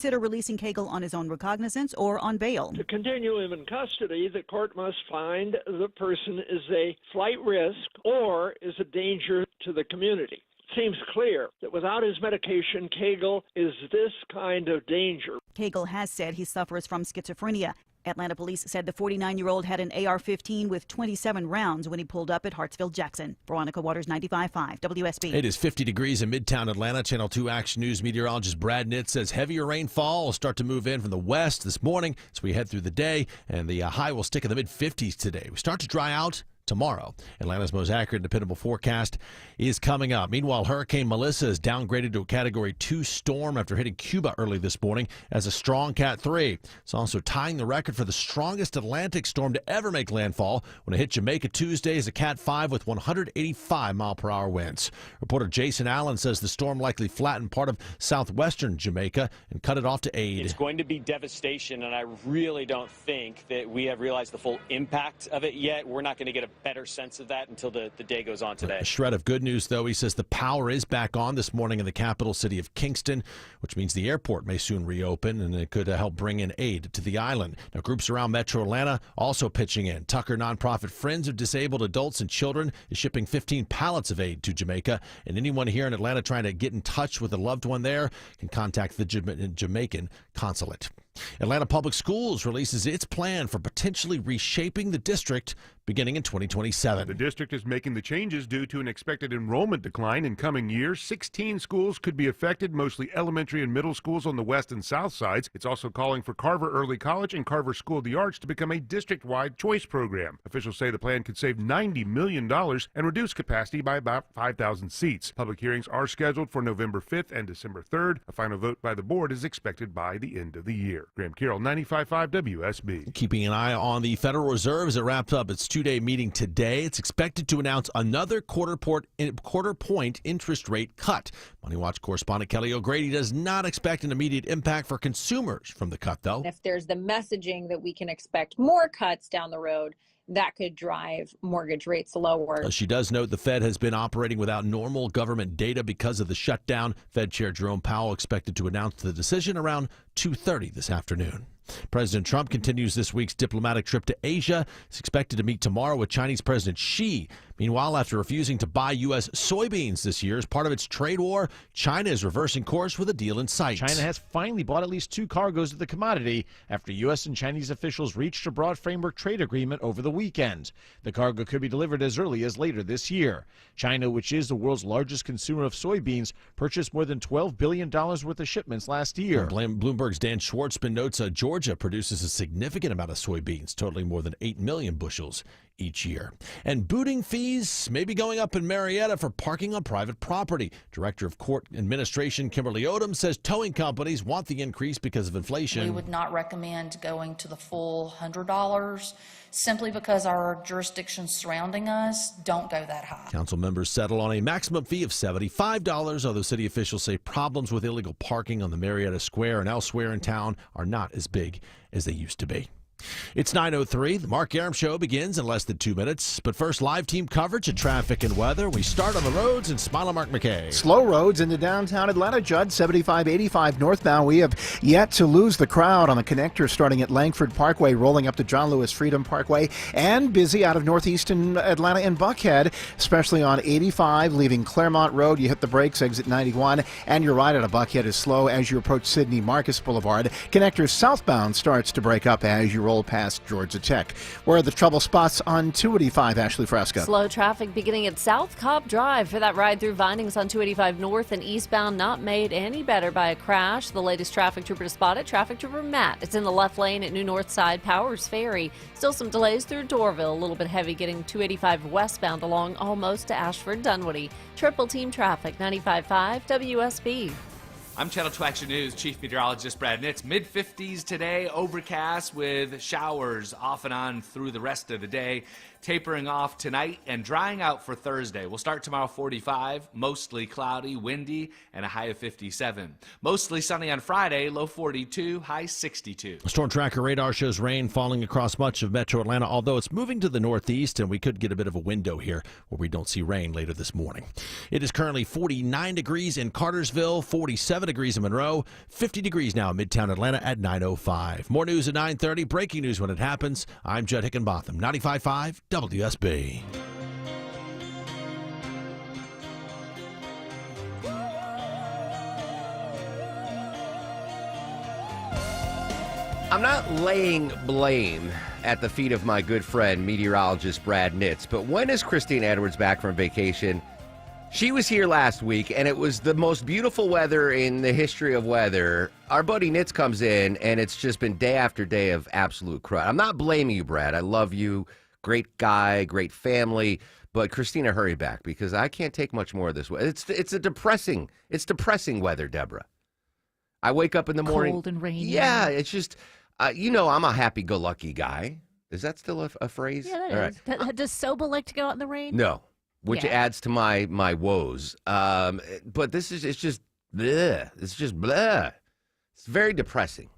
Consider releasing Cagle on his own recognizance or on bail. To continue him in custody, the court must find the person is a flight risk or is a danger to the community. It seems clear that without his medication, Cagle is this kind of danger. Cagle has said he suffers from schizophrenia. Atlanta police said the 49-year-old had an AR-15 with 27 rounds when he pulled up at Hartsfield-Jackson. Veronica Waters, 95.5 WSB. It is 50 degrees in Midtown Atlanta. Channel 2 Action News meteorologist Brad Nitz says heavier rainfall will start to move in from the west this morning as we head through the day, and the high will stick in the mid-50s today. We start to dry out tomorrow. Atlanta's most accurate and dependable forecast is coming up. Meanwhile, Hurricane Melissa is downgraded to a Category 2 storm after hitting Cuba early this morning as a strong Cat 3. It's also tying the record for the strongest Atlantic storm to ever make landfall when it hit Jamaica Tuesday as a Cat 5 with 185-mile-per-hour winds. Reporter Jason Allen says the storm likely flattened part of southwestern Jamaica and cut it off to aid. It's going to be devastation, and I really don't think that we have realized the full impact of it yet. We're not going to get a better sense of that until the day goes on today. A shred of good news, though. He says the power is back on this morning in the capital city of Kingston, which means the airport may soon reopen, and it could help bring in aid to the island. Now, groups around Metro Atlanta also pitching in. Tucker nonprofit Friends of Disabled Adults and Children is shipping 15 pallets of aid to Jamaica, and anyone here in Atlanta trying to get in touch with a loved one there can contact the Jamaican consulate. Atlanta Public Schools releases its plan for potentially reshaping the district beginning in 2027. The district is making the changes due to an expected enrollment decline in coming years. 16 schools could be affected, mostly elementary and middle schools on the west and south sides. It's also calling for Carver Early College and Carver School of the Arts to become a district-wide choice program. Officials say the plan could save $90 million and reduce capacity by about 5,000 seats. Public hearings are scheduled for November 5th and December 3rd. A final vote by the board is expected by the end of the year. Graham Carroll, 95.5 WSB. Keeping an eye on the Federal Reserve as it wraps up its two-day meeting today. It's expected to announce another quarter point interest rate cut. Money Watch correspondent Kelly O'Grady does not expect an immediate impact for consumers from the cut, though. If there's the messaging that we can expect more cuts down the road, that could drive mortgage rates lower. She does note the Fed has been operating without normal government data because of the shutdown. Fed Chair Jerome Powell expected to announce the decision around 2:30 this afternoon. President Trump continues this week's diplomatic trip to Asia. He's expected to meet tomorrow with Chinese President Xi. Meanwhile, after refusing to buy U.S. soybeans this year as part of its trade war, China is reversing course with a deal in sight. China has finally bought at least 2 cargoes of the commodity after U.S. and Chinese officials reached a broad framework trade agreement over the weekend. The cargo could be delivered as early as later this year. China, which is the world's largest consumer of soybeans, purchased more than $12 billion worth of shipments last year. Bloomberg's Dan Schwartzman notes Georgia produces a significant amount of soybeans, totaling more than 8 million bushels each year. And booting fees may be going up in Marietta for parking on private property. Director of Court Administration Kimberly Odom says towing companies want the increase because of inflation. We would not recommend going to the full $100 simply because our jurisdictions surrounding us don't go that high. Council members settle on a maximum fee of $75, although city officials say problems with illegal parking on the Marietta Square and elsewhere in town are not as big as they used to be. It's 9:03. The Mark Arum Show begins in less than 2 minutes. But first, live team coverage of traffic and weather. We start on the roads and Smile on Mark McKay. Slow roads into downtown Atlanta. Judd, 75-85 northbound. We have yet to lose the crowd on the connector starting at Langford Parkway, rolling up to John Lewis Freedom Parkway, and busy out of northeastern Atlanta and Buckhead, especially on 85, leaving Claremont Road. You hit the brakes, exit 91, and your ride out of Buckhead is slow as you approach Sidney Marcus Boulevard. Connector southbound starts to break up as you roll past Georgia Tech. Where are the trouble spots on 285, Ashley Fresca? Slow traffic beginning at South Cobb Drive for that ride through Vinings on 285 north and eastbound, not made any better by a crash. The latest traffic trooper to spot it, traffic trooper Matt. It's in the left lane at New North Side, Powers Ferry. Still some delays through Dorville, a little bit heavy getting 285 westbound along almost to Ashford Dunwoody. Triple team traffic, 95.5 WSB. I'm Channel 2 Action News Chief Meteorologist Brad Nitz. Mid-50s today, overcast with showers off and on through the rest of the day. Tapering off tonight and drying out for Thursday. We'll start tomorrow 45, mostly cloudy, windy, and a high of 57. Mostly sunny on Friday, low 42, high 62. Storm Tracker radar shows rain falling across much of metro Atlanta, although it's moving to the northeast, and we could get a bit of a window here where we don't see rain later this morning. It is currently 49 degrees in Cartersville, 47 degrees in Monroe, 50 degrees now in Midtown Atlanta at 9:05. More news at 9:30. Breaking news when it happens. I'm Judd Hickenbotham, 95.5 WSB. I'm not laying blame at the feet of my good friend, meteorologist Brad Nitz, but when is Christine Edwards back from vacation? She was here last week, and it was the most beautiful weather in the history of weather. Our buddy Nitz comes in, and it's just been day after day of absolute crud. I'm not blaming you, Brad. I love you. Great guy, great family. But Christina, hurry back, because I can't take much more of this weather. It's depressing weather, Deborah. I wake up in the morning. Cold and rainy. Yeah, it's just... I'm a happy-go-lucky guy. Is that still a phrase? Yeah, that All is. right. Does Soba like to go out in the rain? No, which adds to my woes. But it's just bleh. It's just bleh. It's very depressing.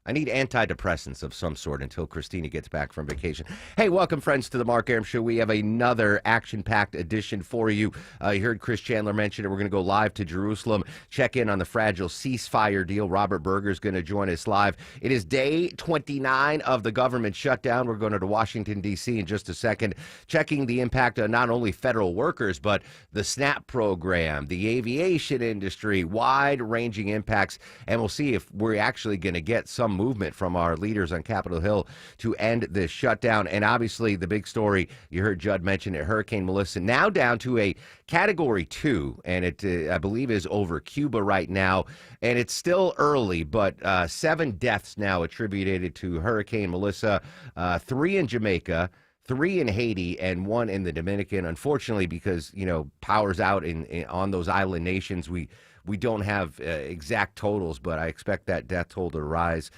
I need antidepressants of some sort until Christina gets back from vacation. Hey, welcome, friends, to the Mark Arum Show. We have another action-packed edition for you. You heard Chris Chandler mention it. We're going to go live to Jerusalem, check in on the fragile ceasefire deal. Robert Berger is going to join us live. It is day 29 of the government shutdown. We're going to Washington, D.C. in just a second, checking the impact on not only federal workers, but the SNAP program, the aviation industry, wide-ranging impacts. And we'll see if we're actually going to get some movement from our leaders on Capitol Hill to end this shutdown. And obviously the big story, you heard Judd mention it, Hurricane Melissa, now down to a Category 2, and it, I believe, is over Cuba right now. And it's still early, but 7 deaths now attributed to Hurricane Melissa, 3 in Jamaica, 3 in Haiti, and 1 in the Dominican. Unfortunately, because, power's out on those island nations, we don't have exact totals, but I expect that death toll to rise.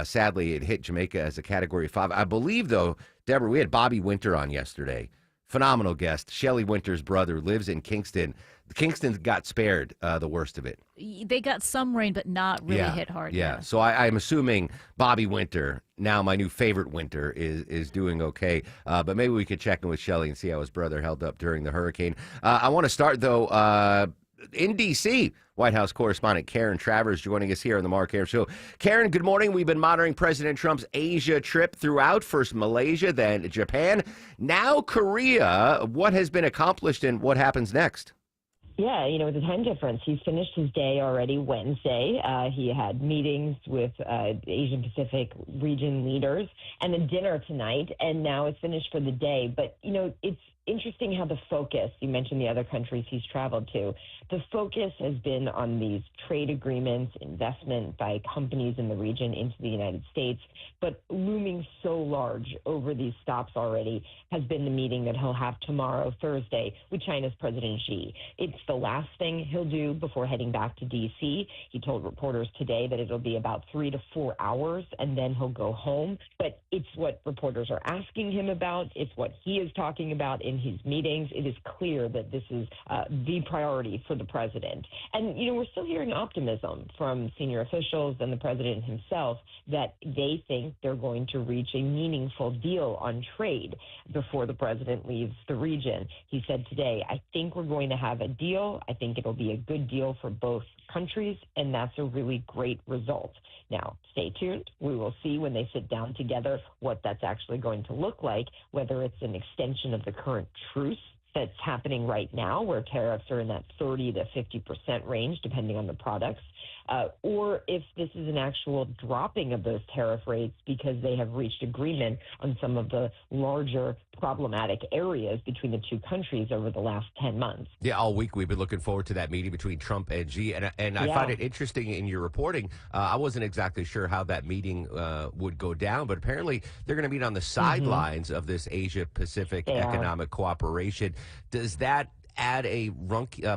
Sadly, it hit Jamaica as a Category 5. I believe, though, Deborah, we had Bobby Winter on yesterday. Phenomenal guest. Shelley Winter's brother lives in Kingston. Kingston got spared the worst of it. They got some rain, but not really hit hard. Yeah. So I'm assuming Bobby Winter, now my new favorite Winter, is doing okay. But maybe we could check in with Shelley and see how his brother held up during the hurricane. I want to start, though, in D.C., White House correspondent Karen Travers joining us here on the Mark Arum Show. Karen, good morning. We've been monitoring President Trump's Asia trip throughout, first Malaysia, then Japan, now Korea. What has been accomplished and what happens next? Yeah, with the time difference, he's finished his day already Wednesday. He had meetings with Asian Pacific region leaders and a dinner tonight, and now it's finished for the day. But, it's interesting how the focus, you mentioned the other countries he's traveled to, the focus has been on these trade agreements, investment by companies in the region into the United States, but looming so large over these stops already has been the meeting that he'll have tomorrow, Thursday, with China's President Xi. It's the last thing he'll do before heading back to D.C. He told reporters today that it'll be about 3 to 4 hours, and then he'll go home. But it's what reporters are asking him about. It's what he is talking about in his meetings. It is clear that this is the priority for the president. And, we're still hearing optimism from senior officials and the president himself that they think they're going to reach a meaningful deal on trade before the president leaves the region. He said today, I think we're going to have a deal. I think it'll be a good deal for both countries, and that's a really great result. Now, stay tuned. We will see when they sit down together what that's actually going to look like, whether it's an extension of the current truce that's happening right now, where tariffs are in that 30 to 50% range, depending on the products, or if this is an actual dropping of those tariff rates because they have reached agreement on some of the larger problematic areas between the two countries over the last 10 months. Yeah, all week we've been looking forward to that meeting between Trump and Xi, and I find it interesting in your reporting. I wasn't exactly sure how that meeting would go down, but apparently they're going to meet on the sidelines of this Asia-Pacific economic cooperation. Does that add a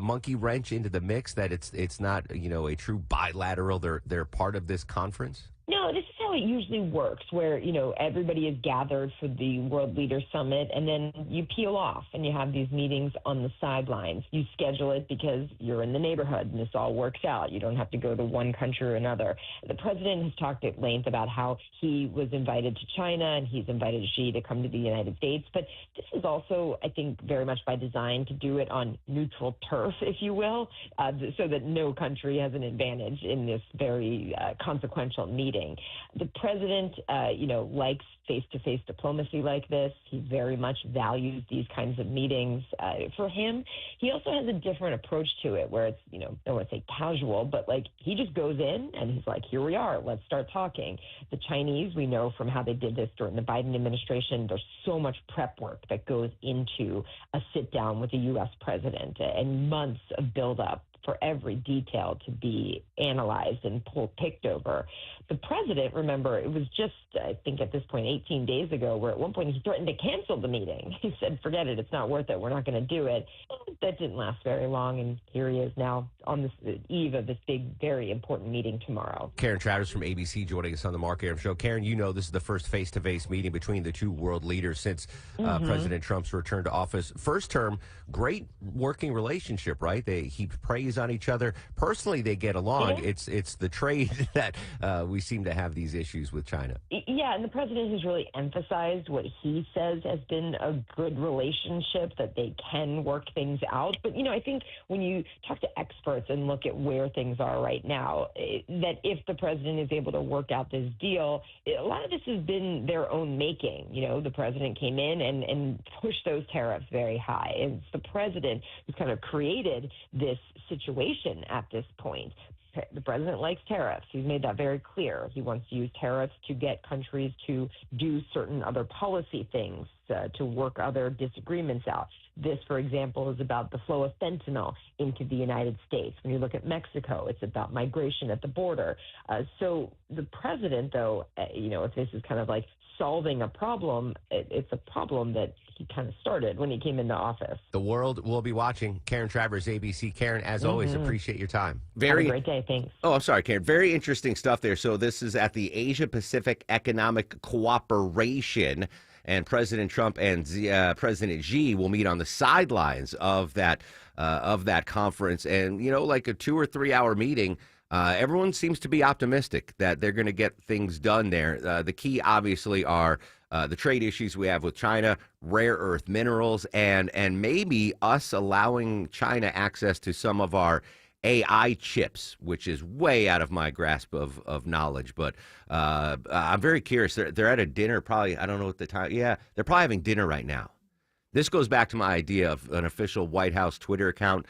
monkey wrench into the mix that it's not a true bilateral? They're part of this conference? No, this is how it usually works, where, everybody is gathered for the World Leaders Summit, and then you peel off and you have these meetings on the sidelines. You schedule it because you're in the neighborhood and this all works out. You don't have to go to one country or another. The president has talked at length about how he was invited to China and he's invited Xi to come to the United States. But this is also, I think, very much by design to do it on neutral turf, if you will, so that no country has an advantage in this very consequential meeting. The president, likes face-to-face diplomacy like this. He very much values these kinds of meetings. For him, he also has a different approach to it, where it's, I don't want to say casual, but he just goes in and he's like, here we are, let's start talking. The Chinese, we know from how they did this during the Biden administration, there's so much prep work that goes into a sit-down with the U.S. president and months of build-up for every detail to be analyzed and picked over. The president, remember, it was just, I think at this point, 18 days ago, where at one point he threatened to cancel the meeting. He said, forget it, it's not worth it, we're not going to do it. That didn't last very long, and here he is now on the eve of this big, very important meeting tomorrow. Karen Travers from ABC joining us on the Mark Arum Show. Karen, this is the first face-to-face meeting between the two world leaders since President Trump's return to office. First term, great working relationship, right? They heaped praise on each other. Personally, they get along. Yeah. It's the trade that we seem to have these issues with China. Yeah, and the president has really emphasized what he says has been a good relationship, that they can work things out. But, I think when you talk to experts and look at where things are right now, that if the president is able to work out this deal, a lot of this has been their own making. The president came in and pushed those tariffs very high. And it's the president who's kind of created this situation at this point. The president likes tariffs. He's made that very clear. He wants to use tariffs to get countries to do certain other policy things, to work other disagreements out. This, for example, is about the flow of fentanyl into the United States. When you look at Mexico, it's about migration at the border. So the president, though, if this is kind of like solving a problem, it's a problem that he kind of started when he came into office. The world will be watching. Karen Travers, ABC. Karen, as always, appreciate your time. Have a great day. Thanks. Oh, I'm sorry, Karen. Very interesting stuff there. So this is at the Asia-Pacific Economic Cooperation, and President Trump and President Xi will meet on the sidelines of that conference. And, like a 2 or 3 hour meeting, everyone seems to be optimistic that they're going to get things done there. The key, obviously, are the trade issues we have with China, rare earth minerals, and maybe us allowing China access to some of our AI chips, which is way out of my grasp of knowledge. But I'm very curious. They're at a dinner, probably, I don't know what the time. Yeah, they're probably having dinner right now. This goes back to my idea of an official White House Twitter account,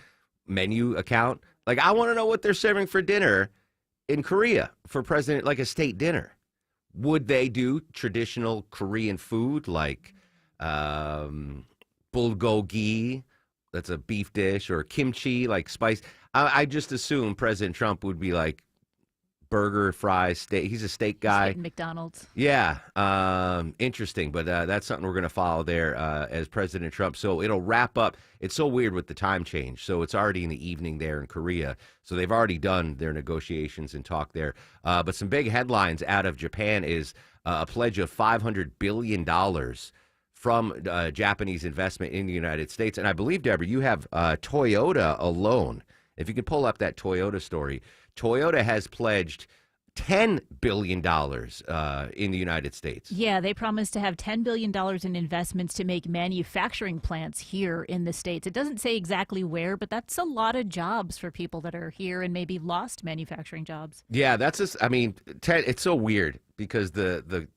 menu account. Like, I want to know what they're serving for dinner in Korea for president, like a state dinner. Would they do traditional Korean food like bulgogi, that's a beef dish, or kimchi, like spice? I just assume President Trump would be like burger, fries, steak. He's a steak guy. McDonald's. Yeah. Interesting. But that's something we're going to follow there as President Trump. So it'll wrap up. It's so weird with the time change. So it's already in the evening there in Korea. So they've already done their negotiations and talk there. But some big headlines out of Japan is a pledge of $500 billion from Japanese investment in the United States. And I believe, Deborah, you have Toyota alone. If you could pull up that Toyota story, Toyota has pledged $10 billion in the United States. Yeah, they promised to have $10 billion in investments to make manufacturing plants here in the States. It doesn't say exactly where, but that's a lot of jobs for people that are here and maybe lost manufacturing jobs. Yeah, that's just, it's so weird because the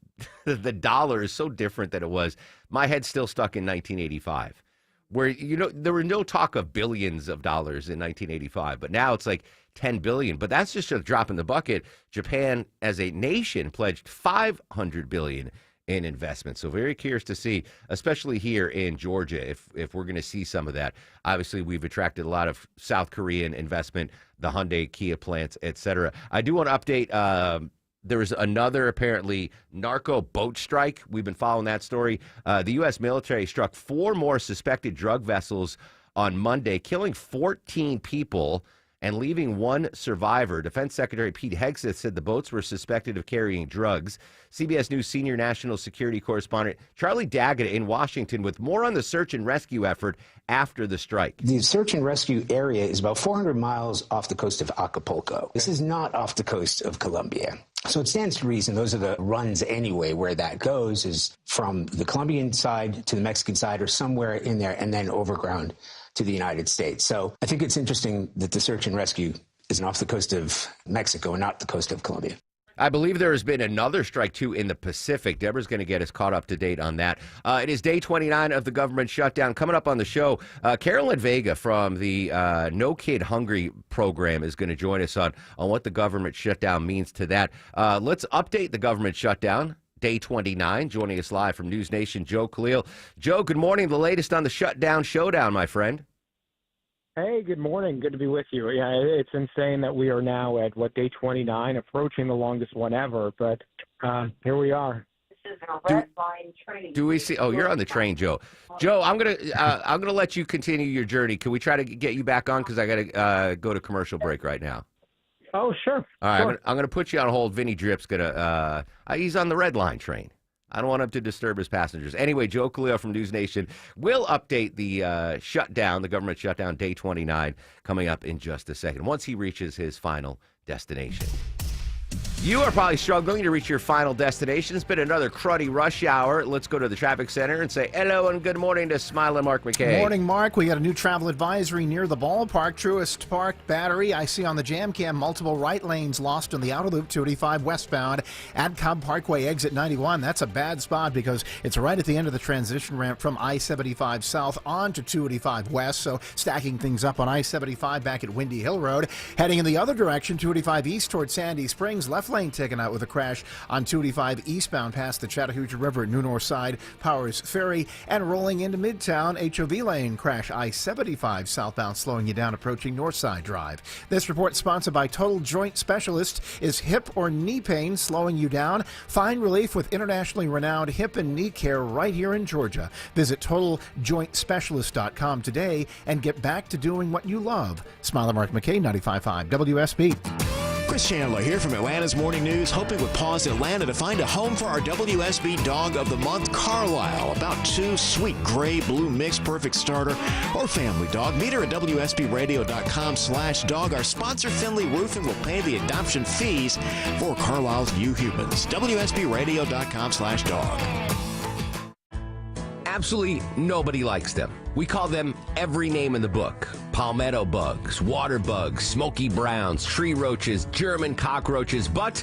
dollar is so different than it was. My head's still stuck in 1985. Where, there were no talk of billions of dollars in 1985, but now it's like 10 billion. But that's just a drop in the bucket. Japan, as a nation, pledged $500 billion in investment. So very curious to see, especially here in Georgia, if we're going to see some of that. Obviously, we've attracted a lot of South Korean investment, the Hyundai, Kia plants, et cetera. I do want to update. There was another, apparently, narco boat strike. We've been following that story. The U.S. military struck 4 more suspected drug vessels on Monday, killing 14 people and leaving one survivor. Defense Secretary Pete Hegseth said the boats were suspected of carrying drugs. CBS News senior national security correspondent Charlie Daggett in Washington with more on the search and rescue effort after the strike. The search and rescue area is about 400 miles off the coast of Acapulco. This is not off the coast of Colombia. So it stands to reason those are the runs anyway. Where that goes is from the Colombian side to the Mexican side or somewhere in there, and then overground to the United States. So I think it's interesting that the search and rescue is off the coast of Mexico and not the coast of Colombia. I believe there has been another strike, too, in the Pacific. Deborah's going to get us caught up to date on that. It is day 29 of the government shutdown. Coming up on the show, Carolyn Vega from the No Kid Hungry program is going to join us on what the government shutdown means to that. Let's update the government shutdown. Day 29, joining us live from News Nation, Joe Khalil. Joe, good morning. The latest on the shutdown showdown, my friend. Hey, good morning. Good to be with you. Yeah, it's insane that we are now at, day 29, approaching the longest one ever, but here we are. This is a red line train. Do we see? Oh, you're on the train, Joe. Joe, I'm gonna let you continue your journey. Can we try to get you back on? Because I got to go to commercial break right now. Oh, sure. All right, sure. I'm going to put you on hold. Vinny Drip's going to, he's on the red line train. I don't want him to disturb his passengers. Anyway, Joe Khalil from News Nation will update the shutdown, the government shutdown, day 29, coming up in just a second, once he reaches his final destination. You are probably struggling to reach your final destination. It's been another cruddy rush hour. Let's go to the traffic center and say hello and good morning to Smiling Mark McKay. Good morning, Mark. We got a new travel advisory near the ballpark. Truist Park Battery. I see on the jam cam multiple right lanes lost on the outer loop 285 westbound at Cobb Parkway exit 91. That's a bad spot because it's right at the end of the transition ramp from I-75 south on to 285 west. So stacking things up on I-75 back at Windy Hill Road. Heading in the other direction, 285 east towards Sandy Springs. Left lane taken out with a crash on 285 eastbound past the Chattahoochee River at New North Side, Powers Ferry, and rolling into Midtown, HOV lane crash I-75 southbound slowing you down approaching Northside Drive. This report sponsored by Total Joint Specialist. Is hip or knee pain slowing you down? Find relief with internationally renowned hip and knee care right here in Georgia. Visit TotalJointSpecialist.com today and get back to doing what you love. Smiler Mark McKay, 95.5 WSB. Chris Chandler here from Atlanta's Morning News, hoping with Paws Atlanta to find a home for our WSB Dog of the Month, Carlisle. About 2 sweet gray-blue mix, perfect starter or family dog. Meet her at WSBRadio.com/dog. Our sponsor, Finley Roofing, will pay the adoption fees for Carlisle's new humans. WSBRadio.com/dog. Absolutely nobody likes them. We call them every name in the book. Palmetto bugs, water bugs, smoky browns, tree roaches, German cockroaches, but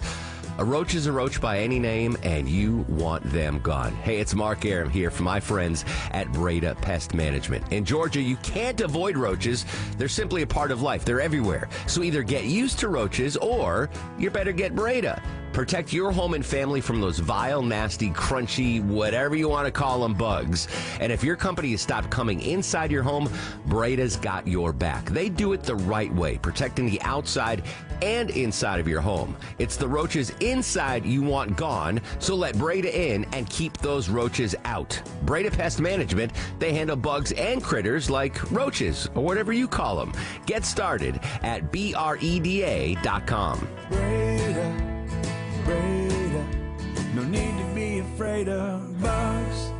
a roach is a roach by any name, and you want them gone. Hey, it's Mark Aram here from my friends at Breda Pest Management. In Georgia, you can't avoid roaches. They're simply a part of life. They're everywhere. So either get used to roaches or you better get Breda. Protect your home and family from those vile, nasty, crunchy, whatever you want to call them, bugs. And if your company has stopped coming inside your home, Breda's got your back. They do it the right way, protecting the outside and inside of your home. It's the roaches inside you want gone, so let Breda in and keep those roaches out. Breda Pest Management, they handle bugs and critters like roaches or whatever you call them. Get started at BREDA.com. Breda, no need to be afraid of bugs.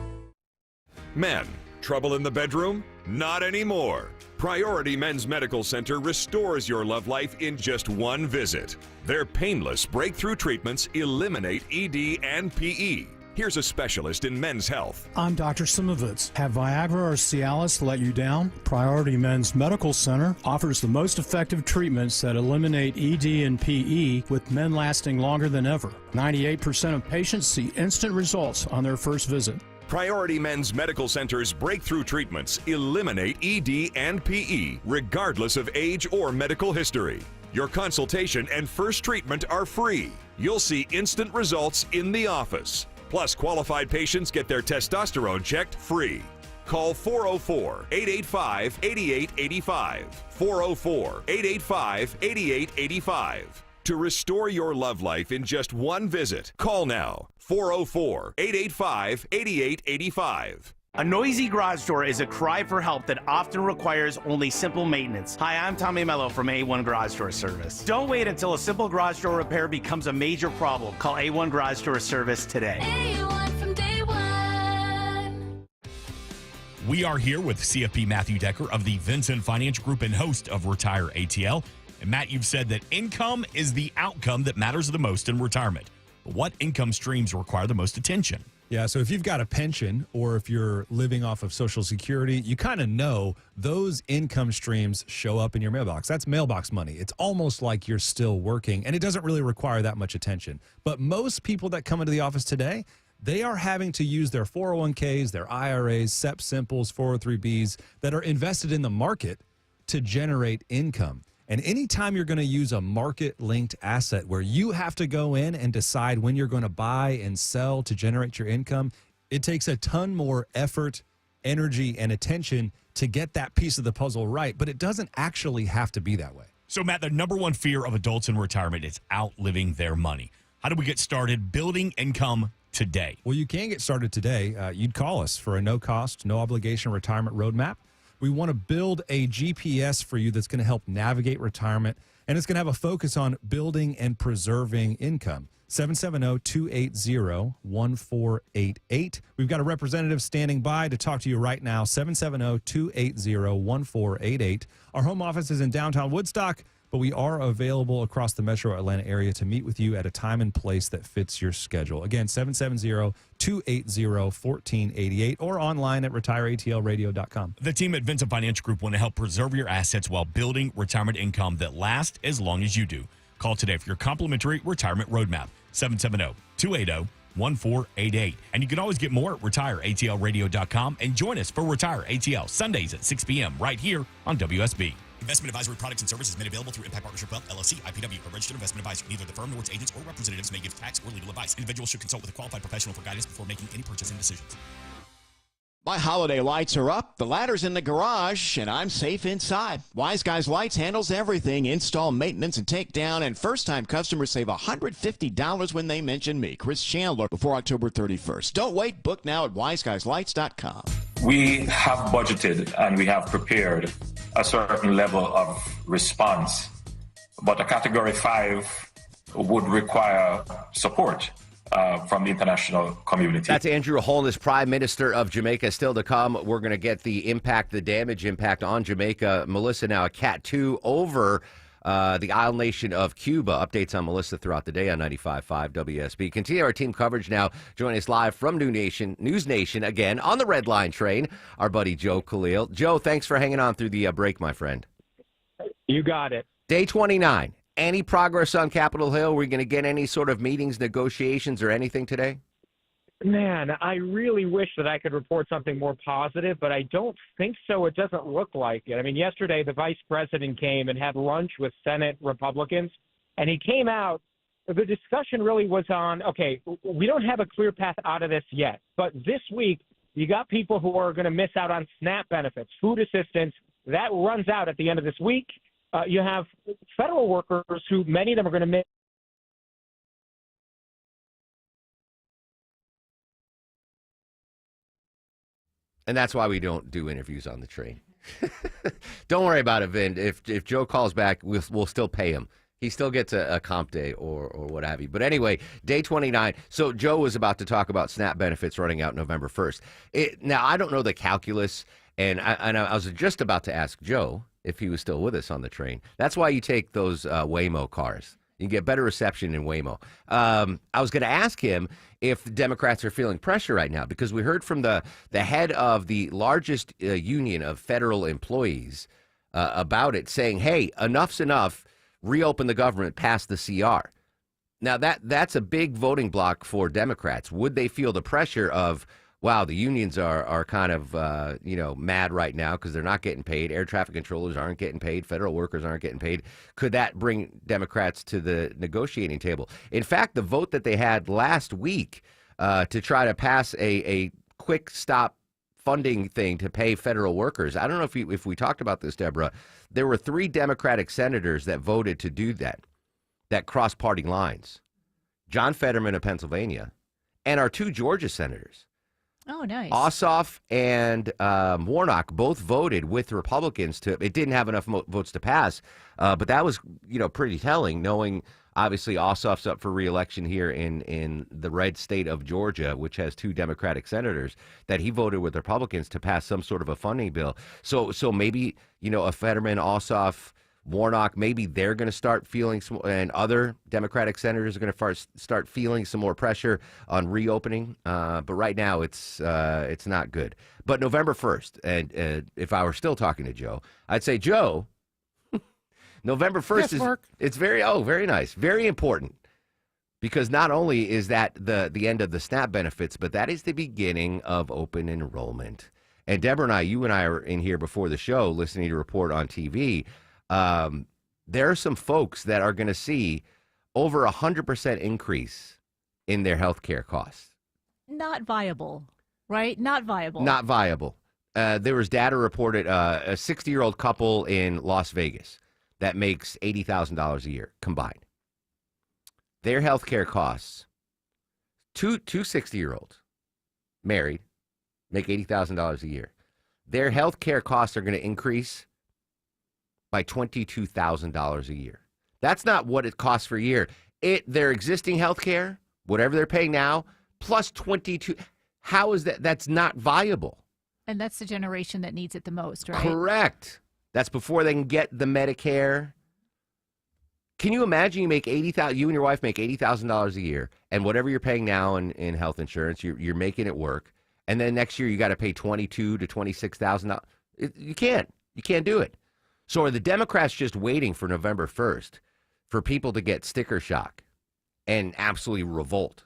Men, trouble in the bedroom? Not anymore. Priority Men's Medical Center restores your love life in just one visit. Their painless breakthrough treatments eliminate ED and PE. Here's a specialist in men's health. I'm Dr. Simovitz. Have Viagra or Cialis let you down? Priority Men's Medical Center offers the most effective treatments that eliminate ED and PE, with men lasting longer than ever. 98% of patients see instant results on their first visit. Priority Men's Medical Center's breakthrough treatments eliminate ED and PE, regardless of age or medical history. Your consultation and first treatment are free. You'll see instant results in the office. Plus, qualified patients get their testosterone checked free. Call 404-885-8885. 404-885-8885. To restore your love life in just one visit, call now. 404-885-8885. A noisy garage door is a cry for help that often requires only simple maintenance. Hi, I'm Tommy Mello from A1 Garage Door Service. Don't wait until a simple garage door repair becomes a major problem. Call A1 Garage Door Service today. A1 from day one. We are here with CFP Matthew Decker of the Vincent Financial Group and host of Retire ATL. And Matt, you've said that income is the outcome that matters the most in retirement. But what income streams require the most attention? Yeah, so if you've got a pension or if you're living off of Social Security, you kind of know those income streams show up in your mailbox. That's mailbox money. It's almost like you're still working, and it doesn't really require that much attention. But most people that come into the office today, they are having to use their 401ks, their IRAs, SEP Simples, 403Bs that are invested in the market to generate income. And anytime you're going to use a market-linked asset where you have to go in and decide when you're going to buy and sell to generate your income, it takes a ton more effort, energy, and attention to get that piece of the puzzle right. But it doesn't actually have to be that way. So, Matt, the number one fear of adults in retirement is outliving their money. How do we get started building income today? Well, you can get started today. You'd call us for a no-cost, no-obligation retirement roadmap. We want to build a GPS for you that's going to help navigate retirement, and it's going to have a focus on building and preserving income. 770-280-1488. We've got a representative standing by to talk to you right now. 770-280-1488. Our home office is in downtown Woodstock, but we are available across the metro Atlanta area to meet with you at a time and place that fits your schedule. Again, 770-280-1488 or online at retireatlradio.com. The team at Vincent Financial Group want to help preserve your assets while building retirement income that lasts as long as you do. Call today for your complimentary retirement roadmap, 770-280-1488. And you can always get more at retireatlradio.com and join us for Retire ATL Sundays at 6 p.m. right here on WSB. Investment advisory products and services made available through Impact Partnership Wealth, LLC, IPW, a registered investment advisor. Neither the firm nor its agents or representatives may give tax or legal advice. Individuals should consult with a qualified professional for guidance before making any purchasing decisions. My holiday lights are up, the ladder's in the garage, and I'm safe inside. Wise Guys Lights handles everything, install, maintenance, and takedown, and first-time customers save $150 when they mention me, Chris Chandler, before October 31st. Don't wait, book now at wiseguyslights.com. We have budgeted and we have prepared a certain level of response, but a Category 5 would require support from the international community. That's Andrew Holness, Prime Minister of Jamaica. Still to come, we're going to get the damage impact on Jamaica. Melissa now a Cat 2 over the island nation of Cuba. Updates on Melissa throughout the day on 95.5 WSB. Continue our team coverage now. Join us live from News Nation again on the Red Line train. Our buddy Joe Khalil. Joe, thanks for hanging on through the break, my friend. You got it. Day 29. Any progress on Capitol Hill? Are we going to get any sort of meetings, negotiations, or anything today? Man, I really wish that I could report something more positive, but I don't think so. It doesn't look like it. I mean, yesterday the vice president came and had lunch with Senate Republicans, and he came out. The discussion really was on, okay, we don't have a clear path out of this yet, but this week you got people who are going to miss out on SNAP benefits, food assistance. That runs out at the end of this week. You have federal workers who many of them are going to miss. And that's why we don't do interviews on the train. Don't worry about it, Vin. If Joe calls back, we'll still pay him. He still gets a comp day or what have you. But anyway, day 29. So Joe was about to talk about SNAP benefits running out November 1st. Now, I don't know the calculus, and I was just about to ask Joe if he was still with us on the train. That's why you take those Waymo cars. You get better reception in Waymo. I was going to ask him if the Democrats are feeling pressure right now, because we heard from the head of the largest union of federal employees about it, saying, hey, enough's enough, reopen the government, pass the CR. Now, that's a big voting block for Democrats. Would they feel the pressure of, wow, the unions are kind of, mad right now because they're not getting paid. Air traffic controllers aren't getting paid. Federal workers aren't getting paid. Could that bring Democrats to the negotiating table? In fact, the vote that they had last week to try to pass a quick stop funding thing to pay federal workers, I don't know if we talked about this, Deborah. There were 3 Democratic senators that voted to do that crossed party lines. John Fetterman of Pennsylvania and our 2 Georgia senators. Oh, nice. Ossoff and Warnock both voted with Republicans to. It didn't have enough votes to pass, but that was pretty telling. Knowing obviously Ossoff's up for re-election here in the red state of Georgia, which has 2 Democratic senators, that he voted with Republicans to pass some sort of a funding bill. So maybe a Fetterman, Ossoff, Warnock, maybe they're going to start feeling some, and other Democratic senators are going to start feeling some more pressure on reopening. But right now, it's not good. But November 1st, and if I were still talking to Joe, I'd say, Joe, November 1st it's very nice, very important, because not only is that the end of the SNAP benefits, but that is the beginning of open enrollment. And Deborah and you and I are in here before the show listening to Report on TV. There are some folks that are going to see over 100% increase in their health care costs. Not viable, right? Not viable. Not viable. There was data reported, a 60-year-old couple in Las Vegas that makes $80,000 a year combined. Their health care costs, two 60-year-olds married, make $80,000 a year. Their health care costs are going to increase by $22,000 a year. That's not what it costs for a year. Their existing health care, whatever they're paying now, plus 22. How is that? That's not viable. And that's the generation that needs it the most, right? Correct. That's before they can get the Medicare. Can you imagine you and your wife make $80,000 a year, and whatever you're paying now in health insurance, you're making it work, and then next year you got to pay $22,000 to $26,000. You can't do it. So are the Democrats just waiting for November 1st for people to get sticker shock and absolutely revolt?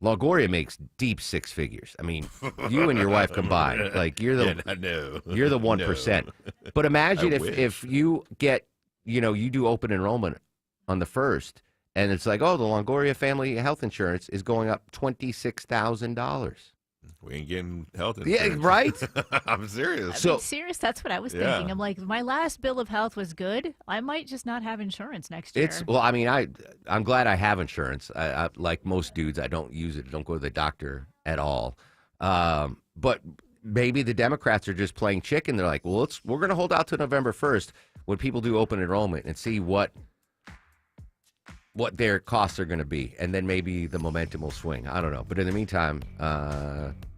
Longoria makes deep 6 figures. I mean, you and your wife combined, like you're the 1%. But imagine if you get, you do open enrollment on the 1st, and it's like, oh, the Longoria family health insurance is going up $26,000. We ain't getting health insurance. Yeah, right? I'm serious. Serious? That's what I was thinking. I'm like, my last bill of health was good. I might just not have insurance next year. I'm glad I have insurance. I like most dudes, I don't use it. Don't go to the doctor at all. But maybe the Democrats are just playing chicken. They're like, well, we're going to hold out to November 1st when people do open enrollment and see what their costs are going to be, and then maybe the momentum will swing. I don't know. But in the meantime,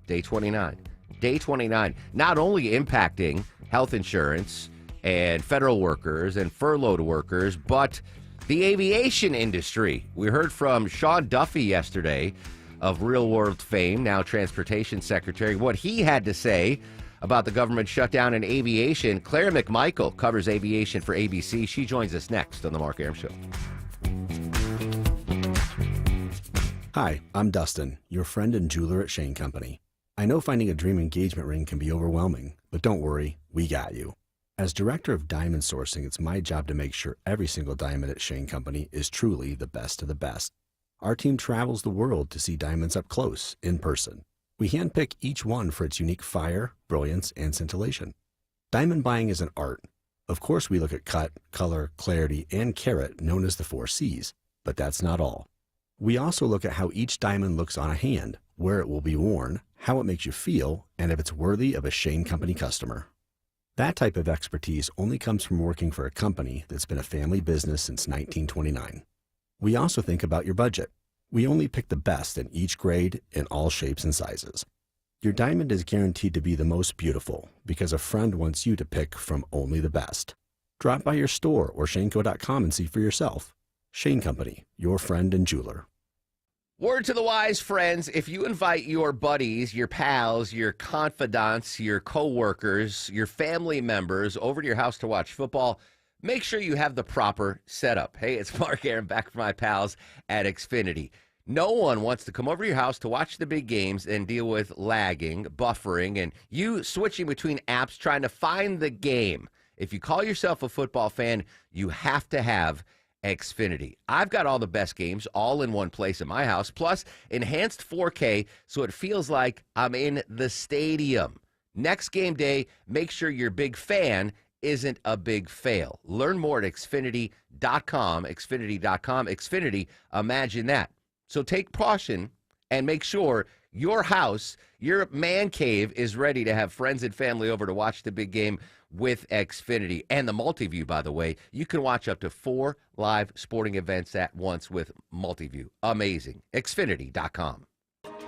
day 29, not only impacting health insurance and federal workers and furloughed workers, but the aviation industry. We heard from Sean Duffy yesterday of Real World fame, now Transportation Secretary, what he had to say about the government shutdown in aviation. Claire McMichael covers aviation for ABC. She joins us next on The Mark Arum Show. Hi, I'm Dustin, your friend and jeweler at Shane Company. I know finding a dream engagement ring can be overwhelming, but don't worry, we got you. As director of diamond sourcing, it's my job to make sure every single diamond at Shane Company is truly the best of the best. Our team travels the world to see diamonds up close, in person. We handpick each one for its unique fire, brilliance, and scintillation. Diamond buying is an art. Of course, we look at cut, color, clarity, and carat, known as the 4 C's, but that's not all. We also look at how each diamond looks on a hand, where it will be worn, how it makes you feel, and if it's worthy of a Shane Company customer. That type of expertise only comes from working for a company that's been a family business since 1929. We also think about your budget. We only pick the best in each grade in all shapes and sizes. Your diamond is guaranteed to be the most beautiful because a friend wants you to pick from only the best. Drop by your store or shaneco.com and see for yourself. Shane Company, your friend and jeweler. Word to the wise, friends. If you invite your buddies, your pals, your confidants, your coworkers, your family members over to your house to watch football, make sure you have the proper setup. Hey, it's Mark Arum back from my pals at Xfinity. No one wants to come over to your house to watch the big games and deal with lagging, buffering, and you switching between apps trying to find the game. If you call yourself a football fan, you have to have Xfinity. I've got all the best games all in one place in my house, plus enhanced 4K so it feels like I'm in the stadium. Next game day, make sure your big fan isn't a big fail. Learn more at Xfinity.com. Xfinity.com. Xfinity, imagine that. So take caution and make sure Your house, your man cave is ready to have friends and family over to watch the big game with Xfinity. And the Multiview, by the way, you can watch up to 4 live sporting events at once with Multiview. Amazing. Xfinity.com.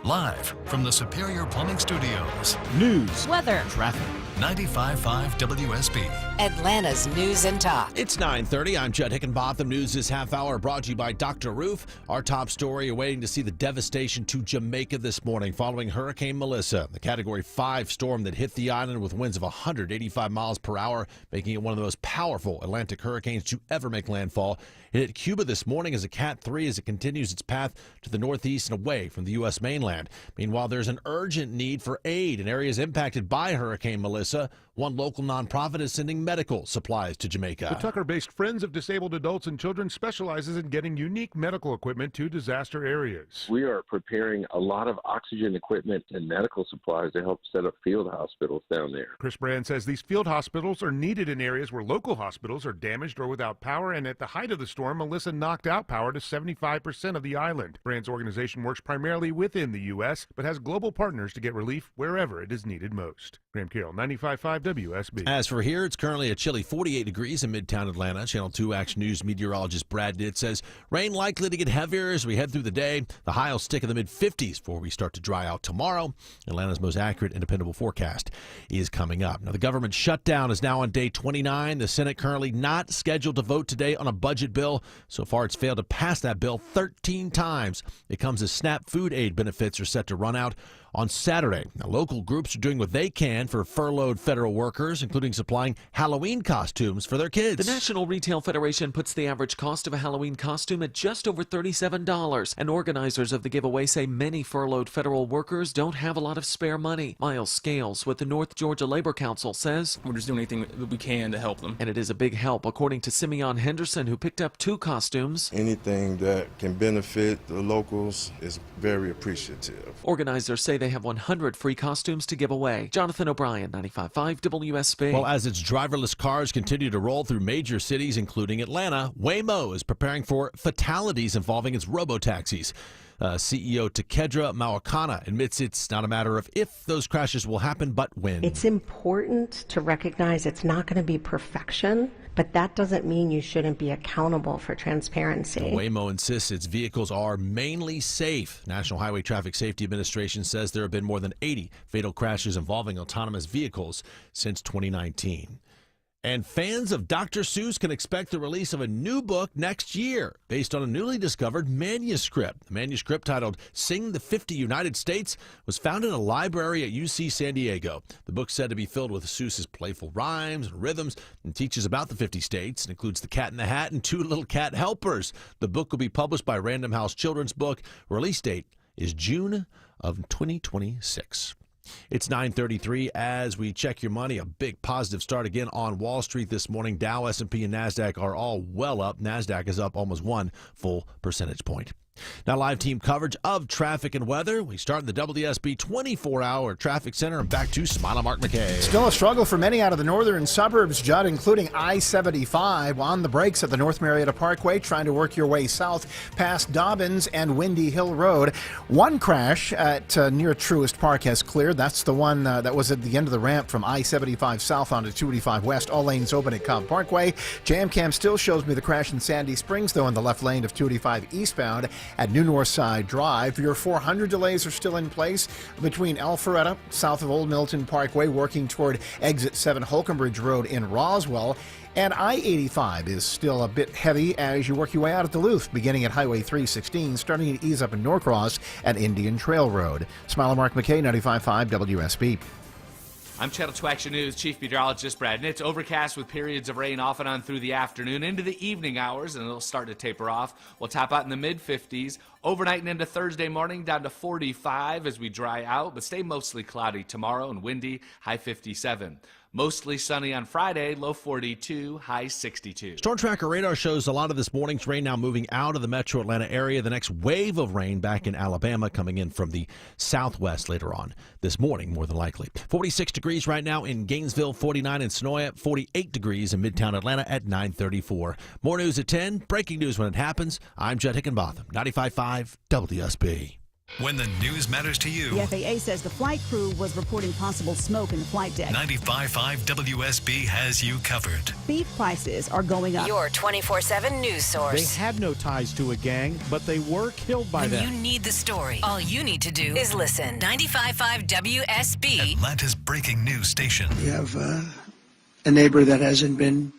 Live from the Superior Plumbing Studios. News, weather, traffic. 95.5 WSB. Atlanta's News and Talk. It's 9:30. I'm Judd Hickenbotham. News this half hour brought to you by Dr. Roof. Our top story, you're waiting to see the devastation to Jamaica this morning following Hurricane Melissa, the Category 5 storm that hit the island with winds of 185 miles per hour, making it one of the most powerful Atlantic hurricanes to ever make landfall. It hit Cuba this morning as a Cat 3 as it continues its path to the northeast and away from the U.S. mainland. Meanwhile, there's an urgent need for aid in areas impacted by Hurricane Melissa. One local nonprofit is sending medical supplies to Jamaica. The Tucker-based Friends of Disabled Adults and Children specializes in getting unique medical equipment to disaster areas. We are preparing a lot of oxygen equipment and medical supplies to help set up field hospitals down there. Chris Brand says these field hospitals are needed in areas where local hospitals are damaged or without power, and at the height of the storm, Melissa knocked out power to 75% of the island. Brand's organization works primarily within the U.S., but has global partners to get relief wherever it is needed most. Graham Carroll, 95.5 WSB. As for here, it's currently a chilly 48 degrees in Midtown Atlanta. Channel 2 Action News meteorologist Brad Nitt says rain likely to get heavier as we head through the day. The high will stick in the mid-50s before we start to dry out tomorrow. Atlanta's most accurate and dependable forecast is coming up. Now, the government shutdown is now on day 29. The Senate currently not scheduled to vote today on a budget bill. So far, it's failed to pass that bill 13 times. It comes as SNAP food aid benefits are set to run out on Saturday. Now, local groups are doing what they can for furloughed federal workers, including supplying Halloween costumes for their kids. The National Retail Federation puts the average cost of a Halloween costume at just over $37, and organizers of the giveaway say many furloughed federal workers don't have a lot of spare money. Miles Scales with the North Georgia Labor Council says, "We're just doing anything that we can to help them." And it is a big help, according to Simeon Henderson, who picked up 2 costumes. Anything that can benefit the locals is very appreciative. Organizers say they have 100 free costumes to give away. Jonathan O'Brien, 95.5 WSB. Well, as its driverless cars continue to roll through major cities, including Atlanta, Waymo is preparing for fatalities involving its robotaxis. CEO Takedra Mawakana admits it's not a matter of if those crashes will happen, but when. It's important to recognize it's not going to be perfection, but that doesn't mean you shouldn't be accountable for transparency. Waymo insists its vehicles are mainly safe. National Highway Traffic Safety Administration says there have been more than 80 fatal crashes involving autonomous vehicles since 2019. And fans of Dr. Seuss can expect the release of a new book next year based on a newly discovered manuscript. The manuscript, titled Sing the 50 United States, was found in a library at UC San Diego. The book's said to be filled with Seuss's playful rhymes and rhythms and teaches about the 50 states and includes the Cat in the Hat and 2 little cat helpers. The book will be published by Random House Children's Book. Release date is June of 2026. It's 9:33 as we check your money. A big positive start again on Wall Street this morning. Dow, S&P, and NASDAQ are all well up. NASDAQ is up almost 1 full percentage point. Now, live team coverage of traffic and weather. We start in the WSB 24-hour traffic center and back to Smiley Mark McKay. Still a struggle for many out of the northern suburbs, Judd, including I-75 on the brakes at the North Marietta Parkway, trying to work your way south past Dobbins and Windy Hill Road. One crash at near Truist Park has cleared. That's the one that was at the end of the ramp from I-75 south onto 285 west. All lanes open at Cobb Parkway. JamCam still shows me the crash in Sandy Springs, though, in the left lane of 285 eastbound at New Northside Drive. Your 400 delays are still in place between Alpharetta, south of Old Milton Parkway, working toward exit 7 Holcomb Road in Roswell. And I-85 is still a bit heavy as you work your way out of Duluth, beginning at Highway 316, starting to ease up in Norcross at Indian Trail Road. Smiley Mark McKay, 95.5 WSB. I'm Channel 2 Action News Chief Meteorologist Brad Nitt. It's overcast with periods of rain off and on through the afternoon into the evening hours, and it'll start to taper off. We'll top out in the mid-50s. Overnight and into Thursday morning, down to 45 as we dry out, but stay mostly cloudy tomorrow and windy, high 57. Mostly sunny on Friday, low 42, high 62. Storm Tracker radar shows a lot of this morning's rain now moving out of the metro Atlanta area. The next wave of rain back in Alabama coming in from the southwest later on this morning, more than likely. 46 degrees right now in Gainesville, 49 in Sonoya, 48 degrees in Midtown Atlanta at 9:34. More news at 10. Breaking news when it happens. I'm Judd Hickenbotham, 95.5 WSB. When the news matters to you. The FAA says the flight crew was reporting possible smoke in the flight deck. 95.5 WSB has you covered. Beef prices are going up. Your 24/7 news source. They had no ties to a gang, but they were killed by When them. you need the story, all you need to do is listen. 95.5 WSB. Atlanta's breaking news station. We have a neighbor that hasn't been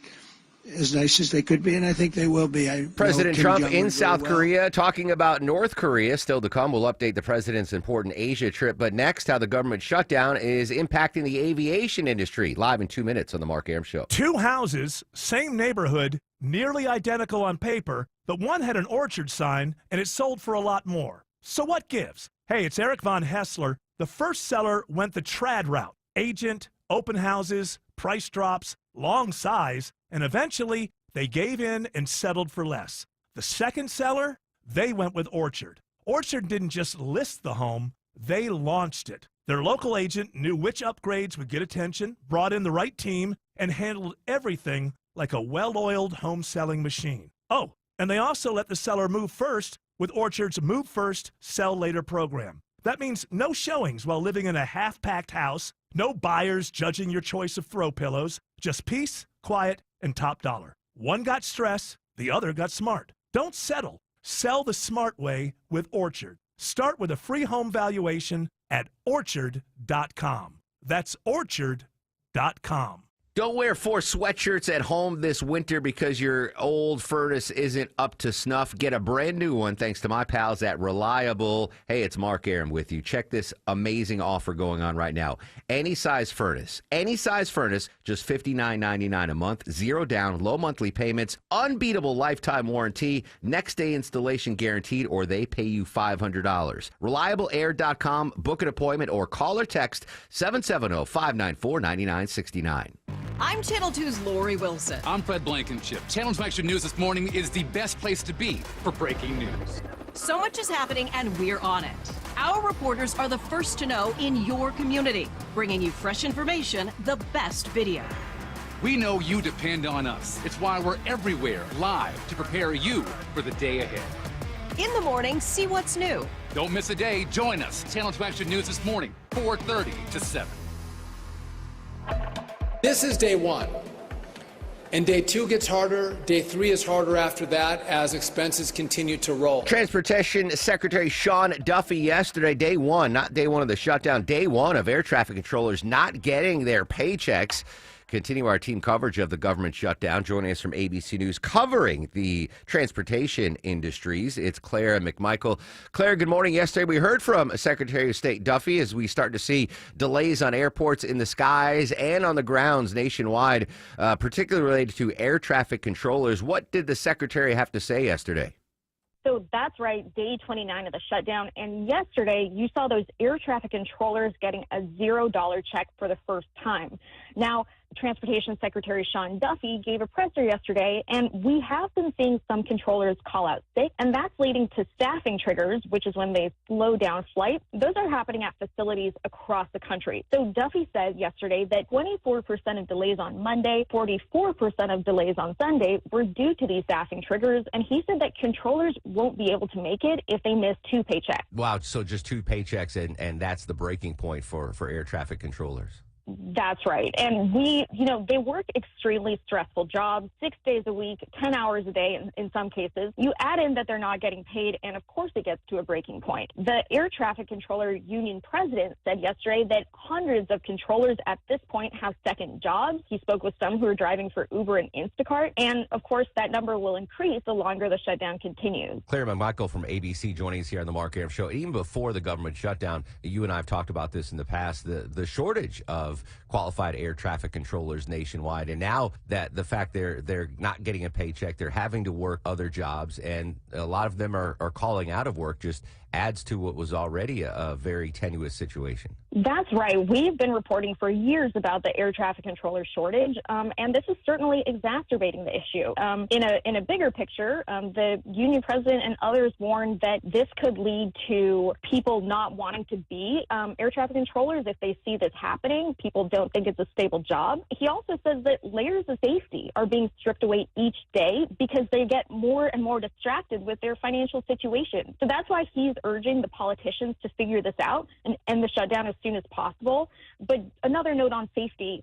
as nice as they could be, and I think they will be. President Trump in South Korea talking about North Korea. Still to come. We'll update the president's important Asia trip. But next, how the government shutdown is impacting the aviation industry. Live in 2 minutes on the Mark Arum Show. Two houses, same neighborhood, nearly identical on paper, but one had an orchard sign and it sold for a lot more. So what gives? Hey, it's Eric Von Hessler. The first seller went the trad route. Agent, open houses, price drops, long size, and eventually they gave in and settled for less. The second seller, they went with Orchard. Orchard didn't just list the home, they launched it. Their local agent knew which upgrades would get attention, brought in the right team, and handled everything like a well-oiled home selling machine. Oh, and they also let the seller move first with Orchard's Move First, Sell Later program. That means no showings while living in a half-packed house, no buyers judging your choice of throw pillows, just peace, quiet, and top dollar. One got stress, the other got smart. Don't settle. Sell the smart way with Orchard. Start with a free home valuation at Orchard.com. That's Orchard.com. Don't wear 4 sweatshirts at home this winter because your old furnace isn't up to snuff. Get a brand new one thanks to my pals at Reliable. Hey, it's Mark Arum with you. Check this amazing offer going on right now. Any size furnace, just $59.99 a month, 0 down, low monthly payments, unbeatable lifetime warranty, next day installation guaranteed, or they pay you $500. ReliableAir.com, book an appointment or call or text 770-594-9969. I'm Channel 2's Lori Wilson. I'm Fred Blankenship. Channel 2 Action News this morning is the best place to be for breaking news. So much is happening, and we're on it. Our reporters are the first to know in your community, bringing you fresh information, the best video. We know you depend on us. It's why we're everywhere live to prepare you for the day ahead. In the morning, see what's new. Don't miss a day. Join us. Channel 2 Action News this morning, 4:30 to 7. This is day 1, and day 2 gets harder. Day 3 is harder after that as expenses continue to roll. Transportation Secretary Sean Duffy yesterday, day 1, not day 1 of the shutdown, day 1 of air traffic controllers not getting their paychecks. Continue our team coverage of the government shutdown. Joining us from ABC News covering the transportation industries, it's Claire McMichael. Claire, good morning. Yesterday we heard from Secretary of State Duffy as we start to see delays on airports in the skies and on the grounds nationwide, particularly related to air traffic controllers. What did the Secretary have to say yesterday? So that's right, day 29 of the shutdown. And yesterday, you saw those air traffic controllers getting a $0 check for the first time. Now, Transportation Secretary Sean Duffy gave a presser yesterday, and we have been seeing some controllers call out sick, and that's leading to staffing triggers, which is when they slow down flights. Those are happening at facilities across the country. So Duffy said yesterday that 24% of delays on Monday, 44% of delays on Sunday were due to these staffing triggers, and he said that controllers won't be able to make it if they miss 2 paychecks. Wow, so just 2 paychecks, and that's the breaking point for air traffic controllers. That's right. And they work extremely stressful jobs, 6 days a week, 10 hours a day in some cases. You add in that they're not getting paid, and of course it gets to a breaking point. The Air Traffic Controller Union president said yesterday that hundreds of controllers at this point have second jobs. He spoke with some who are driving for Uber and Instacart, and of course that number will increase the longer the shutdown continues. Claire McMichael from ABC joining us here on the Mark Arum Show. Even before the government shutdown, you and I have talked about this in the past, the shortage of qualified air traffic controllers nationwide, and now that the fact they're not getting a paycheck, they're having to work other jobs, and a lot of them are calling out of work, just adds to what was already a very tenuous situation. That's right. We've been reporting for years about the air traffic controller shortage, and this is certainly exacerbating the issue. In a bigger picture, the union president and others warned that this could lead to people not wanting to be air traffic controllers if they see this happening. people don't think it's a stable job. He also says that layers of safety are being stripped away each day because they get more and more distracted with their financial situation. So that's why he's urging the politicians to figure this out and end the shutdown as soon as possible. But another note on safety,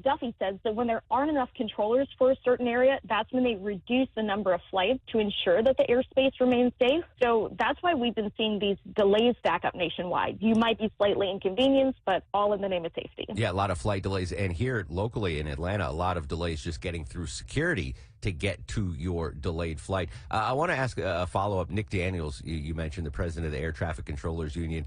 Duffy says that when there aren't enough controllers for a certain area, that's when they reduce the number of flights to ensure that the airspace remains safe. So that's why we've been seeing these delays stack up nationwide. You might be slightly inconvenienced, but all in the name of safety. Yeah, a lot of flight delays. And here locally in Atlanta, a lot of delays just getting through security to get to your delayed flight. I want to ask a follow-up. Nick Daniels, you mentioned the president of the Air Traffic Controllers Union.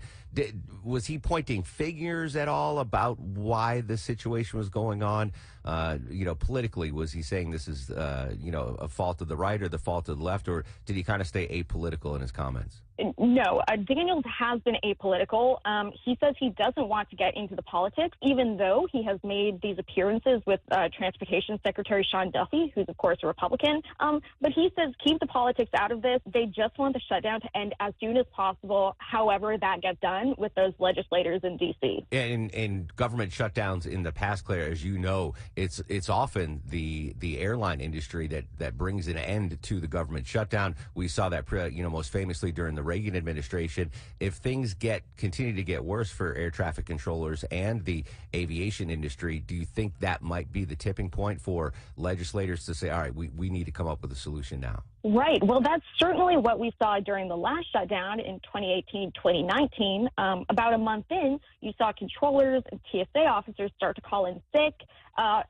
Was he pointing figures at all about why the situation was going on? Politically, was he saying this is, a fault of the right or the fault of the left, or did he kind of stay apolitical in his comments? No, Daniels has been apolitical. He says he doesn't want to get into the politics, even though he has made these appearances with Transportation Secretary Sean Duffy, who's, of course, a Republican. But he says keep the politics out of this. They just want the shutdown to end as soon as possible, however that gets done with those legislators in D.C. In government shutdowns in the past, Claire, as you know, it's often the airline industry that brings an end to the government shutdown. We saw that, most famously during the Reagan administration. If things continue to get worse for air traffic controllers and the aviation industry, do you think that might be the tipping point for legislators to say, all right, we need to come up with a solution now? Right. Well, that's certainly what we saw during the last shutdown in 2018, 2019. About a month in, you saw controllers and TSA officers start to call in sick.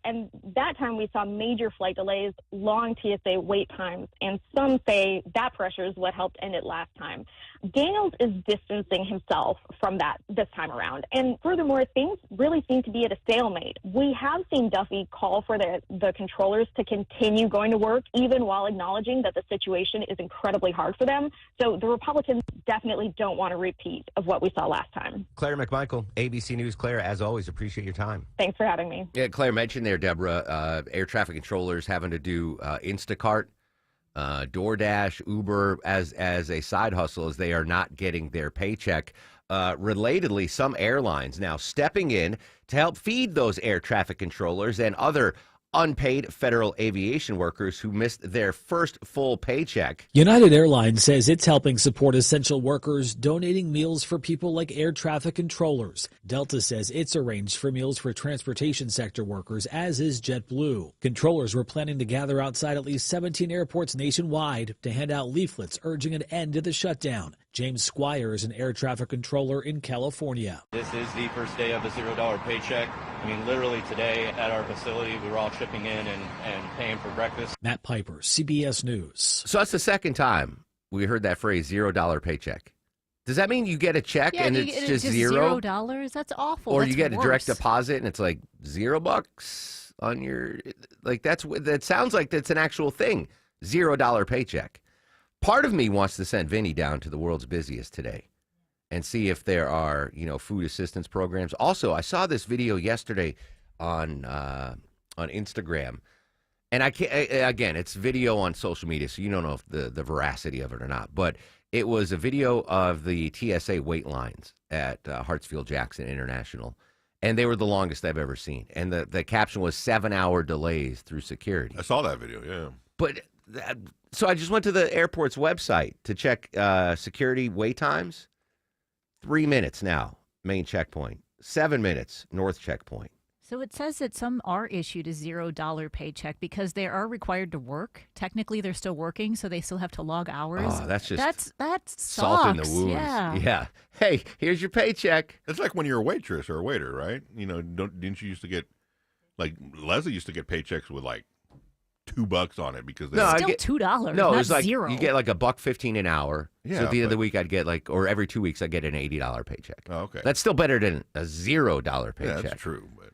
And that time we saw major flight delays, long TSA wait times, and some say that pressure is what helped end it last time. Daniels is distancing himself from that this time around. And furthermore, things really seem to be at a stalemate. We have seen Duffy call for the controllers to continue going to work, even while acknowledging that the situation is incredibly hard for them. So the Republicans definitely don't want a repeat of what we saw last time. Claire McMichael, ABC News. Claire, as always, appreciate your time. Thanks for having me. Yeah, Claire mentioned there, Deborah, air traffic controllers having to do Instacart, DoorDash, Uber as a side hustle as they are not getting their paycheck. Relatedly, some airlines now stepping in to help feed those air traffic controllers and other unpaid federal aviation workers who missed their first full paycheck. United Airlines says it's helping support essential workers, donating meals for people like air traffic controllers. Delta says it's arranged for meals for transportation sector workers, as is JetBlue. Controllers were planning to gather outside at least 17 airports nationwide to hand out leaflets urging an end to the shutdown. James Squire is an air traffic controller in California. This is the first day of the $0 paycheck. I mean, literally today at our facility, we were all chipping in and paying for breakfast. Matt Piper, CBS News. So that's the second time we heard that phrase, $0 paycheck. Does that mean you get a check and it's just zero? $0? That's awful. Or that's you get worse. a direct deposit and it's like $0 on your, like that sounds like that's an actual thing. $0 paycheck. Part of me wants to send Vinny down to the world's busiest today and see if there are, food assistance programs. Also, I saw this video yesterday on Instagram, and again, it's video on social media, so you don't know if the veracity of it or not. But it was a video of the TSA wait lines at Hartsfield-Jackson International, and they were the longest I've ever seen. And the caption was 7-hour delays through security. I saw that video, yeah. But so I just went to the airport's website to check security wait times. 3 minutes now, main checkpoint. 7 minutes, north checkpoint. So it says that some are issued a $0 paycheck because they are required to work. Technically, they're still working, so they still have to log hours. Oh, that's just that salt in the sucks. wounds. Yeah. Hey, here's your paycheck. It's like when you're a waitress or a waiter, right? Didn't you used to get, like Leslie used to get paychecks with like $2 on it because still $2. No, not it was like zero. you get like $1.15 an hour. Yeah, so at the end of the week, I'd get or every 2 weeks, I'd get an $80 paycheck. Oh, okay. That's still better than a $0 paycheck. Yeah, that's true. But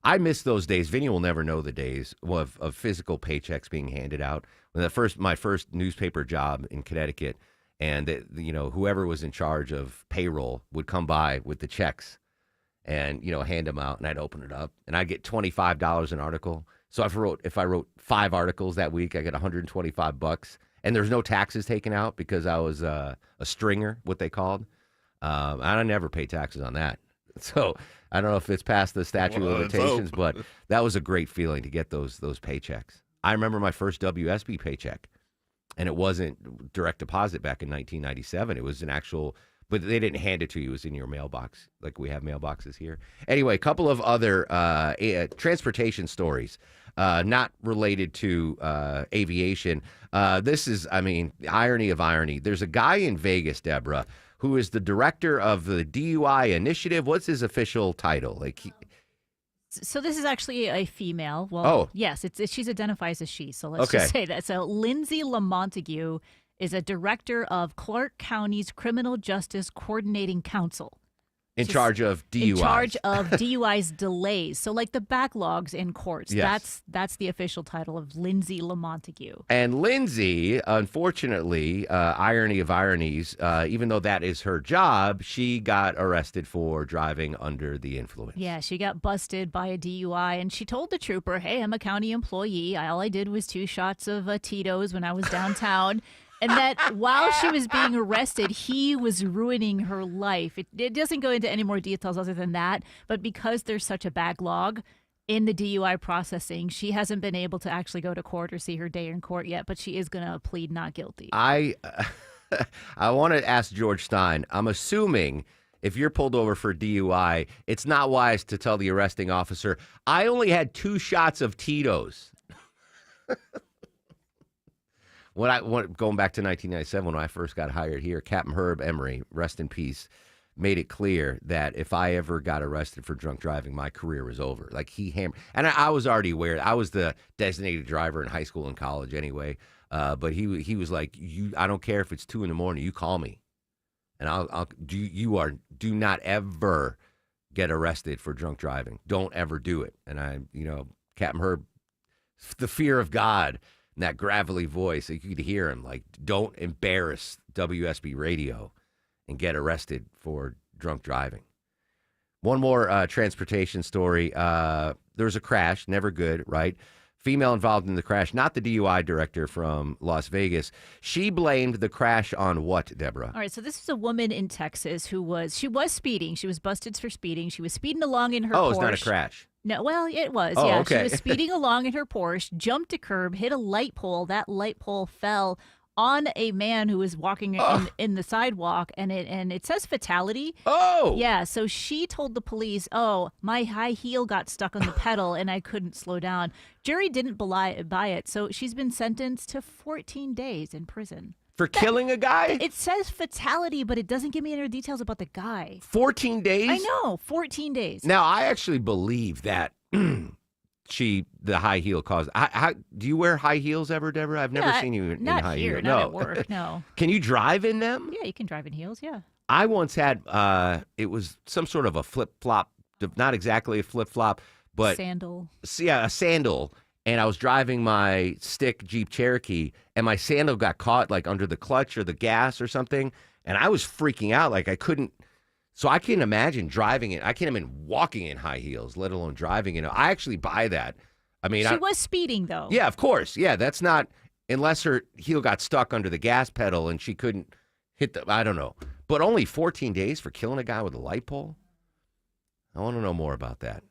I miss those days. Vinny will never know the days of physical paychecks being handed out. When my first newspaper job in Connecticut, and whoever was in charge of payroll would come by with the checks, and hand them out, and I'd open it up, and I'd get $25 an article. So if I wrote 5 articles that week, I get $125, and there's no taxes taken out because I was a stringer, what they called. I never pay taxes on that. So I don't know if it's past the statute Well, of let's limitations, hope. but that was a great feeling to get those paychecks. I remember my first WSB paycheck, and it wasn't direct deposit back in 1997. It was an actual, but they didn't hand it to you. It was in your mailbox, like we have mailboxes here. Anyway, a couple of other transportation stories, not related to aviation. This is, I mean, the irony of irony. There's a guy in Vegas, Deborah, who is the director of the DUI initiative. What's his official title? So this is actually a female. Well, Oh. yes, she's identifies as she. So let's Okay. just say that. So Lindsay LaMontague is a director of Clark County's Criminal Justice Coordinating Council. In charge of DUIs. In charge of DUI's delays. So like the backlogs in courts. Yes. That's the official title of Lindsay LaMontague. And Lindsay, unfortunately, irony of ironies, even though that is her job, she got arrested for driving under the influence. Yeah, she got busted by a DUI, and she told the trooper, hey, I'm a county employee. All I did was 2 shots of Tito's when I was downtown. And that while she was being arrested, he was ruining her life. It doesn't go into any more details other than that. But because there's such a backlog in the DUI processing, she hasn't been able to actually go to court or see her day in court yet. But she is going to plead not guilty. I want to ask George Stein. I'm assuming if you're pulled over for DUI, it's not wise to tell the arresting officer, I only had 2 shots of Tito's. Going back to 1997, when I first got hired here, Captain Herb Emery, rest in peace, made it clear that if I ever got arrested for drunk driving, my career was over. Like he hammered, and I was already aware. I was the designated driver in high school and college anyway. But he was like, I don't care if it's 2 a.m, you call me, and do not ever get arrested for drunk driving. Don't ever do it. And Captain Herb, the fear of God. And that gravelly voice, you could hear him like, don't embarrass WSB radio and get arrested for drunk driving. One more transportation story. There was a crash, never good, right? Female involved in the crash, not the DUI director from Las Vegas. She blamed the crash on what, Deborah? All right, so this is a woman in Texas who was speeding. She was busted for speeding. She was speeding along in her Porsche. Oh, it's not a crash. No, well, it was. Oh, yeah, okay. She was speeding along in her Porsche, jumped a curb, hit a light pole. That light pole fell on a man who was walking in the sidewalk, and it says fatality. Oh, yeah. So she told the police, "Oh, my high heel got stuck on the pedal, and I couldn't slow down." Jury didn't buy it, so she's been sentenced to 14 days in prison. For killing a guy? It says fatality, but it doesn't give me any details about the guy. 14 days? I know, 14 days. Now, I actually believe that the high heel caused. Do you wear high heels ever, Deborah? I've never seen you in high heels. Not at work, no. Can you drive in them? Yeah, you can drive in heels, yeah. I once had, it was some sort of a flip-flop, not exactly a flip-flop, but... Sandal. Yeah, a sandal. And I was driving my stick Jeep Cherokee, and my sandal got caught like under the clutch or the gas or something, and I was freaking out. Like I couldn't. So I can't imagine driving it. I can't imagine walking in high heels, let alone driving in. I actually buy that. I mean, she was speeding though. Yeah, of course. Yeah, that's not unless her heel got stuck under the gas pedal and she couldn't hit the. I don't know, but only 14 days for killing a guy with a light pole. I want to know more about that.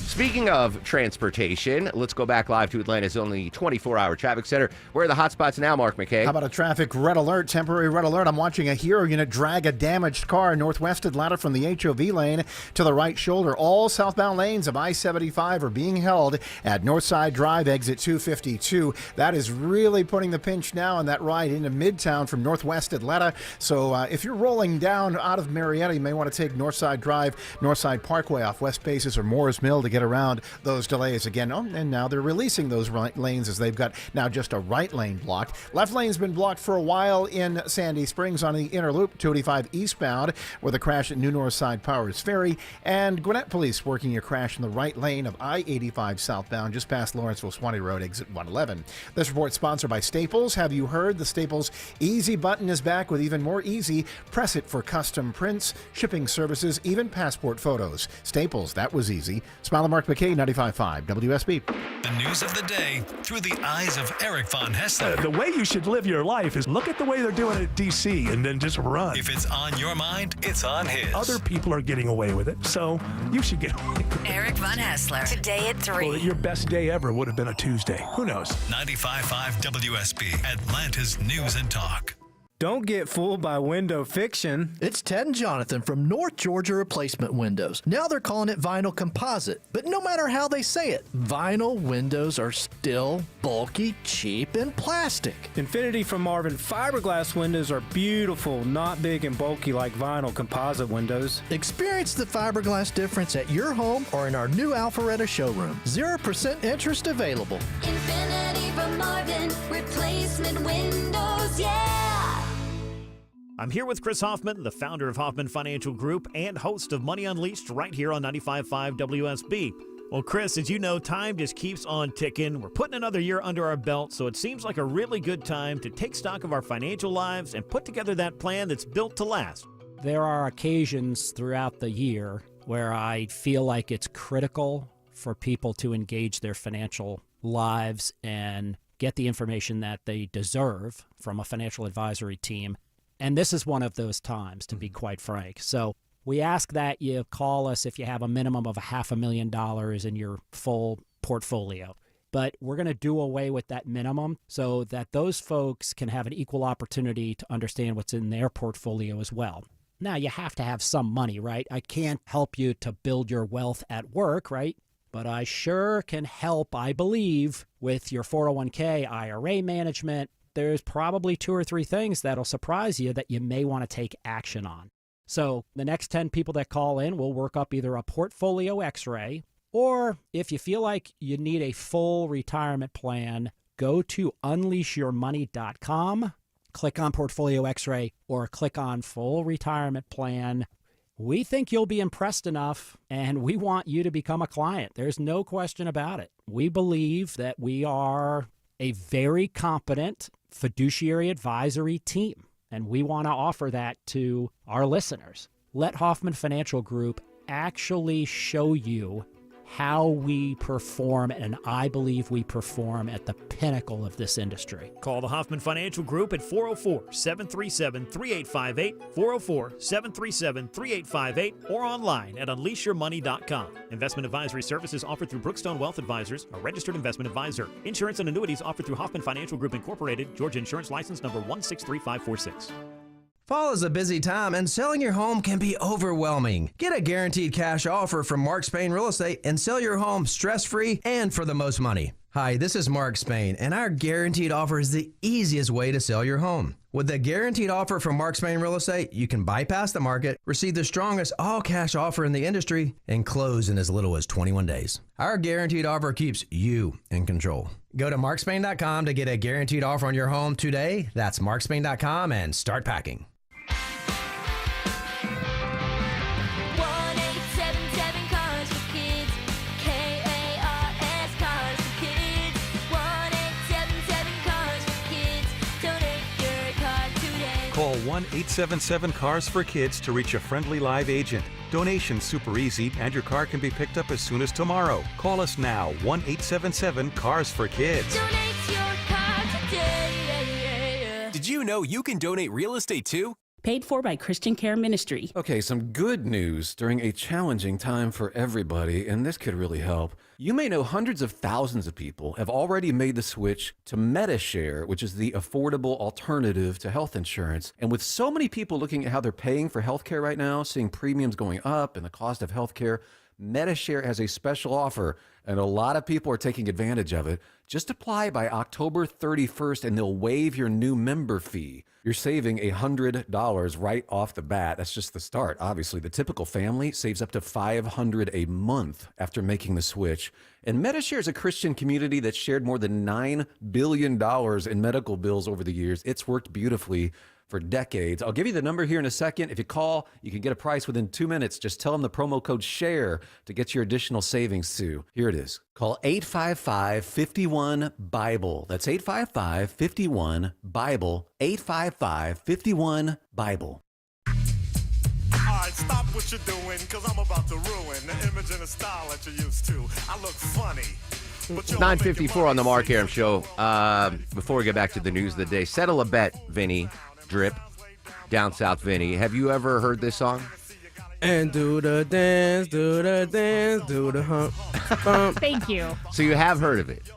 Speaking of transportation, let's go back live to Atlanta's only 24-hour traffic center. Where are the hot spots now, Mark McKay? How about a traffic red alert, temporary red alert? I'm watching a Hero unit drag a damaged car northwest Atlanta from the HOV lane to the right shoulder. All southbound lanes of I-75 are being held at Northside Drive, exit 252. That is really putting the pinch now on that ride into Midtown from northwest Atlanta. So if you're rolling down out of Marietta, you may want to take Northside Drive, Northside Parkway off West Paces or Morris Mill to get around those delays again. Oh, and now they're releasing those right lanes as they've got now just a right lane blocked. Left lane's been blocked for a while in Sandy Springs on the inner loop, 285 eastbound, with a crash at New Northside Powers Ferry. And Gwinnett Police working a crash in the right lane of I-85 southbound, just past Lawrenceville Swanee Road, exit 111. This report sponsored by Staples. Have you heard? The Staples Easy button is back with even more easy. Press it for custom prints, shipping services, even passport photos. Staples, that was easy. Smile Colin Mark McKay, 95.5 WSB. The news of the day through the eyes of Eric Von Hessler. The way you should live your life is look at the way they're doing it at D.C. and then just run. If it's on your mind, it's on his. Other people are getting away with it, so you should get away with it. Eric Von Hessler. Today at 3. Well, your best day ever would have been a Tuesday. Who knows? 95.5 WSB, Atlanta's News and Talk. Don't get fooled by window fiction. It's Ted and Jonathan from North Georgia Replacement Windows. Now they're calling it vinyl composite, but no matter how they say it, vinyl windows are still bulky, cheap, and plastic. Infinity from Marvin fiberglass windows are beautiful, not big and bulky like vinyl composite windows. Experience the fiberglass difference at your home or in our new Alpharetta showroom. 0% interest available. Infinity from Marvin Replacement Windows, yeah! I'm here with Chris Hoffman, the founder of Hoffman Financial Group and host of Money Unleashed right here on 95.5 WSB. Well, Chris, as you know, time just keeps on ticking. We're putting another year under our belt, so it seems like a really good time to take stock of our financial lives and put together that plan that's built to last. There are occasions throughout the year where I feel like it's critical for people to engage their financial lives and get the information that they deserve from a financial advisory team. And this is one of those times, to be quite frank. So we ask that you call us if you have a minimum of $500,000 in your full portfolio. But we're going to do away with that minimum so that those folks can have an equal opportunity to understand what's in their portfolio as well. Now, you have to have some money, right? I can't help you to build your wealth at work, right? But I sure can help, I believe, with your 401k, IRA management. There's probably 2 or 3 things that'll surprise you that you may want to take action on. So the next 10 people that call in will work up either a portfolio x-ray, or if you feel like you need a full retirement plan, go to unleashyourmoney.com, click on portfolio x-ray, or click on full retirement plan. We think you'll be impressed enough, and we want you to become a client. There's no question about it. We believe that we are a very competent fiduciary advisory team, and we want to offer that to our listeners. Let Hoffman Financial Group actually show you how we perform, and I believe we perform at the pinnacle of this industry. Call the Hoffman Financial Group at 404-737-3858, 404-737-3858, or online at unleashyourmoney.com. Investment advisory services offered through Brookstone Wealth Advisors, a registered investment advisor. Insurance and annuities offered through Hoffman Financial Group Incorporated, Georgia Insurance License number 163546. Fall is a busy time, and selling your home can be overwhelming. Get a guaranteed cash offer from Mark Spain Real Estate and sell your home stress-free and for the most money. Hi, this is Mark Spain, and our guaranteed offer is the easiest way to sell your home. With the guaranteed offer from Mark Spain Real Estate, you can bypass the market, receive the strongest all-cash offer in the industry, and close in as little as 21 days. Our guaranteed offer keeps you in control. Go to markspain.com to get a guaranteed offer on your home today. That's markspain.com and start packing. 1-877 Cars for Kids, K-A-R-S, Cars for Kids. 1-877 Cars for Kids, donate your car today. Call 1-877-CARS-FOR-KIDS to reach a friendly live agent. Donation's super easy, and your car can be picked up as soon as tomorrow. Call us now, 1-877-CARS-FOR-KIDS. Donate your car today. Did you know you can donate real estate too? Paid for by Christian Care Ministry. Okay, some good news during a challenging time for everybody, and this could really help. You may know hundreds of thousands of people have already made the switch to Medi-Share, which is the affordable alternative to health insurance. And with so many people looking at how they're paying for healthcare right now, seeing premiums going up and the cost of healthcare, Medi-Share has a special offer, and a lot of people are taking advantage of it. Just apply by October 31st, and they'll waive your new member fee. You're saving $100 right off the bat. That's just the start. Obviously, the typical family saves up to $500 a month after making the switch. And Medi-Share is a Christian community that shared more than $9 billion in medical bills over the years. It's worked beautifully for decades. I'll give you the number here in a second. If you call, you can get a price within 2 minutes. Just tell them the promo code SHARE to get your additional savings too. Here it is. Call 855-51-BIBLE. That's 855-51-BIBLE. 855-51-BIBLE. right, stop what you're doing, cause I'm about to ruin the image and the style that you're used to. I look funny. 9:54 on the Mark Arum Show. Before we get back to the news of the day, settle a bet, Vinny, Drip, Down South Vinny. Have you ever heard this song? And do the dance, do the hump. Thank you. So you have heard of it?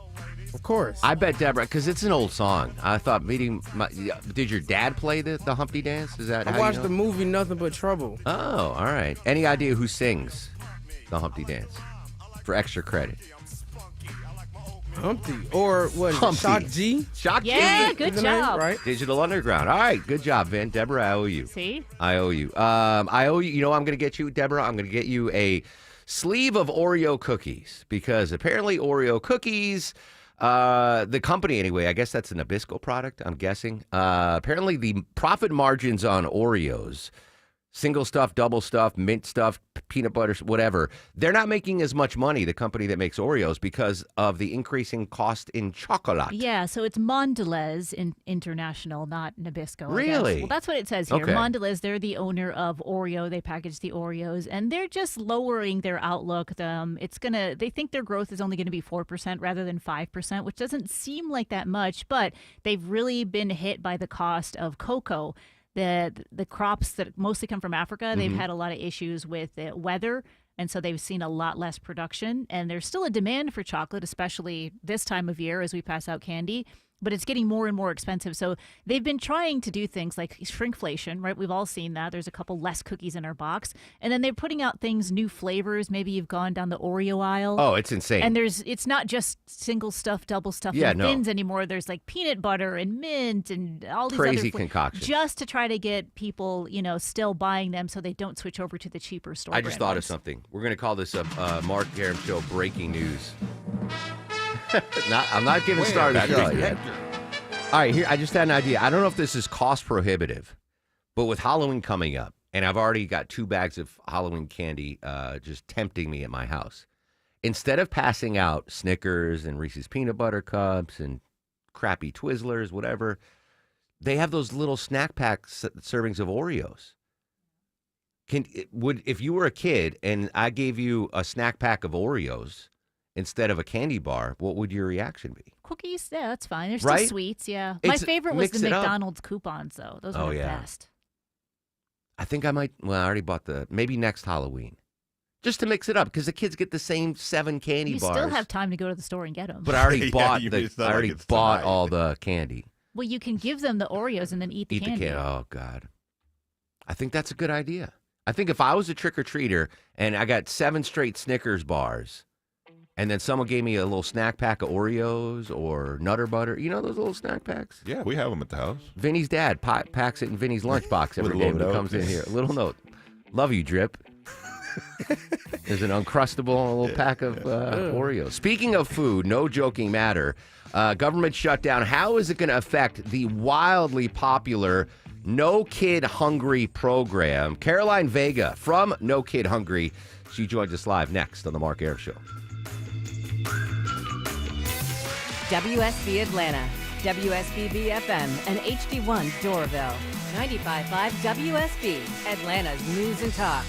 Of course. I bet Deborah, because it's an old song. I thought did your dad play the Humpty Dance? Is that I how watched you know? the movie Nothing But Trouble. Oh, all right. Any idea who sings the Humpty Dance for extra credit? Humpty. Or what? Humpty. Shock G? Shock Yeah, G. good Is the name, job. right? Digital Underground. All right, good job, Vin. Deborah, I owe you. See? I owe you. I owe you. You know what I'm going to get you, Deborah? I'm going to get you a sleeve of Oreo cookies because apparently Oreo cookies, the company anyway, I guess that's a Nabisco product, I'm guessing. Apparently the profit margins on Oreos, single stuff, double stuff, mint stuff, peanut butter, whatever, they're not making as much money, the company that makes Oreos, because of the increasing cost in chocolate. Yeah, so it's Mondelez International, not Nabisco. I guess. Really? Well, that's what it says here. Okay. Mondelez, they're the owner of Oreo. They package the Oreos, and they're just lowering their outlook. They think their growth is only going to be 4% rather than 5%, which doesn't seem like that much, but they've really been hit by the cost of cocoa. The crops that mostly come from Africa, they've had a lot of issues with the weather, and so they've seen a lot less production. And there's still a demand for chocolate, especially this time of year as we pass out candy. But it's getting more and more expensive. So they've been trying to do things like shrinkflation, right? We've all seen that. There's a couple less cookies in our box. And then they're putting out things, new flavors. Maybe you've gone down the Oreo aisle. Oh, it's insane. And it's not just single stuff, double stuff Yeah, in no. thins anymore. There's like peanut butter and mint and all these Crazy other concoctions. just to try to get people, still buying them so they don't switch over to the cheaper store. I just thought of something. We're going to call this a Mark Arum Show breaking news. I'm not giving Star the show yet. All right, here, I just had an idea. I don't know if this is cost prohibitive, but with Halloween coming up, and I've already got 2 bags of Halloween candy just tempting me at my house. Instead of passing out Snickers and Reese's Peanut Butter Cups and crappy Twizzlers, whatever, they have those little snack pack servings of Oreos. If you were a kid and I gave you a snack pack of Oreos instead of a candy bar, what would your reaction be? Cookies, yeah, that's fine. They're Right? still sweets, yeah. My favorite was the mix it up. McDonald's coupons, though. Those were the best. I think I might. Well, I already bought maybe next Halloween, just to mix it up because the kids get the same 7 candy You bars. still have time to go to the store and get them. But I already bought it's not like it's bought tonight. all the candy. Well, you can give them the Oreos and then eat the Eat candy. the candy. Oh God, I think that's a good idea. I think if I was a trick or treater and I got 7 straight Snickers bars, and then someone gave me a little snack pack of Oreos or Nutter Butter, you know those little snack packs? Yeah, we have them at the house. Vinny's dad packs it in Vinny's lunchbox every With a day little when he note. comes in here. A little note. Love you, Drip. There's an Uncrustable little pack of Oreos. Speaking of food, no joking matter. Government shutdown. How is it going to affect the wildly popular No Kid Hungry program? Caroline Vega from No Kid Hungry. She joins us live next on the Mark Arum Show. WSB Atlanta, WSBB FM, and HD1 Doraville. 95.5 WSB, Atlanta's News and Talk.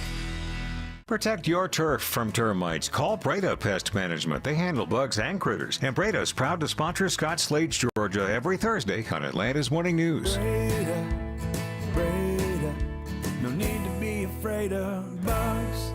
Protect your turf from termites. Call Breda Pest Management. They handle bugs and critters. And Breda's proud to sponsor Scott Slade's Georgia every Thursday on Atlanta's Morning News. Breda, no need to be afraid of bugs.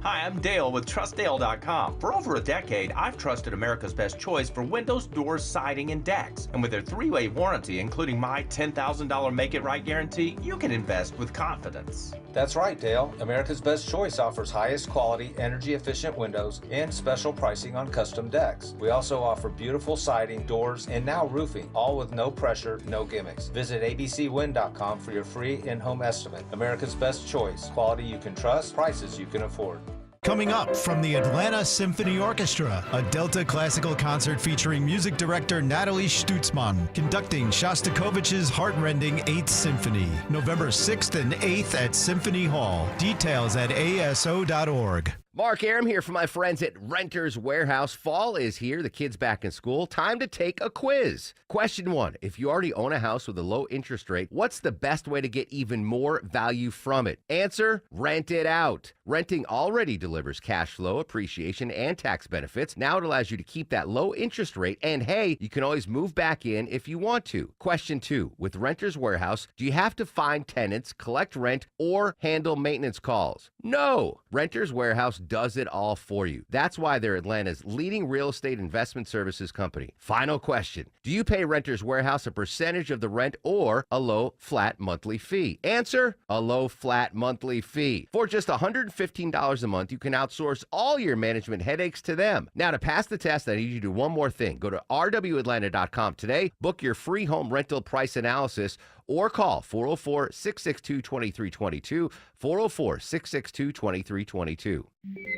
Hi, I'm Dale with TrustDale.com. For over a decade, I've trusted America's Best Choice for windows, doors, siding, and decks. And with their 3-way warranty, including my $10,000 Make It Right guarantee, you can invest with confidence. That's right, Dale. America's Best Choice offers highest quality, energy-efficient windows and special pricing on custom decks. We also offer beautiful siding, doors, and now roofing, all with no pressure, no gimmicks. Visit abcwind.com for your free in-home estimate. America's Best Choice. Quality you can trust, prices you can afford. Coming up from the Atlanta Symphony Orchestra, a Delta classical concert featuring music director Natalie Stutzman, conducting Shostakovich's heartrending 8th Symphony, November 6th and 8th at Symphony Hall. Details at aso.org. Mark Aram here for my friends at Renters Warehouse. Fall is here. The kids back in school. Time to take a quiz. Question 1. If you already own a house with a low interest rate, what's the best way to get even more value from it? Answer, rent it out. Renting already delivers cash flow, appreciation, and tax benefits. Now it allows you to keep that low interest rate, and hey, you can always move back in if you want to. Question 2. With Renters Warehouse, do you have to find tenants, collect rent, or handle maintenance calls? No. Renters Warehouse does it all for you. That's why they're Atlanta's leading real estate investment services company. Final question. Do you pay Renters Warehouse a percentage of the rent or a low flat monthly fee? Answer, a low flat monthly fee. For just $115 a month, you can outsource all your management headaches to them. Now, to pass the test, I need you to do one more thing. Go to rwatlanta.com today, book your free home rental price analysis, or call 404-662-2322, 404-662-2322.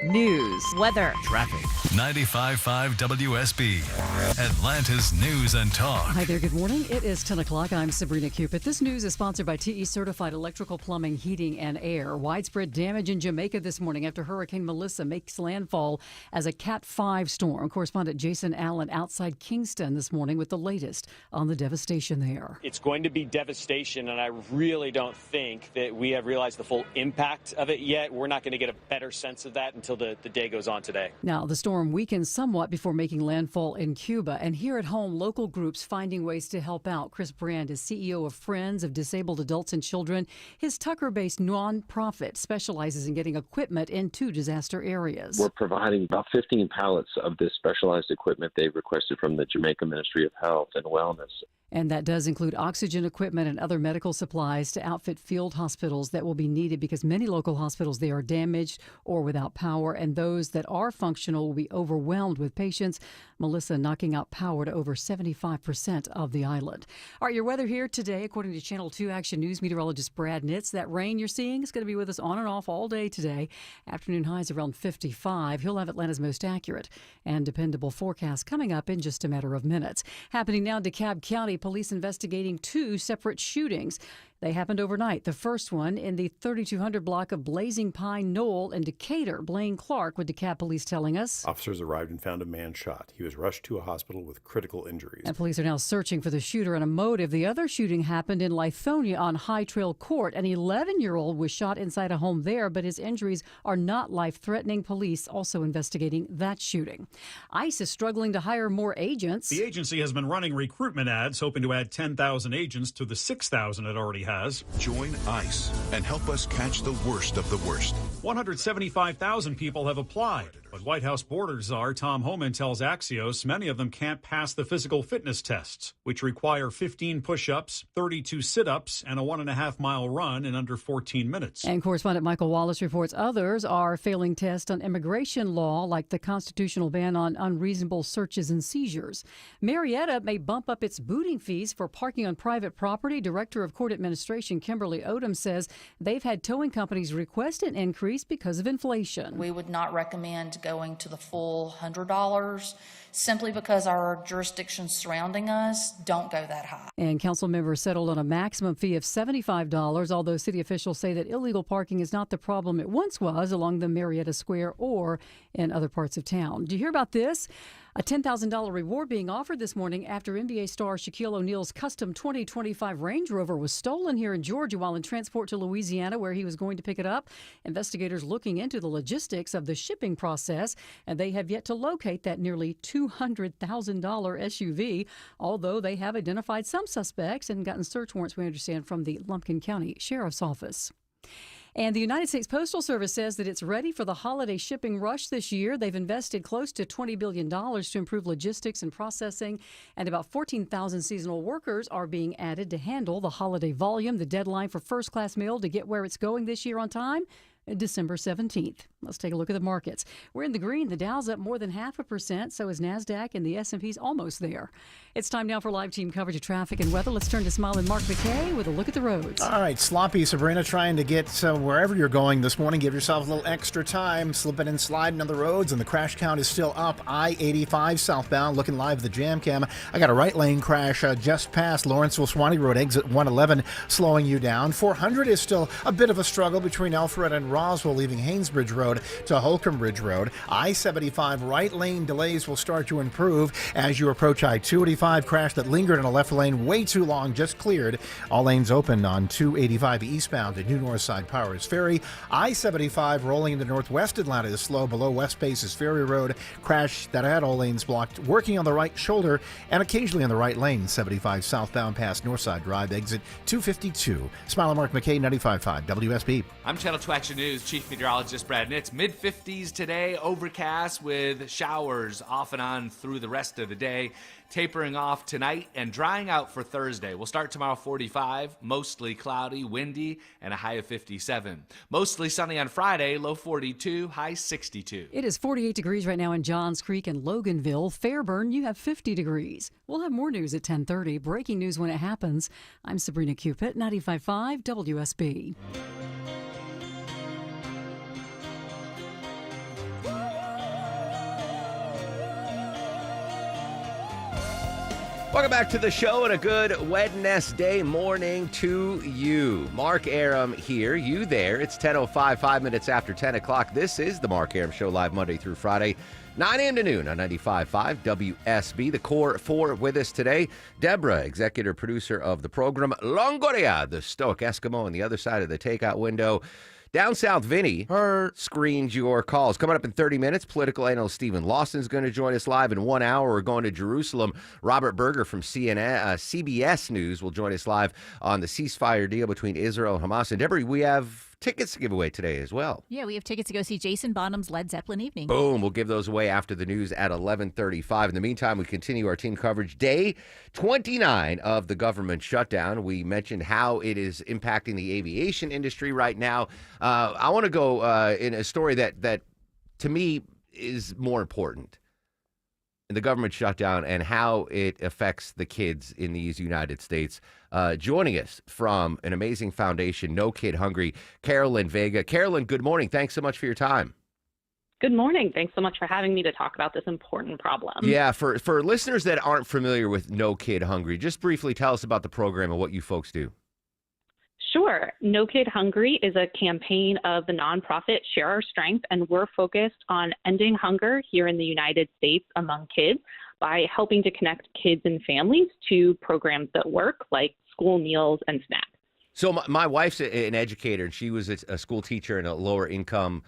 News, weather, traffic. 95.5 WSB, Atlanta's News and Talk. Hi there, good morning. It is 10 o'clock. I'm Sabrina Cupid. This news is sponsored by TE Certified Electrical Plumbing, Heating, and Air. Widespread damage in Jamaica this morning after Hurricane Melissa makes landfall as a Cat 5 storm. Correspondent Jason Allen outside Kingston this morning with the latest on the devastation there. It's going to be devastation, and I really don't think that we have realized the full impact of it yet. We're not going to get a better sense of that until the day goes on today. Now, the storm weakened somewhat before making landfall in Cuba. And here at home, local groups finding ways to help out. Chris Brand is CEO of Friends of Disabled Adults and Children. His Tucker-based nonprofit specializes in getting equipment into disaster areas. We're providing about 15 pallets of this specialized equipment they've requested from the Jamaica Ministry of Health and Wellness. And that does include oxygen equipment and other medical supplies to outfit field hospitals that will be needed because many local hospitals, they are damaged or without power, and those that are functional will be overwhelmed with patients. Melissa knocking out power to over 75% of the island. All right, your weather here today, according to Channel 2 Action News meteorologist Brad Nitz. That rain you're seeing is going to be with us on and off all day today. Afternoon highs around 55. He'll have Atlanta's most accurate and dependable forecast coming up in just a matter of minutes. Happening now in DeKalb County, police investigating 2 separate shootings. They happened overnight. The first one in the 3200 block of Blazing Pine Knoll in Decatur. Blaine Clark with DeKalb Police telling us. Officers arrived and found a man shot. He was rushed to a hospital with critical injuries. And police are now searching for the shooter and a motive. The other shooting happened in Lithonia on High Trail Court. An 11-year-old was shot inside a home there, but his injuries are not life-threatening. Police also investigating that shooting. ICE is struggling to hire more agents. The agency has been running recruitment ads, hoping to add 10,000 agents to the 6,000 it already has. Join ICE and help us catch the worst of the worst. 175,000 people have applied, but White House border czar Tom Homan tells Axios many of them can't pass the physical fitness tests, which require 15 push-ups, 32 sit-ups, and a 1.5-mile run in under 14 minutes. And correspondent Michael Wallace reports others are failing tests on immigration law, like the constitutional ban on unreasonable searches and seizures. Marietta may bump up its booting fees for parking on private property. Director of Court Administration Kimberly Odom says they've had towing companies request an increase because of inflation. We would not recommend going to the full $100 simply because our jurisdictions surrounding us don't go that high. And council members settled on a maximum fee of $75, although city officials say that illegal parking is not the problem it once was along the Marietta Square or in other parts of town. Do you hear about this? A $10,000 reward being offered this morning after NBA star Shaquille O'Neal's custom 2025 Range Rover was stolen here in Georgia while in transport to Louisiana, where he was going to pick it up. Investigators looking into the logistics of the shipping process, and they have yet to locate that nearly $200,000 SUV, although they have identified some suspects and gotten search warrants, we understand, from the Lumpkin County Sheriff's Office. And the United States Postal Service says that it's ready for the holiday shipping rush this year. They've invested close to $20 billion to improve logistics and processing, and about 14,000 seasonal workers are being added to handle the holiday volume. The deadline for first-class mail to get where it's going this year on time, December 17th. Let's take a look at the markets. We're in the green. The Dow's up more than 0.5%. So is NASDAQ, and the S&P's almost there. It's time now for live team coverage of traffic and weather. Let's turn to smiling Mark McKay with a look at the roads. All right, sloppy Sabrina, trying to get wherever you're going this morning. Give yourself a little extra time, slipping and sliding on the roads, and the crash count is still up. I-85 southbound, looking live at the jam cam. I got a right lane crash just past Lawrenceville-Swanee Road, exit 111, slowing you down. 400 is still a bit of a struggle between Alpharetta and Roswell, leaving Haynesbridge Road. Road to Holcomb Ridge Road. I-75 right lane delays will start to improve as you approach I-285. Crash that lingered in a left lane way too long just cleared. All lanes open on 285 eastbound at New Northside Powers Ferry. I-75 rolling into northwest Atlanta is slow below West Paces Ferry Road. Crash that had all lanes blocked, working on the right shoulder and occasionally on the right lane. 75 southbound past Northside Drive, exit 252. Smile, Mark McKay, 95.5 WSB. I'm Channel 2 Action News Chief Meteorologist Brad Nitz. Mid-50s today, overcast with showers off and on through the rest of the day. Tapering off tonight and drying out for Thursday. We'll start tomorrow 45, mostly cloudy, windy, and a high of 57. Mostly sunny on Friday, low 42, high 62. It is 48 degrees right now in Johns Creek and Loganville. Fairburn, you have 50 degrees. We'll have more news at 10:30. Breaking news when it happens. I'm Sabrina Cupid, 95.5 WSB. Welcome back to the show and a good Wednesday morning to you. Mark Aram here, you there. It's 10:05, 5 minutes after 10 o'clock. This is the Mark Aram Show, live Monday through Friday, 9 a.m. to noon on 95.5 WSB. The core four with us today. Deborah, executive producer of the program. Longoria, the stoic Eskimo on the other side of the takeout window. Down south, Vinny screens your calls. Coming up in 30 minutes, political analyst Stephen Lawson is going to join us live. In 1 hour, we're going to Jerusalem. Robert Berger from CBS News will join us live on the ceasefire deal between Israel and Hamas. And Deborah, we have tickets to give away today as well. Yeah, we have tickets to go see Jason Bonham's Led Zeppelin Evening. Boom. We'll give those away after the news at 11:35. In the meantime, we continue our team coverage. Day 29 of the government shutdown. We mentioned how it is impacting the aviation industry right now. I want to go in a story that to me is more important. The government shutdown and how it affects the kids in these United States. Joining us from an amazing foundation, No Kid Hungry, Carolyn Vega. Carolyn, good morning. Thanks so much for your time. Good morning. Thanks so much for having me to talk about this important problem. Yeah, for listeners that aren't familiar with No Kid Hungry, just briefly tell us about the program and what you folks do. Sure. No Kid Hungry is a campaign of the nonprofit Share Our Strength, and we're focused on ending hunger here in the United States among kids by helping to connect kids and families to programs that work, like school meals and snacks. So my wife's an educator, and she was a school teacher in a lower income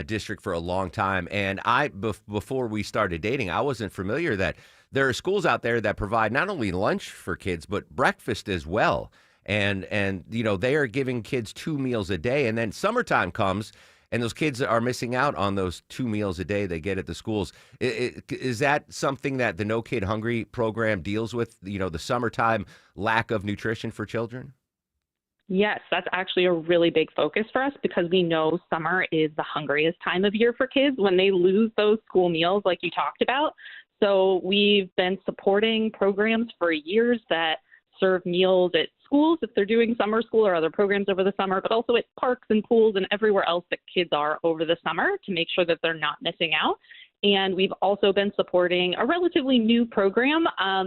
district for a long time. And before we started dating, I wasn't familiar that there are schools out there that provide not only lunch for kids, but breakfast as well. And you know, they are giving kids 2 meals a day, and then summertime comes and those kids are missing out on those 2 meals a day they get at the schools. Is that something that the No Kid Hungry program deals with, you know, the summertime lack of nutrition for children? Yes, that's actually a really big focus for us because we know summer is the hungriest time of year for kids when they lose those school meals like you talked about. So we've been supporting programs for years that serve meals at schools if they're doing summer school or other programs over the summer, but also at parks and pools and everywhere else that kids are over the summer to make sure that they're not missing out. And we've also been supporting a relatively new program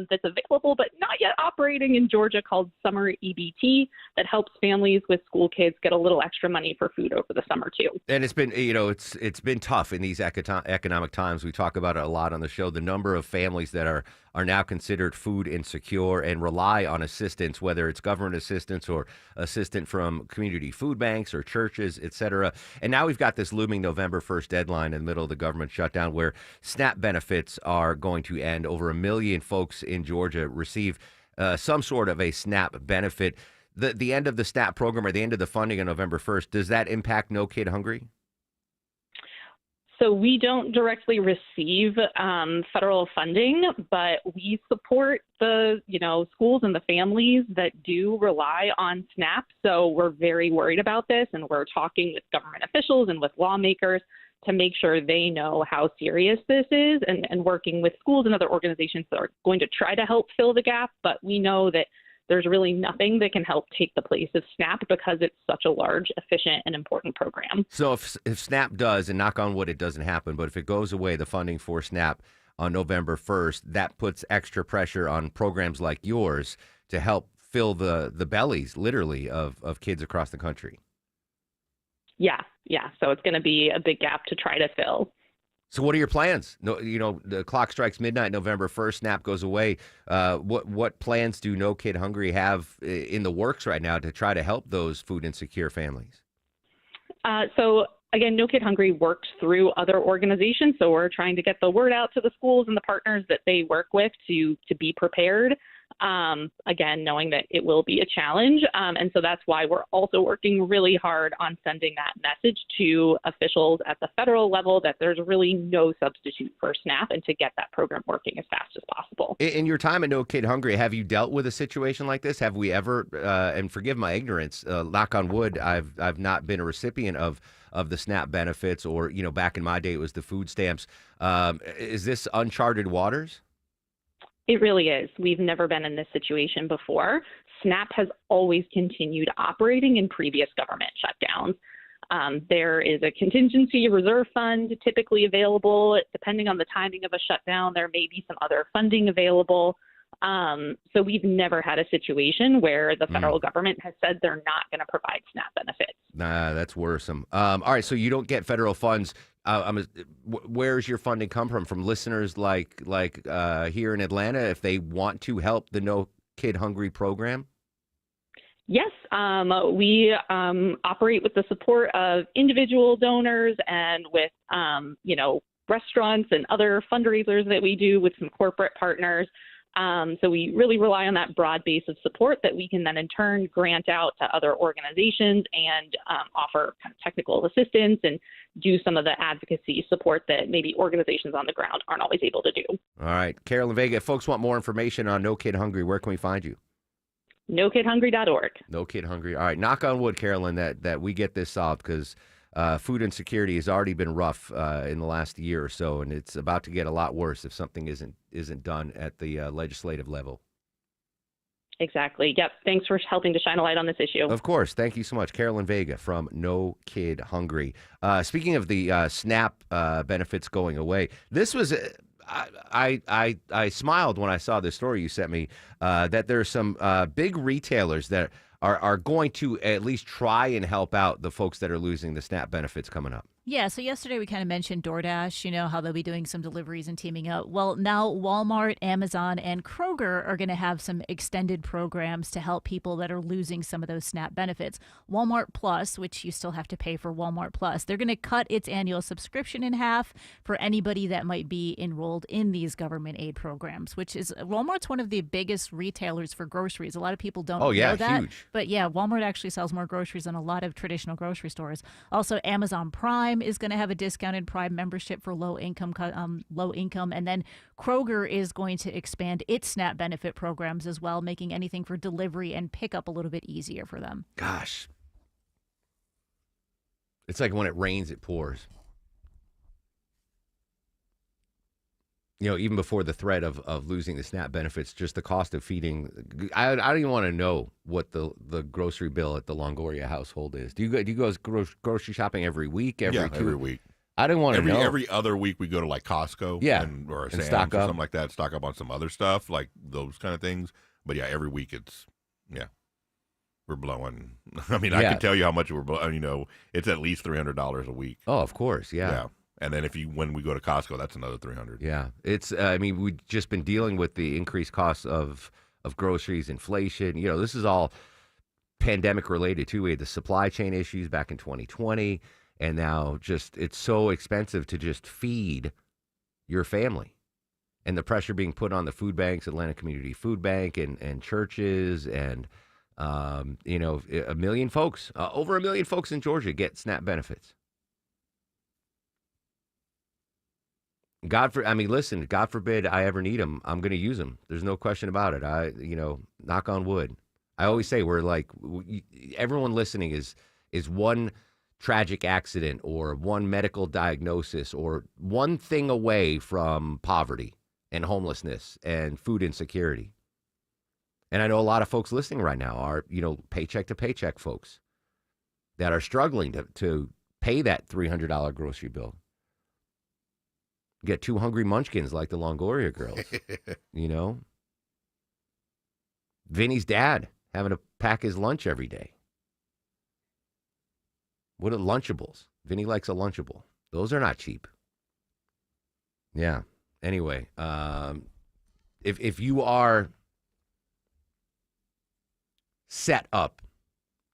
that's available but not yet operating in Georgia called Summer EBT that helps families with school kids get a little extra money for food over the summer too. And it's been, you know, it's been tough in these economic times. We talk about it a lot on the show. The number of families that are now considered food insecure and rely on assistance, whether it's government assistance or assistance from community food banks or churches, et cetera. And now we've got this looming November 1st deadline in the middle of the government shutdown where SNAP benefits are going to end. Over 1 million folks in Georgia receive some sort of a SNAP benefit. The end of the SNAP program or the end of the funding on November 1st, does that impact No Kid Hungry? So we don't directly receive federal funding, but we support the, schools and the families that do rely on SNAP. So we're very worried about this, and we're talking with government officials and with lawmakers to make sure they know how serious this is, and working with schools and other organizations that are going to try to help fill the gap. But we know that there's really nothing that can help take the place of SNAP because it's such a large, efficient, and important program. So if SNAP does, and knock on wood it doesn't happen, but if it goes away, the funding for SNAP on November 1st, that puts extra pressure on programs like yours to help fill the bellies, literally, of kids across the country. Yeah. So it's going to be a big gap to try to fill. So what are your plans? No, the clock strikes midnight, November 1st, SNAP goes away. What plans do No Kid Hungry have in the works right now to try to help those food insecure families? So again, No Kid Hungry works through other organizations. So we're trying to get the word out to the schools and the partners that they work with to be prepared. Again, knowing that it will be a challenge. And so that's why we're also working really hard on sending that message to officials at the federal level that there's really no substitute for SNAP and to get that program working as fast as possible. In your time at No Kid Hungry, have you dealt with a situation like this? Have we ever, and forgive my ignorance, knock on wood, I've not been a recipient of the SNAP benefits, or, back in my day, it was the food stamps. Is this uncharted waters? It really is. We've never been in this situation before. SNAP has always continued operating in previous government shutdowns. There is a contingency reserve fund typically available. Depending on the timing of a shutdown, there may be some other funding available. So we've never had a situation where the federal government has said they're not going to provide SNAP benefits. Nah, that's worrisome. All right, so you don't get federal funds. Where's your funding come from? From listeners like here in Atlanta, if they want to help the No Kid Hungry program? Yes, we operate with the support of individual donors and with, restaurants and other fundraisers that we do with some corporate partners. So we really rely on that broad base of support that we can then in turn grant out to other organizations and offer kind of technical assistance and do some of the advocacy support that maybe organizations on the ground aren't always able to do. All right. Carolyn Vega, if folks want more information on No Kid Hungry, where can we find you? NoKidHungry.org. No Kid Hungry. All right. Knock on wood, Carolyn, that we get this solved, because food insecurity has already been rough in the last year or so, and it's about to get a lot worse if something isn't done at the legislative level. Exactly. Yep. Thanks for helping to shine a light on this issue. Of course. Thank you so much. Carolyn Vega from No Kid Hungry. Speaking of the SNAP benefits going away, this was I smiled when I saw this story you sent me, that there's some big retailers that are going to at least try and help out the folks that are losing the SNAP benefits coming up. Yeah, so yesterday we kind of mentioned DoorDash, how they'll be doing some deliveries and teaming up. Well, now Walmart, Amazon, and Kroger are going to have some extended programs to help people that are losing some of those SNAP benefits. Walmart Plus, which you still have to pay for Walmart Plus, they're going to cut its annual subscription in half for anybody that might be enrolled in these government aid programs, which is Walmart's one of the biggest retailers for groceries. A lot of people don't know that. Huge. But yeah, Walmart actually sells more groceries than a lot of traditional grocery stores. Also, Amazon Prime is going to have a discounted Prime membership for low income, and then Kroger is going to expand its SNAP benefit programs as well, making anything for delivery and pickup a little bit easier for them. Gosh, it's like when it rains, it pours. Even before the threat of losing the SNAP benefits, just the cost of feeding. I don't even want to know what the grocery bill at the Longoria household is. Do you go grocery shopping every week? Every week. I don't want to know. Every other week we go to like Costco, or Sam's stock or up. something like that. Stock up on some other stuff, like those kind of things. But yeah, every week we're blowing. I mean, I can tell you how much we're blowing. It's at least $300 a week. Oh, of course, yeah. And then when we go to Costco, that's another $300. Yeah, it's. We've just been dealing with the increased costs of groceries, inflation. This is all pandemic related too. We had the supply chain issues back in 2020, and now it's so expensive to just feed your family, and the pressure being put on the food banks, Atlanta Community Food Bank, and churches, and over 1 million folks in Georgia get SNAP benefits. God forbid I ever need them. I'm going to use them. There's no question about it. Knock on wood. I always say everyone listening is one tragic accident or one medical diagnosis or one thing away from poverty and homelessness and food insecurity. And I know a lot of folks listening right now are, paycheck to paycheck folks that are struggling to pay that $300 grocery bill. Get two hungry munchkins like the Longoria girls, Vinny's dad having to pack his lunch every day. What are Lunchables? Vinny likes a Lunchable. Those are not cheap. Yeah. Anyway, if you are set up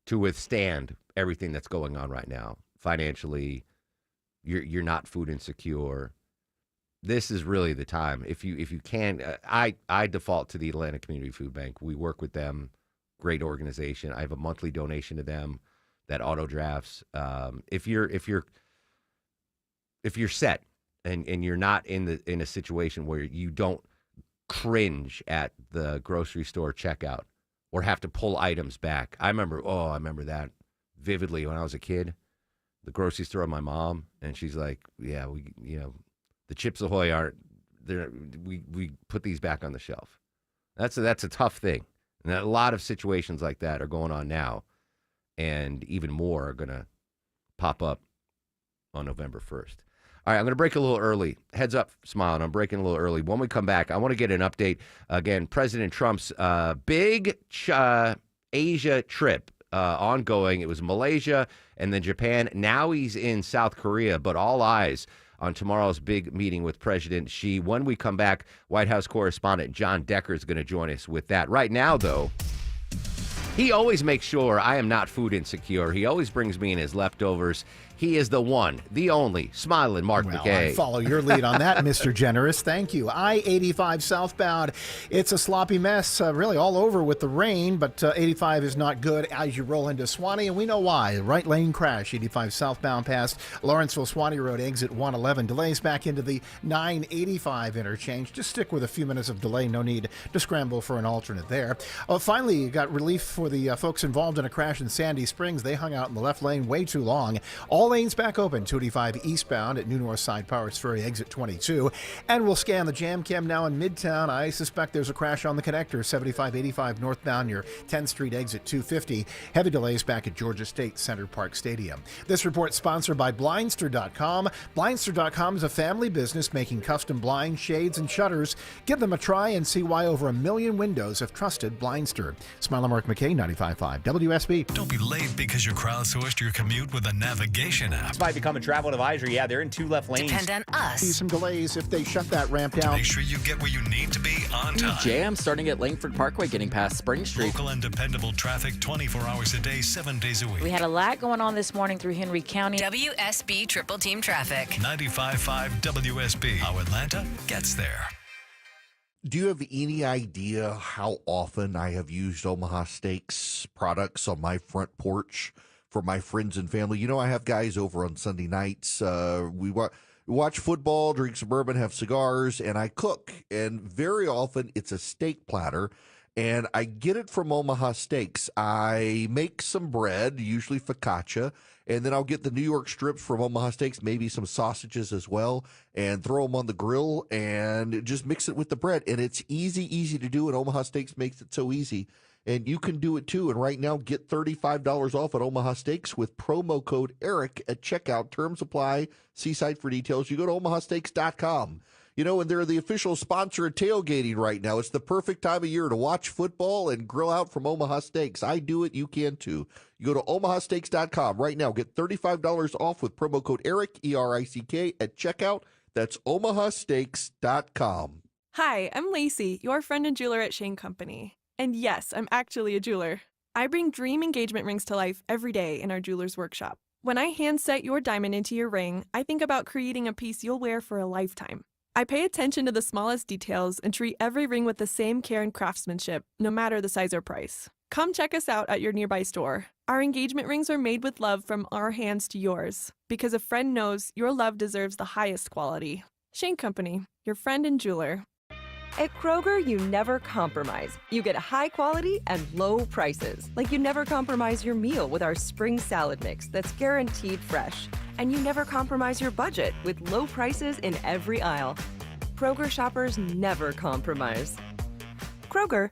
to withstand everything that's going on right now, financially, you're not food insecure, this is really the time. If you can, I default to the Atlanta Community Food Bank. We work with them, great organization. I have a monthly donation to them that auto drafts. If you're set and you're not in a situation where you don't cringe at the grocery store checkout or have to pull items back. I remember that vividly when I was a kid. The grocery store with my mom, and she's like, "Yeah, the Chips Ahoy aren't there. We put these back on the shelf." That's a tough thing, and a lot of situations like that are going on now, and even more are going to pop up on November 1st. All right, I'm going to break a little early. Heads up, Smiling, I'm breaking a little early. When we come back, I want to get an update. Again, President Trump's big Asia trip ongoing. It was Malaysia and then Japan. Now he's in South Korea, but all eyes on tomorrow's big meeting with President Xi. When we come back, White House correspondent John Decker is going to join us with that. Right now, though, he always makes sure I am not food insecure. He always brings me in his leftovers. He is the one, the only, Smiling Mark McKay. I follow your lead on that, Mr. Generous. Thank you. I-85 southbound. It's a sloppy mess, really all over with the rain, but 85 is not good as you roll into Swanee, and we know why. Right lane crash, 85 southbound past Lawrenceville Swanee Road, exit 111. Delays back into the 985 interchange. Just stick with a few minutes of delay. No need to scramble for an alternate there. Finally, you got relief for the folks involved in a crash in Sandy Springs. They hung out in the left lane way too long. All lanes back open, 285 eastbound at New North Side Powers Ferry, exit 22. And we'll scan the jam cam now in Midtown. I suspect there's a crash on the connector, 7585 northbound near 10th Street, exit 250. Heavy delays back at Georgia State Center Park Stadium. This report sponsored by Blindster.com. Blindster.com is a family business making custom blinds, shades, and shutters. Give them a try and see why over 1 million windows have trusted Blindster. Smiler Mark McKay, 95.5 WSB. Don't be late because you crowdsourced your commute with a navigation app. This might become a travel advisory. Yeah, they're in 2 left lanes. Depend on us. See some delays if they shut that ramp down. Make sure you get where you need to be on time. Jam starting at Langford Parkway, getting past Spring Street. Local and dependable traffic 24 hours a day, 7 days a week. We had a lot going on this morning through Henry County. WSB Triple Team Traffic. 95.5 WSB. How Atlanta gets there. Do you have any idea how often I have used Omaha Steaks products on my front porch for my friends and family? You know, I have guys over on Sunday nights. We watch football, drink some bourbon, have cigars, and I cook. And very often it's a steak platter, and I get it from Omaha Steaks. I make some bread, usually focaccia, and then I'll get the New York strips from Omaha Steaks, maybe some sausages as well, and throw them on the grill and just mix it with the bread. And it's easy to do, and Omaha Steaks makes it so easy. And you can do it too. And right now, get $35 off at Omaha Steaks with promo code ERIC at checkout. Terms apply. See site for details. You go to omahasteaks.com. You know, and they're the official sponsor of tailgating right now. It's the perfect time of year to watch football and grill out from Omaha Steaks. I do it. You can too. You go to omahasteaks.com right now. Get $35 off with promo code ERIC, E-R-I-C-K, at checkout. That's omahasteaks.com. Hi, I'm Lacey, your friend and jeweler at Shane Company. And yes, I'm actually a jeweler. I bring dream engagement rings to life every day in our jeweler's workshop. When I hand set your diamond into your ring, I think about creating a piece you'll wear for a lifetime. I pay attention to the smallest details and treat every ring with the same care and craftsmanship, no matter the size or price. Come check us out at your nearby store. Our engagement rings are made with love from our hands to yours, because a friend knows your love deserves the highest quality. Shane Company, your friend and jeweler. At Kroger, you never compromise. You get high quality and low prices. Like you never compromise your meal with our spring salad mix that's guaranteed fresh. And you never compromise your budget with low prices in every aisle. Kroger shoppers never compromise. Kroger.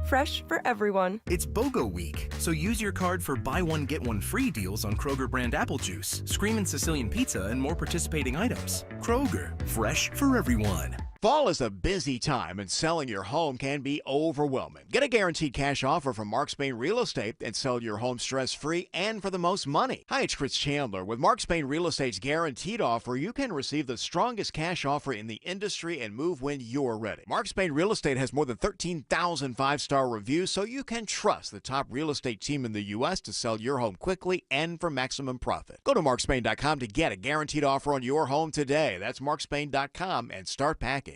Fresh for everyone. It's BOGO week, so use your card for buy one, get one free deals on Kroger brand apple juice, Screamin' Sicilian pizza, and more participating items. Kroger, fresh for everyone. Fall is a busy time and selling your home can be overwhelming. Get a guaranteed cash offer from Mark Spain Real Estate and sell your home stress-free and for the most money. Hi, it's Chris Chandler. With Mark Spain Real Estate's guaranteed offer, you can receive the strongest cash offer in the industry and move when you're ready. Mark Spain Real Estate has more than 13,000 five-star reviews, so you can trust the top real estate team in the U.S. to sell your home quickly and for maximum profit. Go to markspain.com to get a guaranteed offer on your home today. That's markspain.com and start packing.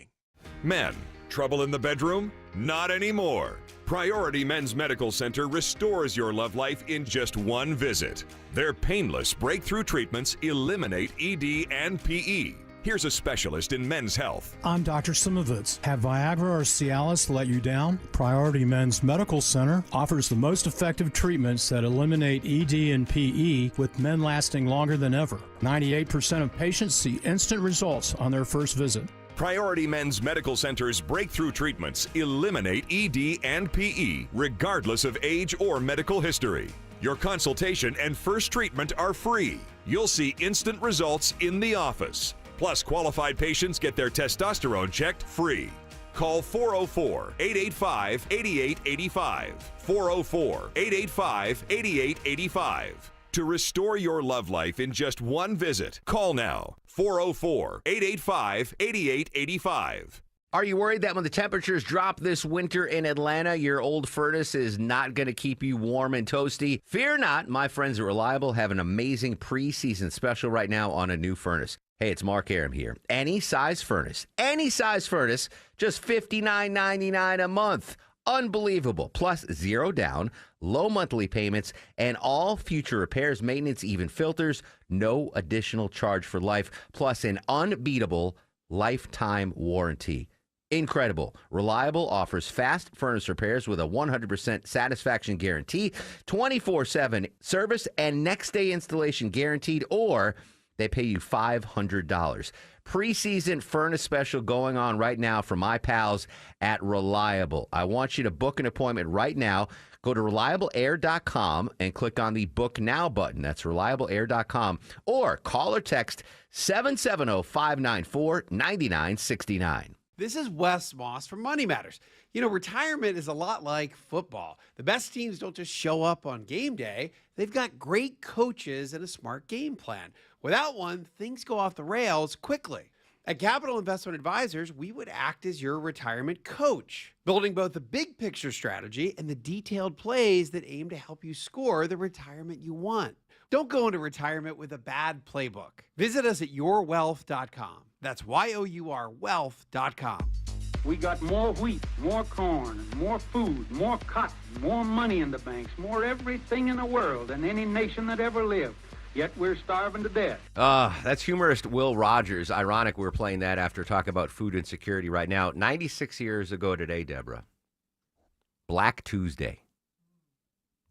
Men, trouble in the bedroom? Not anymore. Priority Men's Medical Center restores your love life in just one visit. Their painless breakthrough treatments eliminate ED and PE. Here's a specialist in men's health. I'm Dr. Simovitz. Have Viagra or Cialis let you down? Priority Men's Medical Center offers the most effective treatments that eliminate ED and PE, with men lasting longer than ever. 98% of patients see instant results on their first visit. Priority Men's Medical Center's breakthrough treatments eliminate ED and PE, regardless of age or medical history. Your consultation and first treatment are free. You'll see instant results in the office. Plus, qualified patients get their testosterone checked free. Call 404-885-8885. 404-885-8885. To restore your love life in just one visit, call now. 404-885-8885. Are you worried that when the temperatures drop this winter in Atlanta, your old furnace is not going to keep you warm and toasty? Fear not. My friends at Reliable have an amazing preseason special right now on a new furnace. Hey, it's Mark Aram here. Any size furnace, just $59.99 a month. Unbelievable. Plus zero down, low monthly payments, and all future repairs, maintenance, even filters, no additional charge for life, plus an unbeatable lifetime warranty. Incredible. Reliable offers fast furnace repairs with a 100% satisfaction guarantee, 24/7 service, and next day installation guaranteed, or they pay you $500. Preseason furnace special going on right now for my pals at Reliable. I want you to book an appointment right now. Go to reliableair.com and click on the Book Now button. That's reliableair.com. Or call or text 770-594-9969. This is Wes Moss from Money Matters. You know, retirement is a lot like football. The best teams don't just show up on game day. They've got great coaches and a smart game plan. Without one, things go off the rails quickly. At Capital Investment Advisors, we would act as your retirement coach, building both the big picture strategy and the detailed plays that aim to help you score the retirement you want. Don't go into retirement with a bad playbook. Visit us at yourwealth.com. That's YOUR wealth.com. We got more wheat, more corn, more food, more cotton, more money in the banks, more everything in the world than any nation that ever lived. Yet we're starving to death. That's humorist Will Rogers. Ironic we're playing that after talking about food insecurity right now. 96 years ago today, Deborah. Black Tuesday.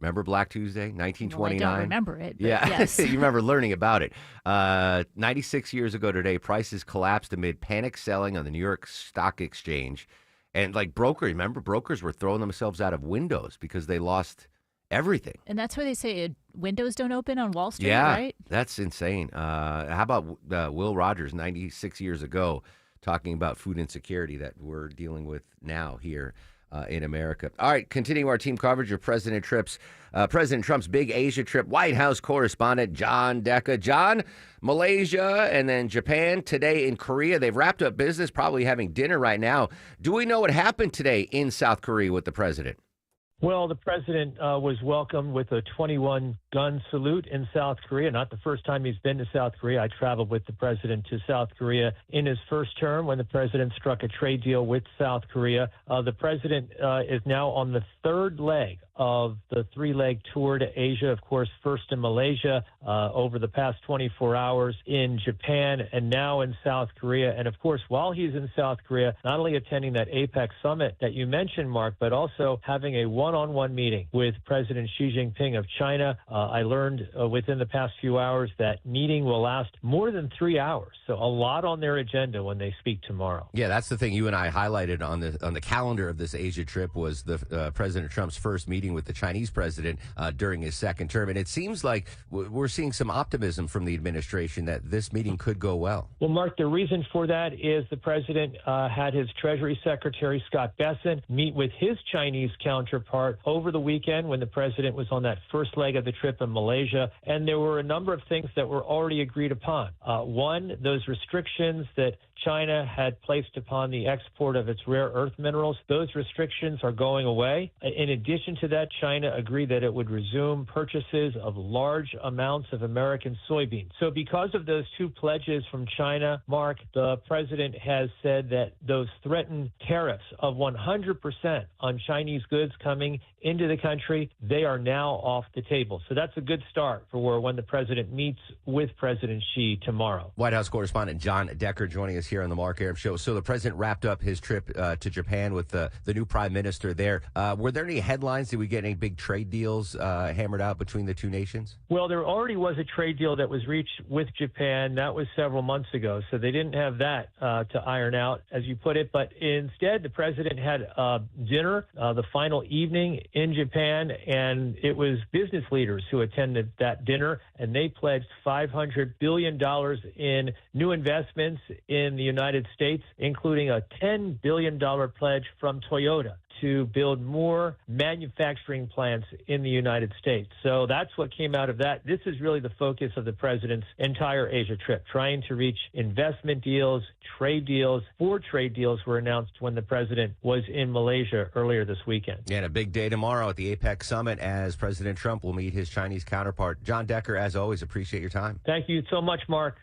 Remember Black Tuesday, 1929? No, I don't remember it. But yeah, yes. You remember learning about it. 96 years ago today, prices collapsed amid panic selling on the New York Stock Exchange. And like brokers were throwing themselves out of windows because they lost everything. And that's why they say windows don't open on Wall Street, yeah, right? That's insane. How about Will Rogers, 96 years ago, talking about food insecurity that we're dealing with now here in America. All right, continuing our team coverage of President Trump's big Asia trip, White House correspondent John Decca. John, Malaysia and then Japan, today in Korea. They've wrapped up business, probably having dinner right now. Do we know what happened today in South Korea with the president? Well, the president was welcomed with a 21-gun salute in South Korea. Not the first time he's been to South Korea. I traveled with the president to South Korea in his first term when the president struck a trade deal with South Korea. The president is now on the third leg of the three-leg tour to Asia, of course, first in Malaysia, over the past 24 hours in Japan, and now in South Korea. And, of course, while he's in South Korea, not only attending that APEC summit that you mentioned, Mark, but also having a one-on-one meeting with President Xi Jinping of China. I learned within the past few hours that meeting will last more than 3 hours. So a lot on their agenda when they speak tomorrow. Yeah, that's the thing you and I highlighted on the calendar of this Asia trip was the President Trump's first meeting meeting with the Chinese president during his second term. And it seems like we're seeing some optimism from the administration that this meeting could go well. Well, Mark, the reason for that is the president had his Treasury Secretary, Scott Bessent, meet with his Chinese counterpart over the weekend when the president was on that first leg of the trip in Malaysia. And there were a number of things that were already agreed upon. One, those restrictions that China had placed upon the export of its rare earth minerals, those restrictions are going away. In addition to that, China agreed that it would resume purchases of large amounts of American soybeans. So because of those two pledges from China, Mark, the president has said that those threatened tariffs of 100% on Chinese goods coming into the country, they are now off the table. So that's a good start for when the president meets with President Xi tomorrow. White House correspondent John Decker joining us here on the Mark Arum Show. So the president wrapped up his trip to Japan with the new prime minister there. Were there any headlines? Did we get any big trade deals hammered out between the two nations? Well, there already was a trade deal that was reached with Japan. That was several months ago. So they didn't have that to iron out, as you put it. But instead, the president had dinner the final evening in Japan, and it was business leaders who attended that dinner, and they pledged $500 billion in new investments in the United States, including a $10 billion pledge from Toyota to build more manufacturing plants in the United States. So that's what came out of that. This is really the focus of the president's entire Asia trip, trying to reach investment deals, trade deals. 4 trade deals were announced when the president was in Malaysia earlier this weekend. And a big day tomorrow at the APEC summit as President Trump will meet his Chinese counterpart. John Decker, as always, appreciate your time. Thank you so much, Mark.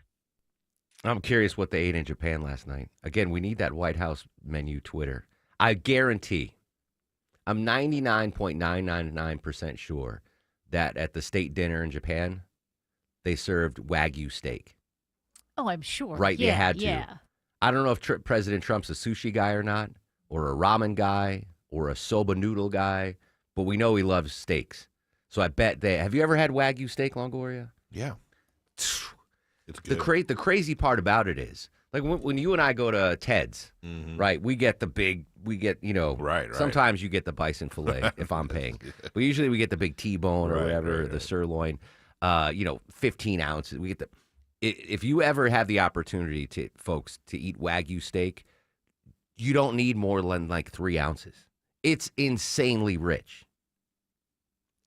I'm curious what they ate in Japan last night. Again, we need that White House menu Twitter. I guarantee, I'm 99.999% sure that at the state dinner in Japan, they served Wagyu steak. Oh, I'm sure. Right, yeah, they had to. Yeah. I don't know if President Trump's a sushi guy or not, or a ramen guy, or a soba noodle guy, but we know he loves steaks. So I bet they... Have you ever had Wagyu steak, Longoria? Yeah. It's good. The crazy part about it is, like when you and I go to Ted's, right, we get the big, right. Sometimes you get the bison fillet if I'm paying. But usually we get the big T-bone or whatever, the sirloin, 15 ounces. We get if you ever have the opportunity to eat Wagyu steak, you don't need more than like 3 ounces. It's insanely rich.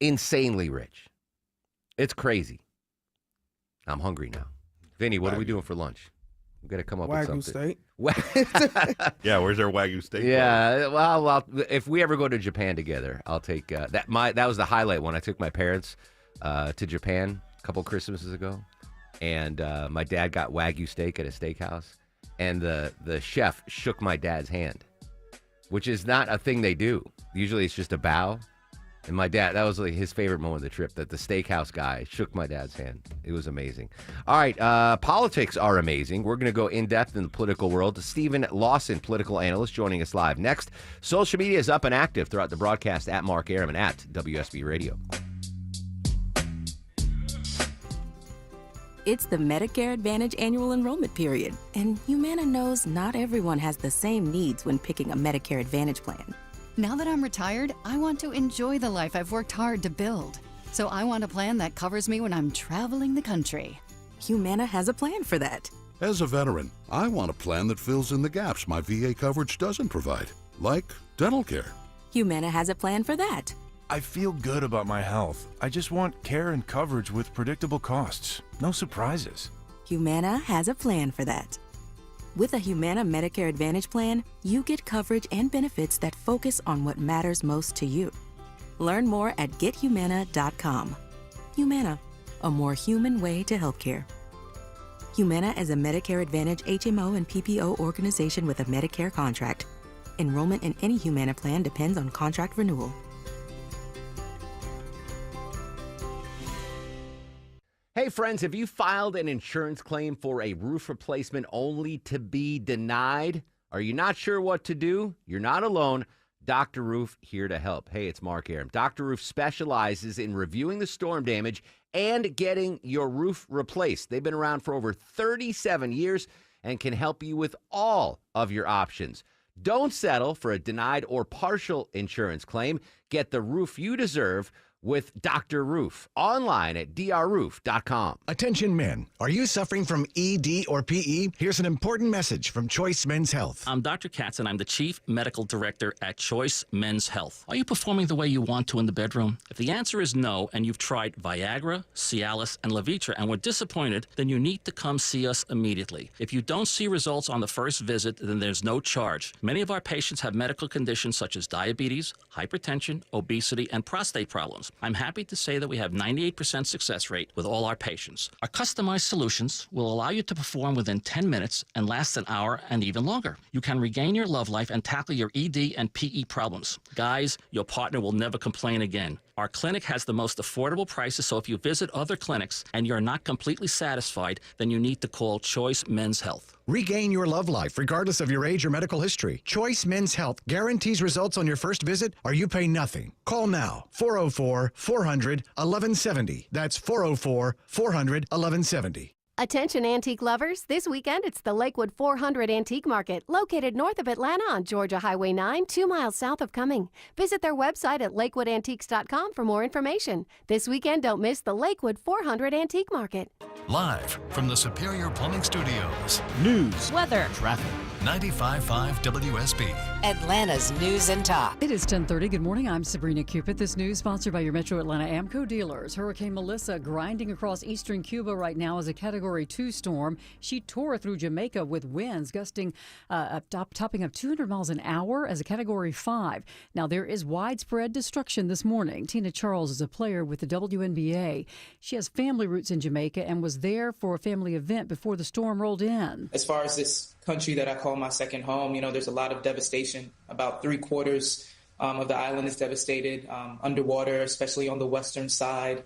Insanely rich. It's crazy. I'm hungry now. Vinny, what are we doing for lunch? We've got to come up with something. Steak. Yeah, where's our Wagyu steak? Yeah, well, if we ever go to Japan together, I'll take that. That was the highlight when I took my parents to Japan a couple Christmases ago, and my dad got Wagyu steak at a steakhouse, and the chef shook my dad's hand, which is not a thing they do. Usually, it's just a bow. And my dad, that was like his favorite moment of the trip, that the steakhouse guy shook my dad's hand. It was amazing. All right, politics are amazing. We're going to go in-depth in the political world. Stephen Lawson, political analyst, joining us live. Next, social media is up and active throughout the broadcast at Mark Arum and at WSB Radio. It's the Medicare Advantage annual enrollment period, and Humana knows not everyone has the same needs when picking a Medicare Advantage plan. Now that I'm retired, I want to enjoy the life I've worked hard to build. So I want a plan that covers me when I'm traveling the country. Humana has a plan for that. As a veteran, I want a plan that fills in the gaps my VA coverage doesn't provide, like dental care. Humana has a plan for that. I feel good about my health. I just want care and coverage with predictable costs. No surprises. Humana has a plan for that. With a Humana Medicare Advantage plan, you get coverage and benefits that focus on what matters most to you. Learn more at gethumana.com. Humana, a more human way to healthcare. Humana is a Medicare Advantage HMO and PPO organization with a Medicare contract. Enrollment in any Humana plan depends on contract renewal. Hey friends, have you filed an insurance claim for a roof replacement only to be denied? Are you not sure what to do? You're not alone. Dr. Roof here to help. Hey, it's Mark Arum. Dr. Roof specializes in reviewing the storm damage and getting your roof replaced. They've been around for over 37 years and can help you with all of your options. Don't settle for a denied or partial insurance claim. Get the roof you deserve with Dr. Roof online at drroof.com. Attention men, are you suffering from ED or PE? Here's an important message from Choice Men's Health. I'm Dr. Katz, and I'm the Chief Medical Director at Choice Men's Health. Are you performing the way you want to in the bedroom? If the answer is no, and you've tried Viagra, Cialis, and Levitra and were disappointed, then you need to come see us immediately. If you don't see results on the first visit, then there's no charge. Many of our patients have medical conditions such as diabetes, hypertension, obesity, and prostate problems. I'm happy to say that we have 98% success rate with all our patients. Our customized solutions will allow you to perform within 10 minutes and last an hour and even longer. You can regain your love life and tackle your ED and PE problems. Guys, your partner will never complain again. Our clinic has the most affordable prices, so if you visit other clinics and you're not completely satisfied, then you need to call Choice Men's Health. Regain your love life regardless of your age or medical history. Choice Men's Health guarantees results on your first visit or you pay nothing. Call now, 404-400-1170. That's 404-400-1170. Attention antique lovers, this weekend it's the Lakewood 400 Antique Market, located north of Atlanta on Georgia Highway 9, 2 miles south of Cumming. Visit their website at lakewoodantiques.com for more information. This weekend, don't miss the Lakewood 400 Antique Market. Live from the Superior Plumbing Studios. News, weather, traffic. 95.5 WSB. Atlanta's News and Talk. It is 10:30. Good morning. I'm Sabrina Cupid. This news sponsored by your Metro Atlanta Amco dealers. Hurricane Melissa grinding across eastern Cuba right now as a Category 2 storm. She tore through Jamaica with winds gusting topping up 200 miles an hour as a Category 5. Now, there is widespread destruction this morning. Tina Charles is a player with the WNBA. She has family roots in Jamaica and was there for a family event before the storm rolled in. As far as this country that I call my second home, there's a lot of devastation. About 3/4 of the island is devastated, underwater, especially on the western side.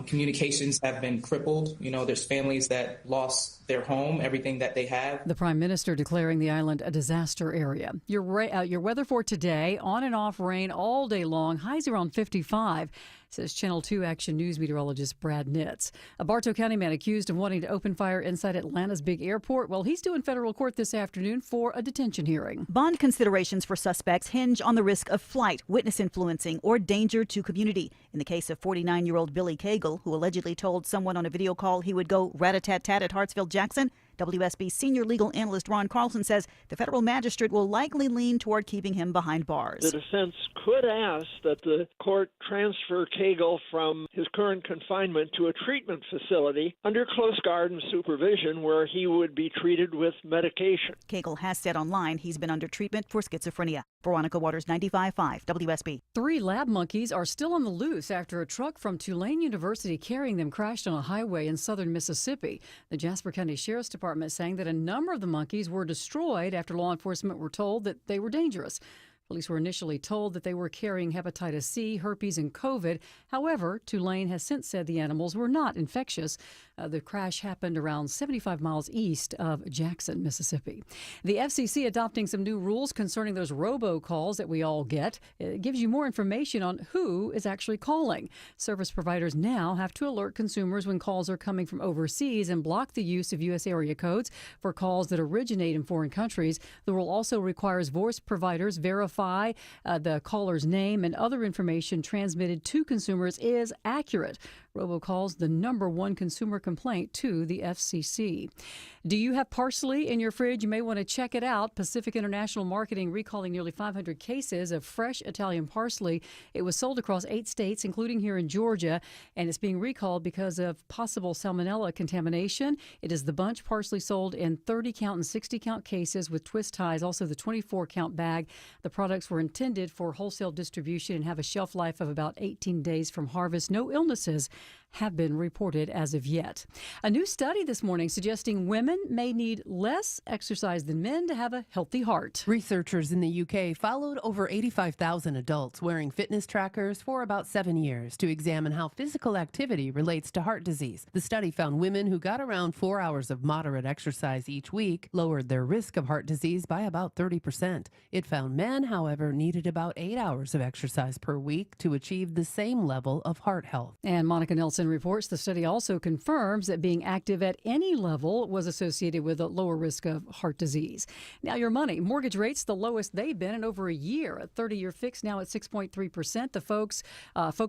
Communications have been crippled. There's families that lost their home, everything that they have. The Prime Minister declaring the island a disaster area. Your weather for today, on and off rain all day long, highs around 55. Says Channel 2 Action News meteorologist Brad Nitz. A Bartow County man accused of wanting to open fire inside Atlanta's big airport. Well, he's due in federal court this afternoon for a detention hearing. Bond considerations for suspects hinge on the risk of flight, witness influencing, or danger to community. In the case of 49-year-old Billy Cagle, who allegedly told someone on a video call he would go rat-a-tat-tat at Hartsfield-Jackson, WSB senior legal analyst Ron Carlson says the federal magistrate will likely lean toward keeping him behind bars. The defense could ask that the court transfer Cagle from his current confinement to a treatment facility under close guard and supervision where he would be treated with medication. Cagle has said online he's been under treatment for schizophrenia. Veronica Waters, 95.5 WSB. 3 lab monkeys are still on the loose after a truck from Tulane University carrying them crashed on a highway in southern Mississippi. The Jasper County Sheriff's Department saying that a number of the monkeys were destroyed after law enforcement were told that they were dangerous. Police were initially told that they were carrying hepatitis C, herpes, and COVID. However, Tulane has since said the animals were not infectious. The crash happened around 75 miles east of Jackson, Mississippi. The FCC adopting some new rules concerning those robocalls that we all get. It gives you more information on who is actually calling. Service providers now have to alert consumers when calls are coming from overseas and block the use of U.S. area codes for calls that originate in foreign countries. The rule also requires voice providers verify the caller's name and other information transmitted to consumers is accurate. Robocalls, the #1 consumer complaint to the FCC. Do you have parsley in your fridge? You may want to check it out. Pacific International Marketing recalling nearly 500 cases of fresh Italian parsley. It was sold across 8 states, including here in Georgia, and it's being recalled because of possible salmonella contamination. It is the bunch parsley sold in 30-count and 60-count cases with twist ties, also the 24-count bag. The products were intended for wholesale distribution and have a shelf life of about 18 days from harvest. No illnesses have been reported as of yet. A new study this morning suggesting women may need less exercise than men to have a healthy heart. Researchers in the UK followed over 85,000 adults wearing fitness trackers for about 7 years to examine how physical activity relates to heart disease. The study found women who got around 4 hours of moderate exercise each week lowered their risk of heart disease by about 30%. It found men, however, needed about 8 hours of exercise per week to achieve the same level of heart health. And Monica Nelson Nielsen reports the study also confirms that being active at any level was associated with a lower risk of heart disease. Now, your money. Mortgage rates, the lowest they've been in over a year. A 30-year fix now at 6.3%. The folks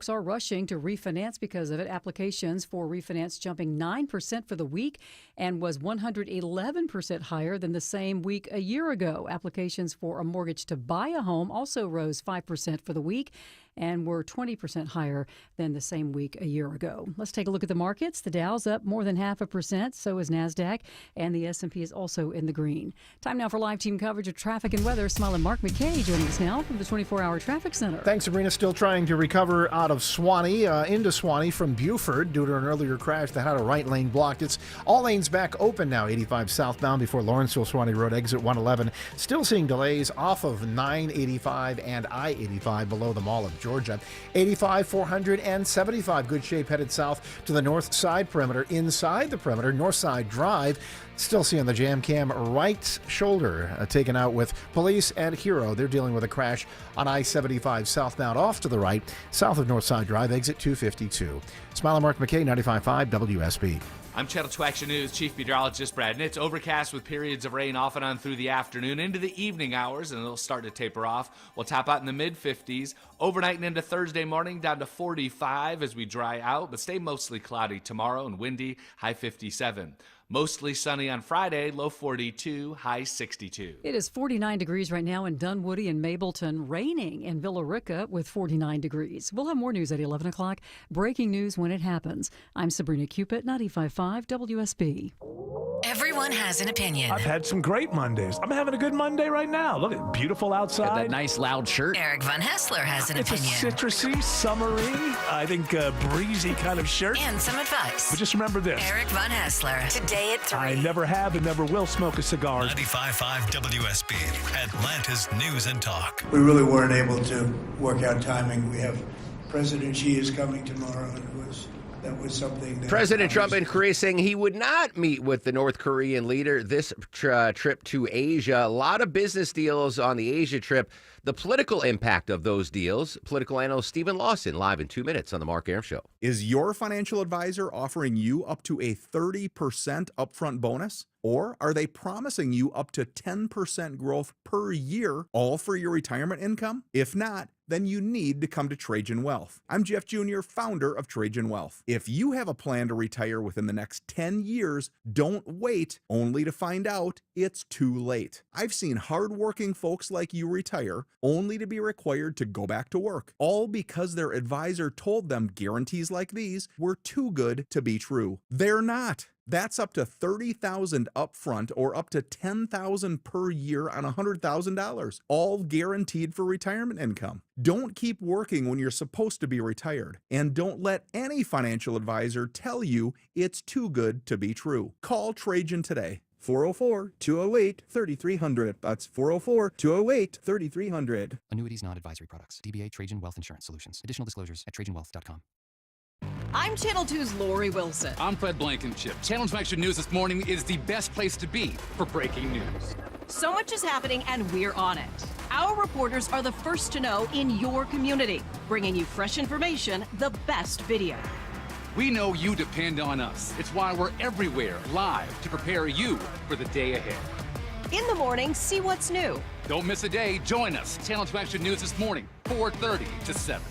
are rushing to refinance because of it. Applications for refinance jumping 9% for the week and was 111% higher than the same week a year ago. Applications for a mortgage to buy a home also rose 5% for the week and were 20% higher than the same week a year ago. Let's take a look at the markets. The Dow's up more than 0.5%, so is NASDAQ, and the S&P is also in the green. Time now for live team coverage of traffic and weather. Smiling Mark McKay joining us now from the 24-hour traffic center. Thanks, Sabrina. Still trying to recover out of Swanee, into Swanee from Buford due to an earlier crash that had a right lane blocked. It's all lanes back open now, 85 southbound before Lawrenceville Swanee Road, exit 111. Still seeing delays off of 985 and I-85 below the Mall of Georgia. 85, 475, good shape headed south to the north side perimeter. Inside the perimeter, North Side Drive, still seeing the jam cam right shoulder taken out with police and Hero. They're dealing with a crash on I-75 southbound off to the right, south of North Side Drive, exit 252. Smiling Mark McKay, 95.5 WSB. I'm Channel 2 Action News Chief Meteorologist Brad Nitz. Overcast with periods of rain off and on through the afternoon into the evening hours, and it'll start to taper off. We'll top out in the mid-50s. Overnight and into Thursday morning, down to 45 as we dry out, but stay mostly cloudy tomorrow and windy, high 57. Mostly sunny on Friday, low 42, high 62. It is 49 degrees right now in Dunwoody and Mableton, raining in Villa Rica with 49 degrees. We'll have more news at 11 o'clock. Breaking news when it happens. I'm Sabrina Cupid, 95.5 WSB. Everyone has an opinion. I've had some great Mondays. I'm having a good Monday right now. Look, it's beautiful outside. Got that nice loud shirt. Eric Von Hessler has an opinion. It's a citrusy, summery, I think breezy kind of shirt. And some advice. But just remember this. Eric Von Hessler, today at 3. I never have and never will smoke a cigar. 95.5 WSB, Atlanta's News and Talk. We really weren't able to work out timing. We have President Xi is coming tomorrow, and that was something that President Trump in Korea saying he would not meet with the North Korean leader this trip to Asia. A lot of business deals on the Asia trip. The political impact of those deals. Political analyst Stephen Lawson live in 2 minutes on the Mark Arum Show. Is your financial advisor offering you up to a 30% upfront bonus? Or are they promising you up to 10% growth per year, all for your retirement income? If not, then you need to come to Trajan Wealth. I'm Jeff Jr., founder of Trajan Wealth. If you have a plan to retire within the next 10 years, don't wait only to find out it's too late. I've seen hardworking folks like you retire only to be required to go back to work, all because their advisor told them guarantees like these were too good to be true. They're not. That's up to $30,000 upfront or up to $10,000 per year on $100,000, all guaranteed for retirement income. Don't keep working when you're supposed to be retired, and don't let any financial advisor tell you it's too good to be true. Call Trajan today. 404-208-3300. That's 404-208-3300. Annuities, non-advisory products. DBA Trajan Wealth Insurance Solutions. Additional disclosures at TrajanWealth.com. I'm Channel 2's Lori Wilson. I'm Fred Blankenship. Channel 2 Action News this morning is the best place to be for breaking news. So much is happening, and we're on it. Our reporters are the first to know in your community, bringing you fresh information, the best video. We know you depend on us. It's why we're everywhere, live, to prepare you for the day ahead. In the morning, see what's new. Don't miss a day. Join us. Channel 2 Action News this morning, 4:30 to 7.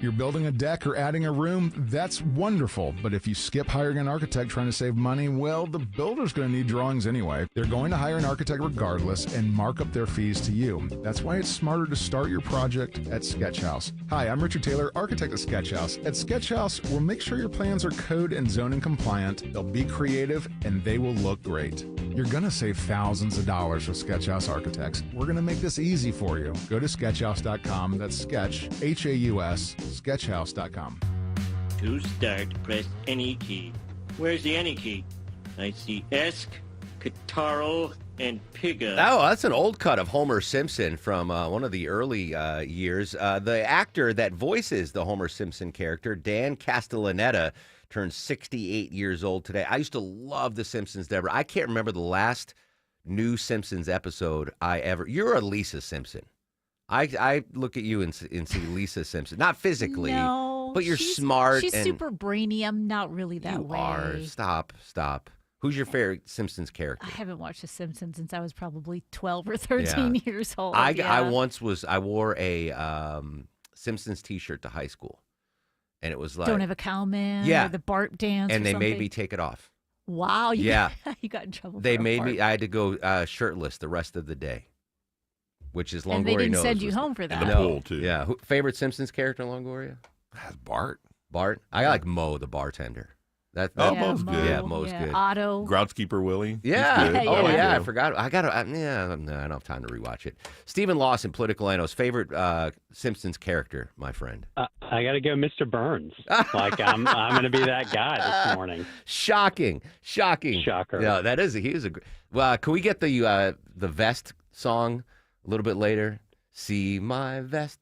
You're building a deck or adding a room, that's wonderful. But if you skip hiring an architect trying to save money, well, the builder's going to need drawings anyway. They're going to hire an architect regardless and mark up their fees to you. That's why it's smarter to start your project at Sketchhouse. Hi, I'm Richard Taylor, architect at Sketchhouse. At Sketchhouse, we'll make sure your plans are code and zoning compliant, they'll be creative, and they will look great. You're going to save thousands of dollars with Sketchhouse Architects. We're going to make this easy for you. Go to sketchhouse.com. That's sketch, H-A-U-S, sketchhouse.com. To start, press any key. Where's the any key? I see Esk, Kataro, and Piga. Oh, that's an old cut of Homer Simpson from one of the early years. The actor that voices the Homer Simpson character, Dan Castellaneta, turned 68 years old today. I used to love The Simpsons, Deborah. I can't remember the last new Simpsons episode I ever... You're a Lisa Simpson. I look at you and see Lisa Simpson. Not physically. No. But you're she's, smart. She's and super brainy. I'm not really that you way. are. Stop. Who's your favorite Simpsons character? I haven't watched The Simpsons since I was probably 12 or 13 years old. I wore a Simpsons T-shirt to high school, and it was like Don't Have a Cowman. Yeah. Or the Bart dance. and or they something. made me take it off. Wow. You Yeah. you got in trouble. They for a made Bart. me. I had to go shirtless the rest of the day, which is Longoria And they didn't knows send you was- home for that. No. pool, too. Yeah. Favorite Simpsons character, Longoria? That's Bart. Bart. I like Mo, the bartender. That, Oh, Yeah, Mo's good. Yeah, Mo's good. Otto. Groundskeeper Willie. He's Yeah. good. Oh, like yeah. I him. forgot. I don't have time to rewatch it. Stephen Lawson, Political Analyst. Favorite Simpsons character, my friend? I got to go Mr. Burns. Like, I'm going to be that guy this morning. Shocking. Shocker. Yeah, that is. He is a. Well, can we get the vest song a little bit later? See my vest.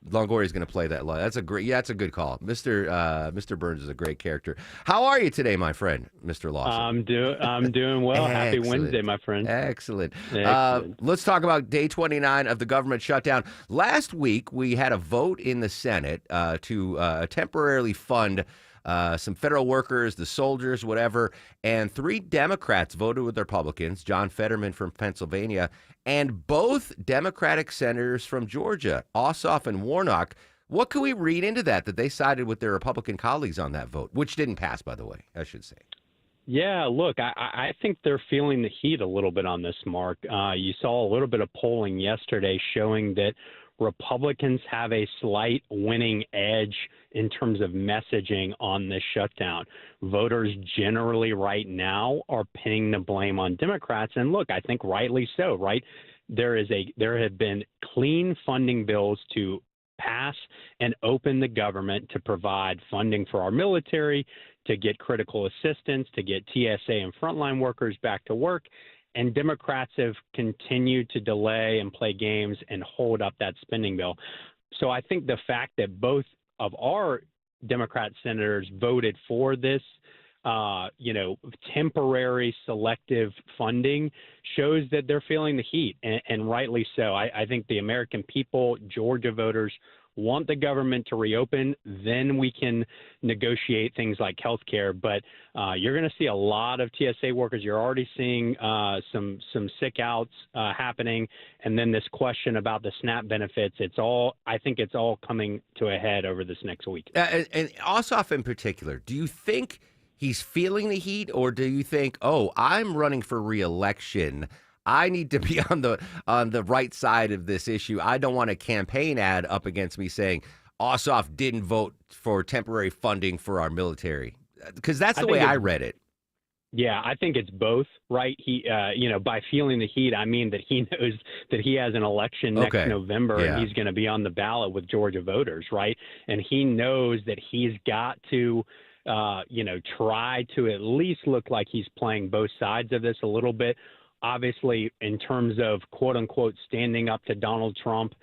Longoria's going to play that live. That's a great. Yeah, that's a good call. Mr. Burns is a great character. How are you today, my friend, Mr. Lawson? I'm doing well. Happy Excellent. Wednesday, my friend. Excellent. Excellent. Let's talk about day 29 of the government shutdown. Last week, we had a vote in the Senate to temporarily fund some federal workers, the soldiers, whatever, and 3 Democrats voted with Republicans, John Fetterman from Pennsylvania, and both Democratic senators from Georgia, Ossoff and Warnock. What can we read into that they sided with their Republican colleagues on that vote, which didn't pass, by the way, I should say? Yeah, look, I think they're feeling the heat a little bit on this, Mark. You saw a little bit of polling yesterday showing that Republicans have a slight winning edge in terms of messaging on this shutdown. Voters generally right now are pinning the blame on Democrats. And look, I think rightly so, right? There have been clean funding bills to pass and open the government to provide funding for our military, to get critical assistance, to get TSA and frontline workers back to work. And Democrats have continued to delay and play games and hold up that spending bill. So I think the fact that both of our Democrat senators voted for this, temporary selective funding shows that they're feeling the heat, and rightly so. I think the American people, Georgia voters, want the government to reopen. Then we can negotiate things like health care. But you're going to see a lot of TSA workers. You're already seeing some sick outs happening. And then this question about the SNAP benefits, I think it's all coming to a head over this next week. And Ossoff in particular, do you think he's feeling the heat, or do you think, oh, I'm running for re-election, I need to be on the right side of this issue. I don't want a campaign ad up against me saying Ossoff didn't vote for temporary funding for our military? Because that's the way I read it. Yeah, I think it's both, right? He, by feeling the heat, I mean that he knows that he has an election next November and he's going to be on the ballot with Georgia voters, right? And he knows that he's got to, try to at least look like he's playing both sides of this a little bit. Obviously, in terms of quote unquote standing up to Donald Trump,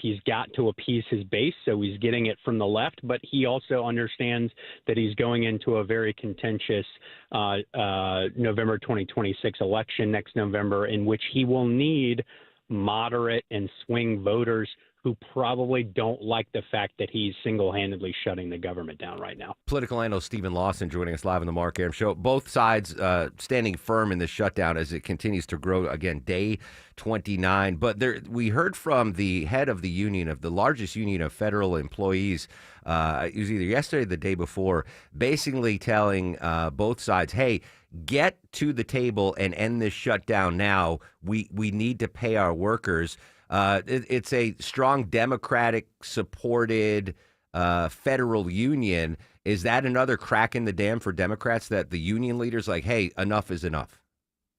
he's got to appease his base. So he's getting it from the left, but he also understands that he's going into a very contentious November 2026 election next November, in which he will need moderate and swing voters who probably don't like the fact that he's single-handedly shutting the government down right now. Political analyst Stephen Lawson joining us live on the Mark Arum Show. Both sides standing firm in this shutdown as it continues to grow. Again, day 29. But we heard from the head of the union, of the largest union of federal employees, it was either yesterday or the day before, basically telling both sides, hey, get to the table and end this shutdown now. We need to pay our workers. It's a strong Democratic-supported federal union. Is that another crack in the dam for Democrats, that the union leaders like, hey, enough is enough?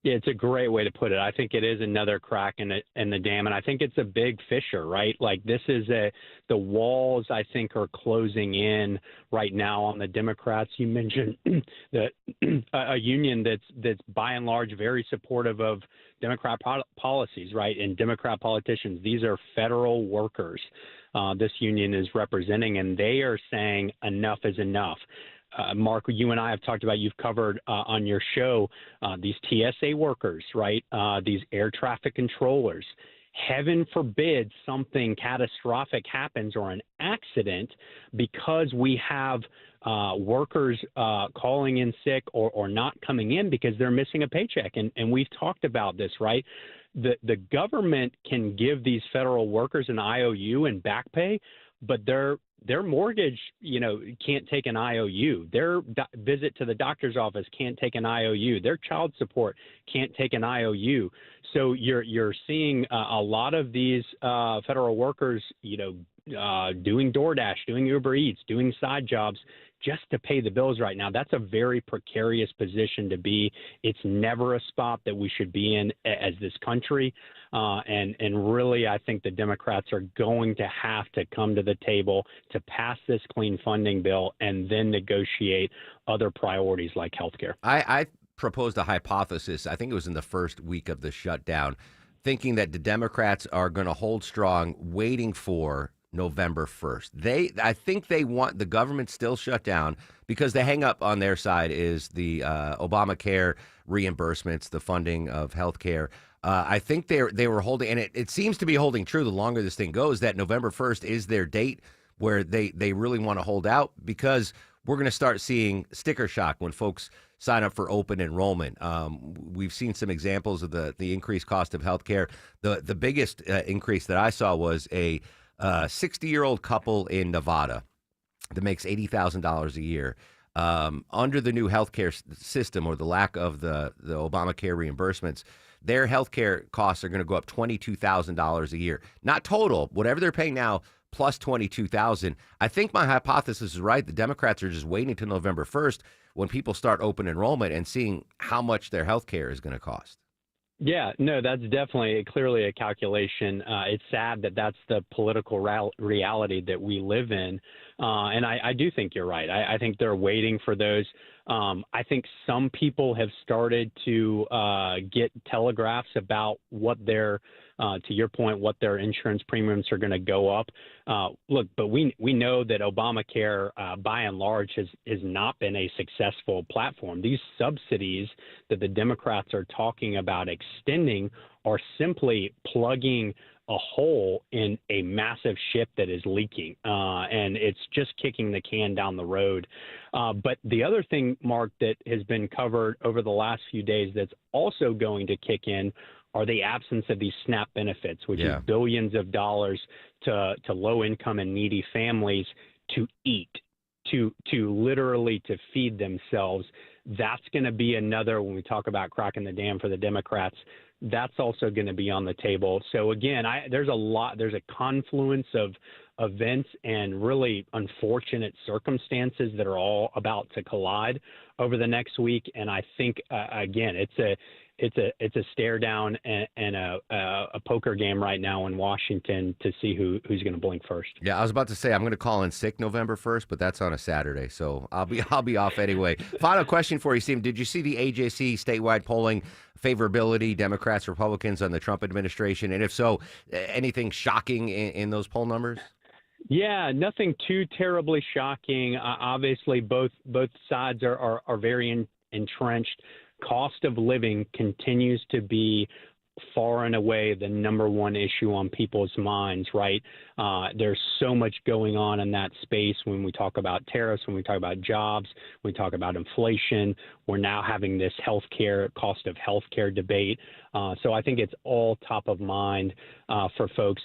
Yeah, it's a great way to put it. I think it is another crack in the dam, and I think it's a big fissure, right? Like this is the walls, I think, are closing in right now on the Democrats. You mentioned a union that's by and large very supportive of Democrat policies, right? And Democrat politicians. These are federal workers this union is representing, and they are saying enough is enough. Mark, you and I have talked about, you've covered on your show, these TSA workers, right? These air traffic controllers. heaven forbid something catastrophic happens or an accident, because we have workers calling in sick or not coming in because they're missing a paycheck. And we've talked about this, right? The government can give these federal workers an IOU and back pay, but their mortgage, can't take an IOU. Their visit to the doctor's office can't take an IOU. Their child support can't take an IOU. So you're seeing a lot of these federal workers, doing DoorDash, doing Uber Eats, doing side jobs just to pay the bills right now. That's a very precarious position to be. It's never a spot that we should be in as this country. And really, I think the Democrats are going to have to come to the table to pass this clean funding bill and then negotiate other priorities like healthcare. I proposed a hypothesis, I think it was in the first week of the shutdown, thinking that the Democrats are going to hold strong, waiting for November 1st. I think they want the government still shut down because the hang up on their side is the Obamacare reimbursements, the funding of health care. I think they were holding, and it seems to be holding true the longer this thing goes, that November 1st is their date where they really want to hold out, because we're going to start seeing sticker shock when folks sign up for open enrollment. We've seen some examples of the increased cost of health care. The biggest increase that I saw was a 60-year-old couple in Nevada that makes $80,000 a year. Under the new healthcare system, or the lack of the Obamacare reimbursements, their healthcare costs are going to go up $22,000 a year. Not total, whatever they're paying now, plus $22,000. I think my hypothesis is right. The Democrats are just waiting till November 1st when people start open enrollment and seeing how much their healthcare is going to cost. Yeah, no, that's definitely clearly a calculation. It's sad that that's the political reality that we live in. And I do think you're right. I think they're waiting for those. I think some people have started to get telegraphs about what their, to your point, what their insurance premiums are going to go up. Look, but we know that Obamacare, by and large, has not been a successful platform. These subsidies that the Democrats are talking about extending are simply plugging a hole in a massive ship that is leaking, and it's just kicking the can down the road. But the other thing, Mark, that has been covered over the last few days that's also going to kick in are the absence of these SNAP benefits, which is billions of dollars to low-income and needy families to eat, to literally to feed themselves. That's going to be another, when we talk about cracking the dam for the Democrats, that's also going to be on the table. So again, there's a confluence of events and really unfortunate circumstances that are all about to collide over the next week. And I think again, it's a stare down and a poker game right now in Washington to see who's going to blink first. Yeah, I was about to say I'm going to call in sick November 1st, but that's on a Saturday, so I'll be off anyway. Final question for you, Steve. Did you see the AJC statewide polling favorability, Democrats, Republicans on the Trump administration? And if so, anything shocking in those poll numbers? Yeah, nothing too terribly shocking. Obviously, both sides are very entrenched. Cost of living continues to be far and away the number one issue on people's minds, right? There's so much going on in that space when we talk about tariffs, when we talk about jobs, when we talk about inflation. We're now having this cost of healthcare debate. So I think it's all top of mind for folks.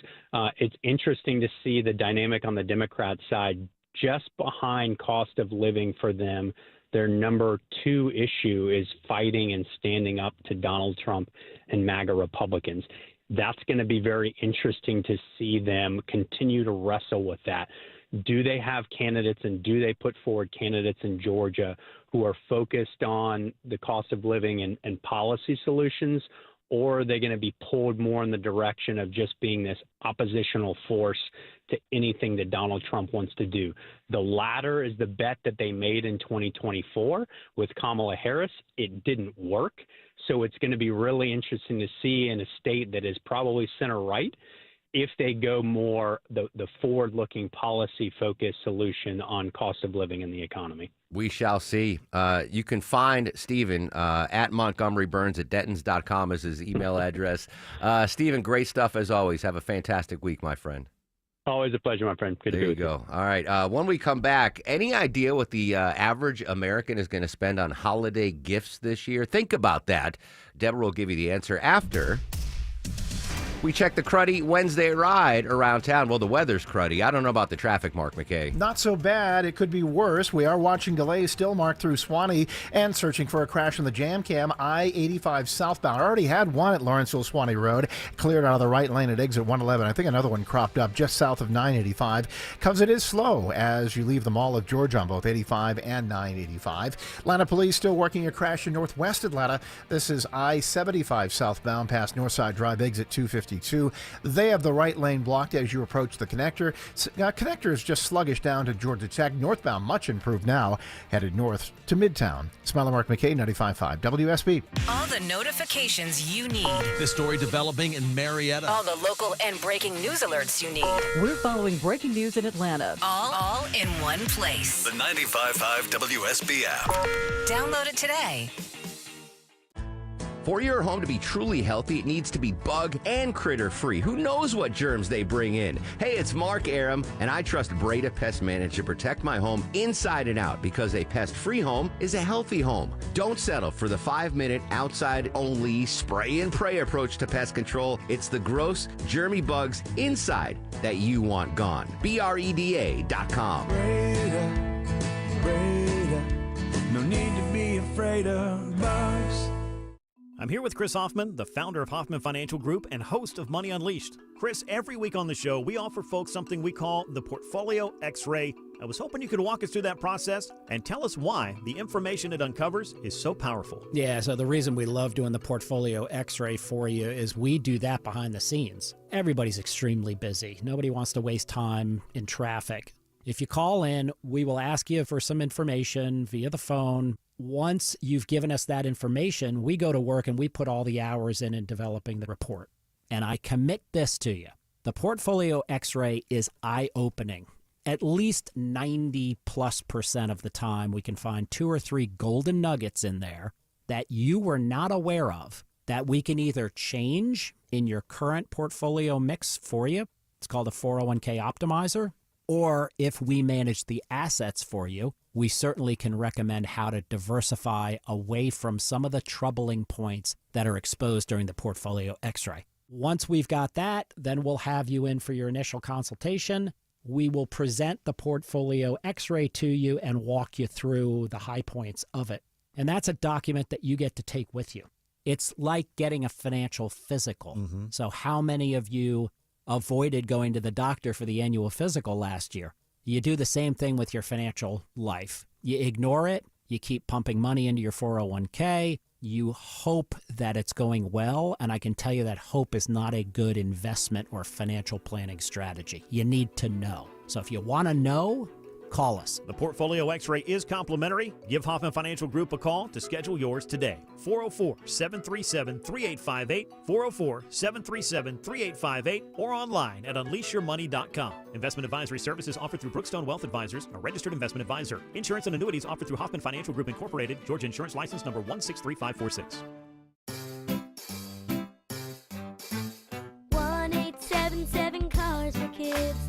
It's interesting to see the dynamic on the Democrat side. Just behind cost of living for them, their number two issue is fighting and standing up to Donald Trump and MAGA Republicans. That's going to be very interesting to see them continue to wrestle with that. Do they have candidates, and do they put forward candidates in Georgia who are focused on the cost of living and policy solutions, or are they going to be pulled more in the direction of just being this oppositional force to anything that Donald Trump wants to do? The latter is the bet that they made in 2024 with Kamala Harris. It didn't work. So it's going to be really interesting to see in a state that is probably center right if they go more the forward-looking policy-focused solution on cost of living in the economy. We shall see. You can find Stephen at Montgomery Burns at Dentons.com is his email address. Stephen, great stuff as always. Have a fantastic week, my friend. Always a pleasure, my friend. Good to be with you. There you go. All right. When we come back, any idea what the average American is going to spend on holiday gifts this year? Think about that. Deborah will give you the answer after we check the cruddy Wednesday ride around town. Well, the weather's cruddy. I don't know about the traffic, Mark McKay. Not so bad. It could be worse. We are watching delays still, Mark, through Swanee and searching for a crash in the jam cam. I-85 southbound. I already had one at Lawrenceville-Swanee Road. Cleared out of the right lane at exit 111. I think another one cropped up just south of 985. Because it is slow as you leave the Mall of Georgia on both 85 and 985. Atlanta police still working a crash in northwest Atlanta. This is I-75 southbound past Northside Drive, exit 250. They have the right lane blocked as you approach the connector. Connector is just sluggish down to Georgia Tech. Northbound, much improved now, headed north to Midtown. Smiler Mark McKay, 95.5 WSB. All the notifications you need. The story developing in Marietta. All the local and breaking news alerts you need. We're following breaking news in Atlanta. All in one place. The 95.5 WSB app. Download it today. For your home to be truly healthy, it needs to be bug and critter free. Who knows what germs they bring in? Hey, it's Mark Aram, and I trust Breda Pest Management to protect my home inside and out because a pest-free home is a healthy home. Don't settle for the 5-minute outside-only spray and pray approach to pest control. It's the gross, germy bugs inside that you want gone. BREDA.com. Breda, no need to be afraid of bugs. I'm here with Chris Hoffman, the founder of Hoffman Financial Group and host of Money Unleashed. Chris, every week on the show, we offer folks something we call the Portfolio X-Ray. I was hoping you could walk us through that process and tell us why the information it uncovers is so powerful. Yeah, so the reason we love doing the Portfolio X-Ray for you is we do that behind the scenes. Everybody's extremely busy. Nobody wants to waste time in traffic. If you call in, we will ask you for some information via the phone. Once you've given us that information, we go to work and we put all the hours in developing the report. And I commit this to you. The Portfolio X-Ray is eye-opening. At least 90+% of the time, we can find 2 or 3 golden nuggets in there that you were not aware of that we can either change in your current portfolio mix for you. It's called a 401k optimizer. Or if we manage the assets for you, we certainly can recommend how to diversify away from some of the troubling points that are exposed during the Portfolio X-Ray. Once we've got that, then we'll have you in for your initial consultation. We will present the Portfolio X-Ray to you and walk you through the high points of it. And that's a document that you get to take with you. It's like getting a financial physical. Mm-hmm. So how many of you avoided going to the doctor for the annual physical last year? You do the same thing with your financial life. You ignore it. You keep pumping money into your 401k. You hope that it's going well. And I can tell you that hope is not a good investment or financial planning strategy. You need to know. So if you want to know, call us. The Portfolio X-Ray is complimentary. Give Hoffman Financial Group a call to schedule yours today. 404-737-3858, 404-737-3858, or online at unleashyourmoney.com. Investment advisory services offered through Brookstone Wealth Advisors, a registered investment advisor. Insurance and annuities offered through Hoffman Financial Group Incorporated, Georgia Insurance License number 163546. 1877 Cars for Kids.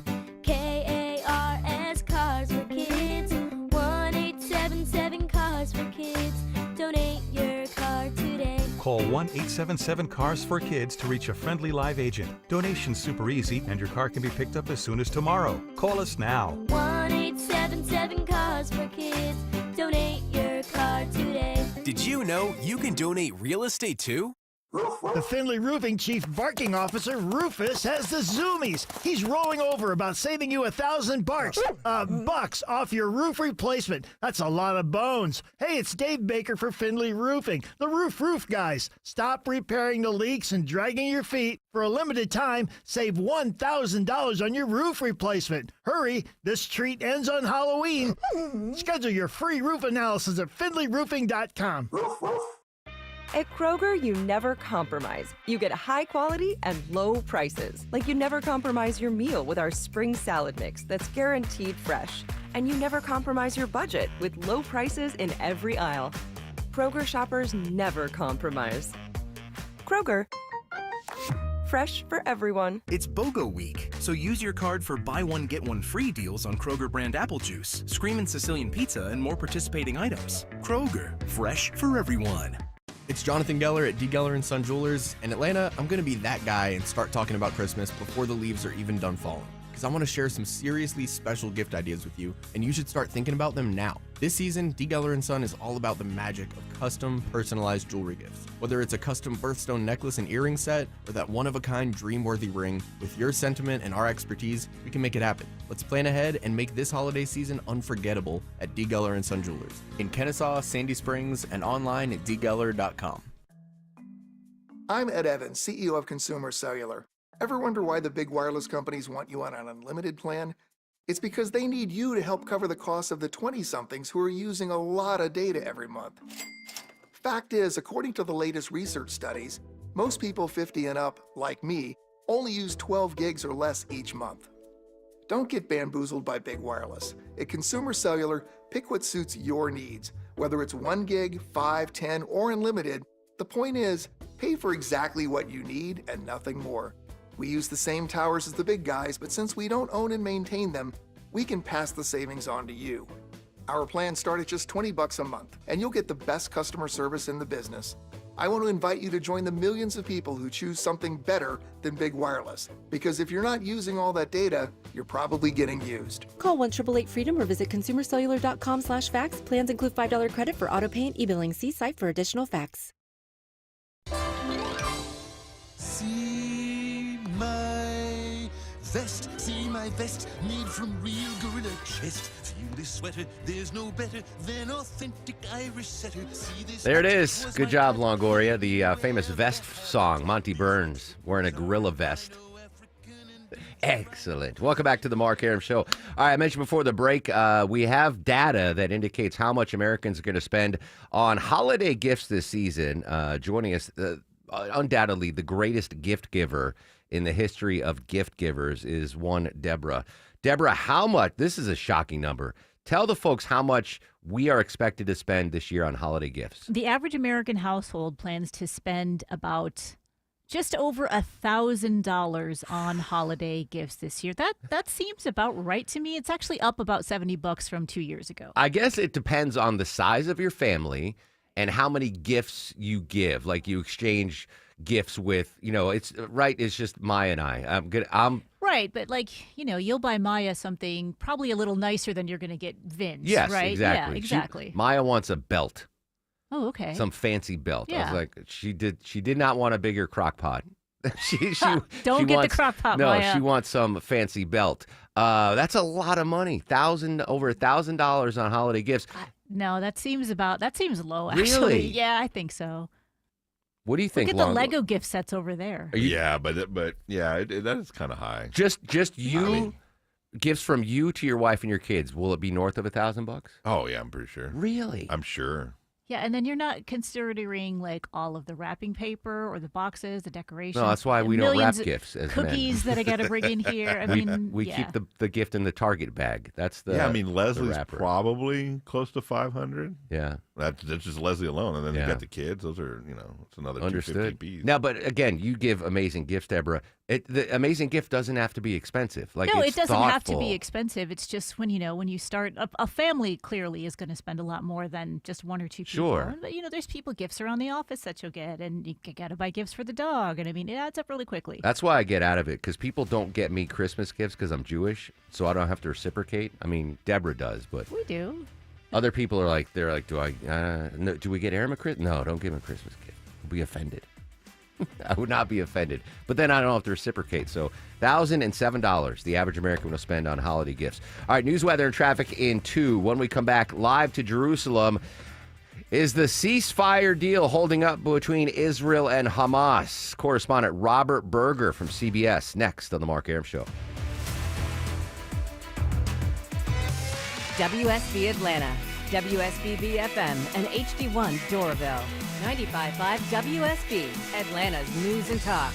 K-A-R-S Cars for Kids. 1877 Cars for Kids. Donate your car today. Call 1-877-CARS for Kids to reach a friendly live agent. Donation's super easy, and your car can be picked up as soon as tomorrow. Call us now. 1-877 Cars for Kids. Donate your car today. Did you know you can donate real estate too? The Findlay Roofing Chief Barking Officer, Rufus, has the zoomies. He's rolling over about saving you $1,000 bucks off your roof replacement. That's a lot of bones. Hey, it's Dave Baker for Findlay Roofing, the roof guys. Stop repairing the leaks and dragging your feet. For a limited time, save $1,000 on your roof replacement. Hurry, this treat ends on Halloween. Schedule your free roof analysis at FindlayRoofing.com. At Kroger, you never compromise. You get high quality and low prices. Like you never compromise your meal with our spring salad mix that's guaranteed fresh. And you never compromise your budget with low prices in every aisle. Kroger shoppers never compromise. Kroger, fresh for everyone. It's BOGO week, so use your card for buy one, get one free deals on Kroger brand apple juice, Screamin' Sicilian pizza, and more participating items. Kroger, fresh for everyone. It's Jonathan Geller at D. Geller & Son Jewelers. In Atlanta, I'm going to be that guy and start talking about Christmas before the leaves are even done falling. Because I want to share some seriously special gift ideas with you, and you should start thinking about them now. This season, D. Geller & Son is all about the magic of custom, personalized jewelry gifts. Whether it's a custom birthstone necklace and earring set, or that one-of-a-kind dream-worthy ring, with your sentiment and our expertise, we can make it happen. Let's plan ahead and make this holiday season unforgettable at D. Geller & Son Jewelers. In Kennesaw, Sandy Springs, and online at dgeller.com. I'm Ed Evans, CEO of Consumer Cellular. Ever wonder why the big wireless companies want you on an unlimited plan? It's because they need you to help cover the cost of the 20-somethings who are using a lot of data every month. Fact is, according to the latest research studies, most people 50 and up, like me, only use 12 gigs or less each month. Don't get bamboozled by big wireless. At Consumer Cellular, pick what suits your needs. Whether it's 1 gig, 5, 10, or unlimited, the point is, pay for exactly what you need and nothing more. We use the same towers as the big guys, but since we don't own and maintain them, we can pass the savings on to you. Our plans start at just $20 a month, and you'll get the best customer service in the business. I want to invite you to join the millions of people who choose something better than big wireless, because if you're not using all that data, you're probably getting used. Call 1-888-FREEDOM or visit consumercellular.com/facts. Plans include $5 credit for auto pay and e-billing. See site for additional facts. See my vest, see my vest, made from real gorilla chest. Feel this sweater, there's no better than authentic Irish setter. See this. There it is. Good job, Longoria. The famous vest song, Monty Burns wearing a gorilla vest. Excellent. Welcome back to the Mark Arum Show. All right, I mentioned before the break, we have data that indicates how much Americans are going to spend on holiday gifts this season. Joining us, undoubtedly the greatest gift giver in the history of gift givers is one Deborah. Deborah, how much? This is a shocking number. Tell the folks how much we are expected to spend this year on holiday gifts. The average American household plans to spend about just over $1,000 on holiday gifts this year. That seems about right to me. It's actually up about $70 from 2 years ago. I guess it depends on the size of your family and how many gifts you give. Like you exchange gifts with, it's right. It's just Maya and I. Right, but you'll buy Maya something probably a little nicer than you're going to get Vince. Yes, right? exactly. Yeah, exactly. Maya wants a belt. Oh, okay. Some fancy belt. Yeah. I was like, she did not want a bigger crock pot. Don't she get wants, the crock pot, no, Maya. she wants some fancy belt. That's a lot of money. Over $1,000 on holiday gifts. No, that seems low, actually. Really? Yeah, I think so. What do you think? Look at the Lego gift sets over there. Yeah, but yeah, that is kind of high. Just you, gifts from you to your wife and your kids. Will it be north of $1,000? Oh yeah, I'm pretty sure. Really? I'm sure. Yeah, and then you're not considering all of the wrapping paper or the boxes, the decorations. No, that's why we don't wrap millions of gifts as cookies men. that I got to bring in here. We keep the gift in the Target bag. That's the Leslie's wrapper. probably close to 500. Yeah, that's just Leslie alone, and then you got the kids. Those are it's another understood. 250 piece. Now, but again, you give amazing gifts, Deborah. The amazing gift doesn't have to be expensive. No, it's it doesn't thoughtful. have to be expensive. It's just when you start a family clearly is going to spend a lot more than just one or two people. Sure. But there's people gifts around the office that you'll get, and you got to buy gifts for the dog, and it adds up really quickly. That's why I get out of it, because people don't get me Christmas gifts because I'm Jewish, so I don't have to reciprocate. I mean, Deborah does, but we do. Other people are like, do we get Aaron a Christmas? No, don't give him a Christmas gift. I'll be offended. I would not be offended. But then I don't have to reciprocate. So $1,007, the average American will spend on holiday gifts. All right, news, weather, and traffic in 2. When we come back live to Jerusalem, is the ceasefire deal holding up between Israel and Hamas? Correspondent Robert Berger from CBS next on The Mark Arum Show. WSB Atlanta. WSB BFM and HD1 Doraville. 95.5 WSB, Atlanta's News and Talk.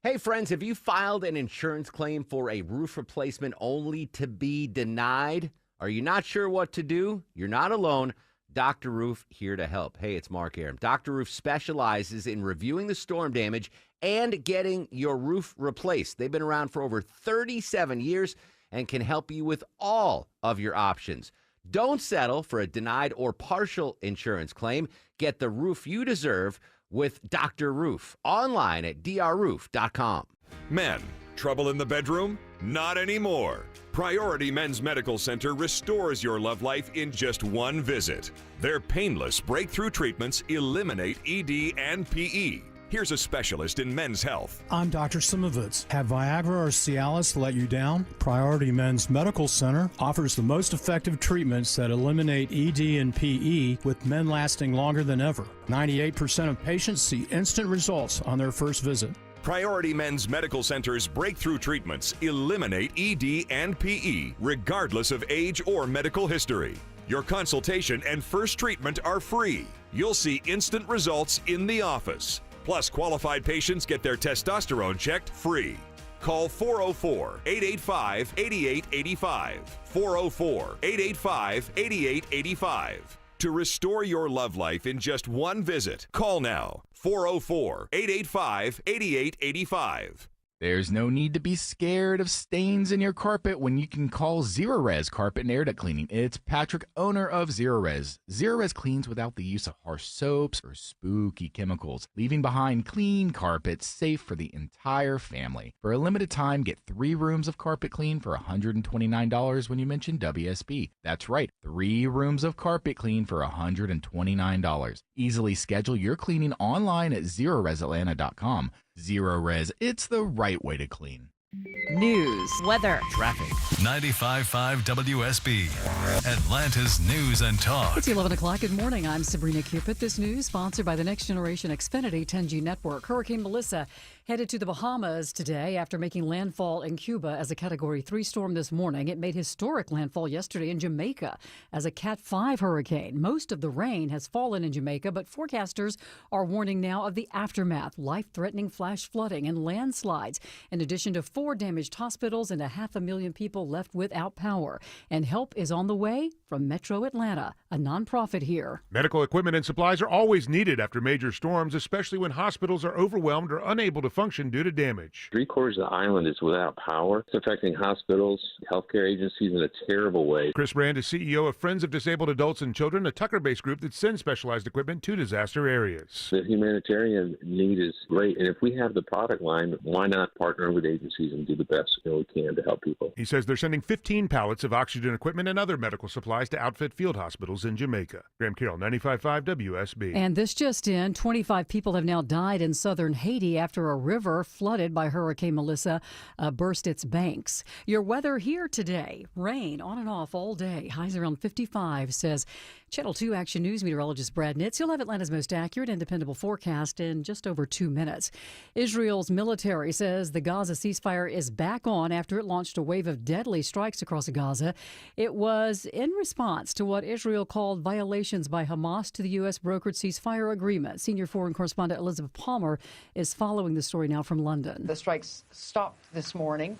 Hey, friends, have you filed an insurance claim for a roof replacement only to be denied? Are you not sure what to do? You're not alone. Dr. Roof here to help. Hey, it's Mark Aram. Dr. Roof specializes in reviewing the storm damage and getting your roof replaced. They've been around for over 37 years and can help you with all of your options. Don't settle for a denied or partial insurance claim. Get the roof you deserve with Dr. Roof online at drroof.com. Men, trouble in the bedroom? Not anymore. Priority Men's Medical Center restores your love life in just one visit. Their painless breakthrough treatments eliminate ED and PE. Here's a specialist in men's health. I'm Dr. Simovitz. Have Viagra or Cialis let you down? Priority Men's Medical Center offers the most effective treatments that eliminate ED and PE, with men lasting longer than ever. 98% of patients see instant results on their first visit. Priority Men's Medical Center's breakthrough treatments eliminate ED and PE, regardless of age or medical history. Your consultation and first treatment are free. You'll see instant results in the office. Plus, qualified patients get their testosterone checked free. Call 404-885-8885. 404-885-8885. To restore your love life in just one visit, call now. 404-885-8885. There's no need to be scared of stains in your carpet when you can call Zerorez Carpet and Air Duct Cleaning. It's Patrick, owner of Zerorez. Zerorez cleans without the use of harsh soaps or spooky chemicals, leaving behind clean carpets safe for the entire family. For a limited time, get 3 rooms of carpet clean for $129 when you mention WSB. That's right, 3 rooms of carpet clean for $129. Easily schedule your cleaning online at ZeroResAtlanta.com. Zerorez, it's the right way to clean. News, weather, traffic. 95.5 WSB, Atlanta's News and Talk. It's 11 o'clock. Good morning. I'm Sabrina Cupid. This news sponsored by the Next Generation Xfinity 10G network. Hurricane Melissa headed to the Bahamas today after making landfall in Cuba as a Category 3 storm this morning. It made historic landfall yesterday in Jamaica as a Cat 5 hurricane. Most of the rain has fallen in Jamaica, but forecasters are warning now of the aftermath, life-threatening flash flooding and landslides, in addition to 4 damaged hospitals and 500,000 people left without power. And help is on the way from Metro Atlanta, a nonprofit here. Medical equipment and supplies are always needed after major storms, especially when hospitals are overwhelmed or unable to function due to damage. 3/4 of the island is without power. It's affecting hospitals, healthcare agencies in a terrible way. Chris Brand is CEO of Friends of Disabled Adults and Children, a Tucker-based group that sends specialized equipment to disaster areas. The humanitarian need is great, and if we have the product line, why not partner with agencies and do the best we can to help people? He says they're sending 15 pallets of oxygen equipment and other medical supplies to outfit field hospitals in Jamaica. Graham Carroll, 95.5 WSB. And this just in, 25 people have now died in southern Haiti after a river flooded by Hurricane Melissa burst its banks. Your weather here today, rain on and off all day, highs around 55, says Channel 2 Action News meteorologist Brad Nitz. You'll have Atlanta's most accurate and dependable forecast in just over 2 minutes. Israel's military says the Gaza ceasefire is back on after it launched a wave of deadly strikes across Gaza. It was in response to what Israel called violations by Hamas to the U.S. brokered ceasefire agreement. Senior foreign correspondent Elizabeth Palmer is following the story now from London. The strikes stopped this morning.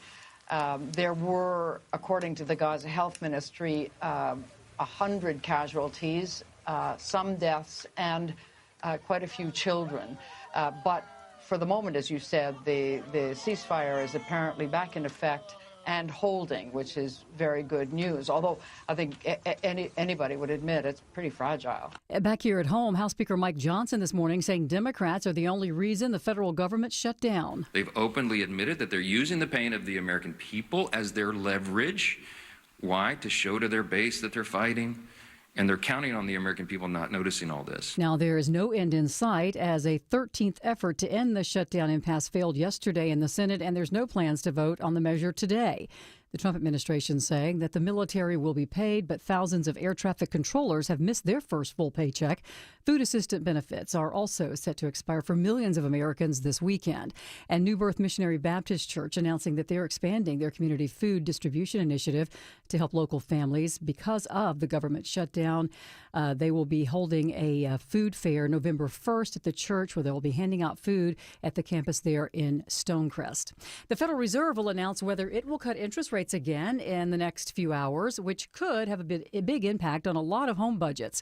There were, according to the Gaza Health Ministry, 100 casualties, some deaths, and quite a few children. But for the moment, as you said, the ceasefire is apparently back in effect and holding, which is very good news. Although I think anybody would admit it's pretty fragile. Back here at home, House Speaker Mike Johnson this morning saying Democrats are the only reason the federal government shut down. They've openly admitted that they're using the pain of the American people as their leverage. Why? To show to their base that they're fighting. And they're counting on the American people not noticing all this. Now, there is no end in sight as a 13th effort to end the shutdown impasse failed yesterday in the Senate, and there's no plans to vote on the measure today. The Trump administration saying that the military will be paid, but thousands of air traffic controllers have missed their first full paycheck. Food assistant benefits are also set to expire for millions of Americans this weekend. And New Birth Missionary Baptist Church announcing that they're expanding their community food distribution initiative to help local families because of the government shutdown. They will be holding a food fair November 1st at the church, where they'll be handing out food at the campus there in Stonecrest. The Federal Reserve will announce whether it will cut interest rates again in the next few hours, which could have a big impact on a lot of home budgets.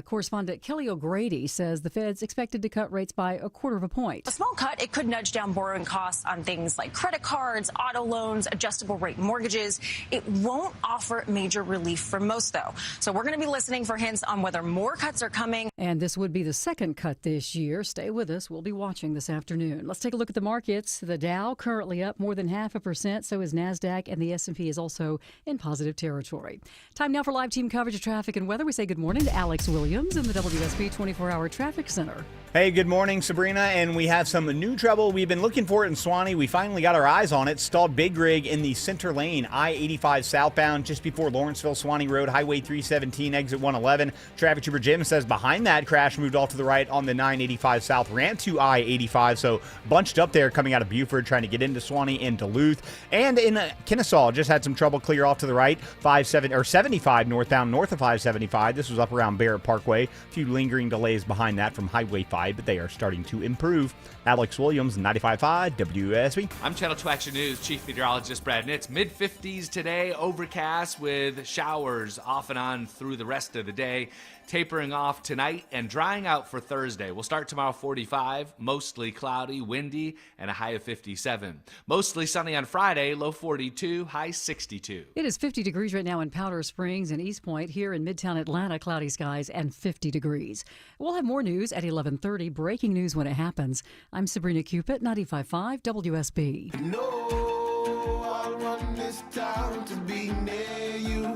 Correspondent Kelly O'Grady says the Fed's expected to cut rates by 1/4 point. A small cut, it could nudge down borrowing costs on things like credit cards, auto loans, adjustable rate mortgages. It won't offer major relief for most, though. So we're going to be listening for hints on whether more cuts are coming. And this would be the second cut this year. Stay with us. We'll be watching this afternoon. Let's take a look at the markets. The Dow currently up more than 0.5%. So is NASDAQ, and the S&P is also in positive territory. Time now for live team coverage of traffic and weather. We say good morning to Alex Williams in the WSB 24-hour traffic center. Hey, good morning, Sabrina, and we have some new trouble. We've been looking for it in Suwanee. We finally got our eyes on it. Stalled big rig in the center lane, I-85 southbound, just before Lawrenceville, Suwanee Road, Highway 317, exit 111. Traffic Trooper Jim says behind that crash moved off to the right on the 985 south, ran to I-85, so bunched up there coming out of Buford, trying to get into Suwanee and Duluth. And in Kennesaw, just had some trouble clear off to the right, 75 northbound, north of 575. This was up around Barrett Parkway. A few lingering delays behind that from Highway 5. But they are starting to improve. Alex Williams, 95.5 WSB. I'm Channel 2 Action News Chief Meteorologist Brad Nitz. Mid-50s today, overcast with showers off and on through the rest of the day. Tapering off tonight and drying out for Thursday. We'll start tomorrow 45, mostly cloudy, windy, and a high of 57. Mostly sunny on Friday, low 42, high 62. It is 50 degrees right now in Powder Springs and East Point. Here in Midtown Atlanta, cloudy skies and 50 degrees. We'll have more news at 11:30. Breaking news when it happens. I'm Sabrina Cupid, 95.5 WSB. No, I'll run this town to be near you.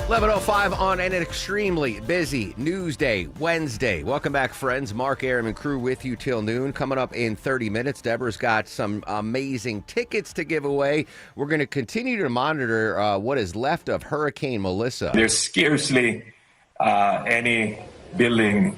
11:05 on an extremely busy news day, Wednesday. Welcome back, friends. Mark Aram and crew with you till noon. Coming up in 30 minutes, Deborah's got some amazing tickets to give away. We're going to continue to monitor what is left of Hurricane Melissa. There's scarcely any building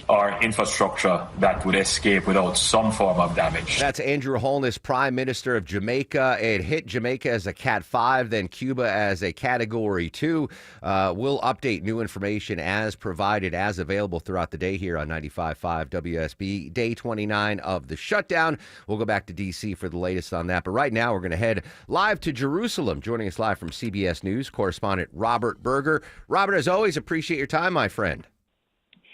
or infrastructure that would escape without some form of damage. That's Andrew Holness, Prime Minister of Jamaica. It hit Jamaica as a Cat 5, then Cuba as a Category 2. We'll update new information as provided, as available throughout the day here on 95.5 WSB. Day 29 of the shutdown. We'll go back to D.C. for the latest on that. But right now, we're going to head live to Jerusalem. Joining us live from CBS News, correspondent Robert Berger. Robert, as always, appreciate your time, my friend.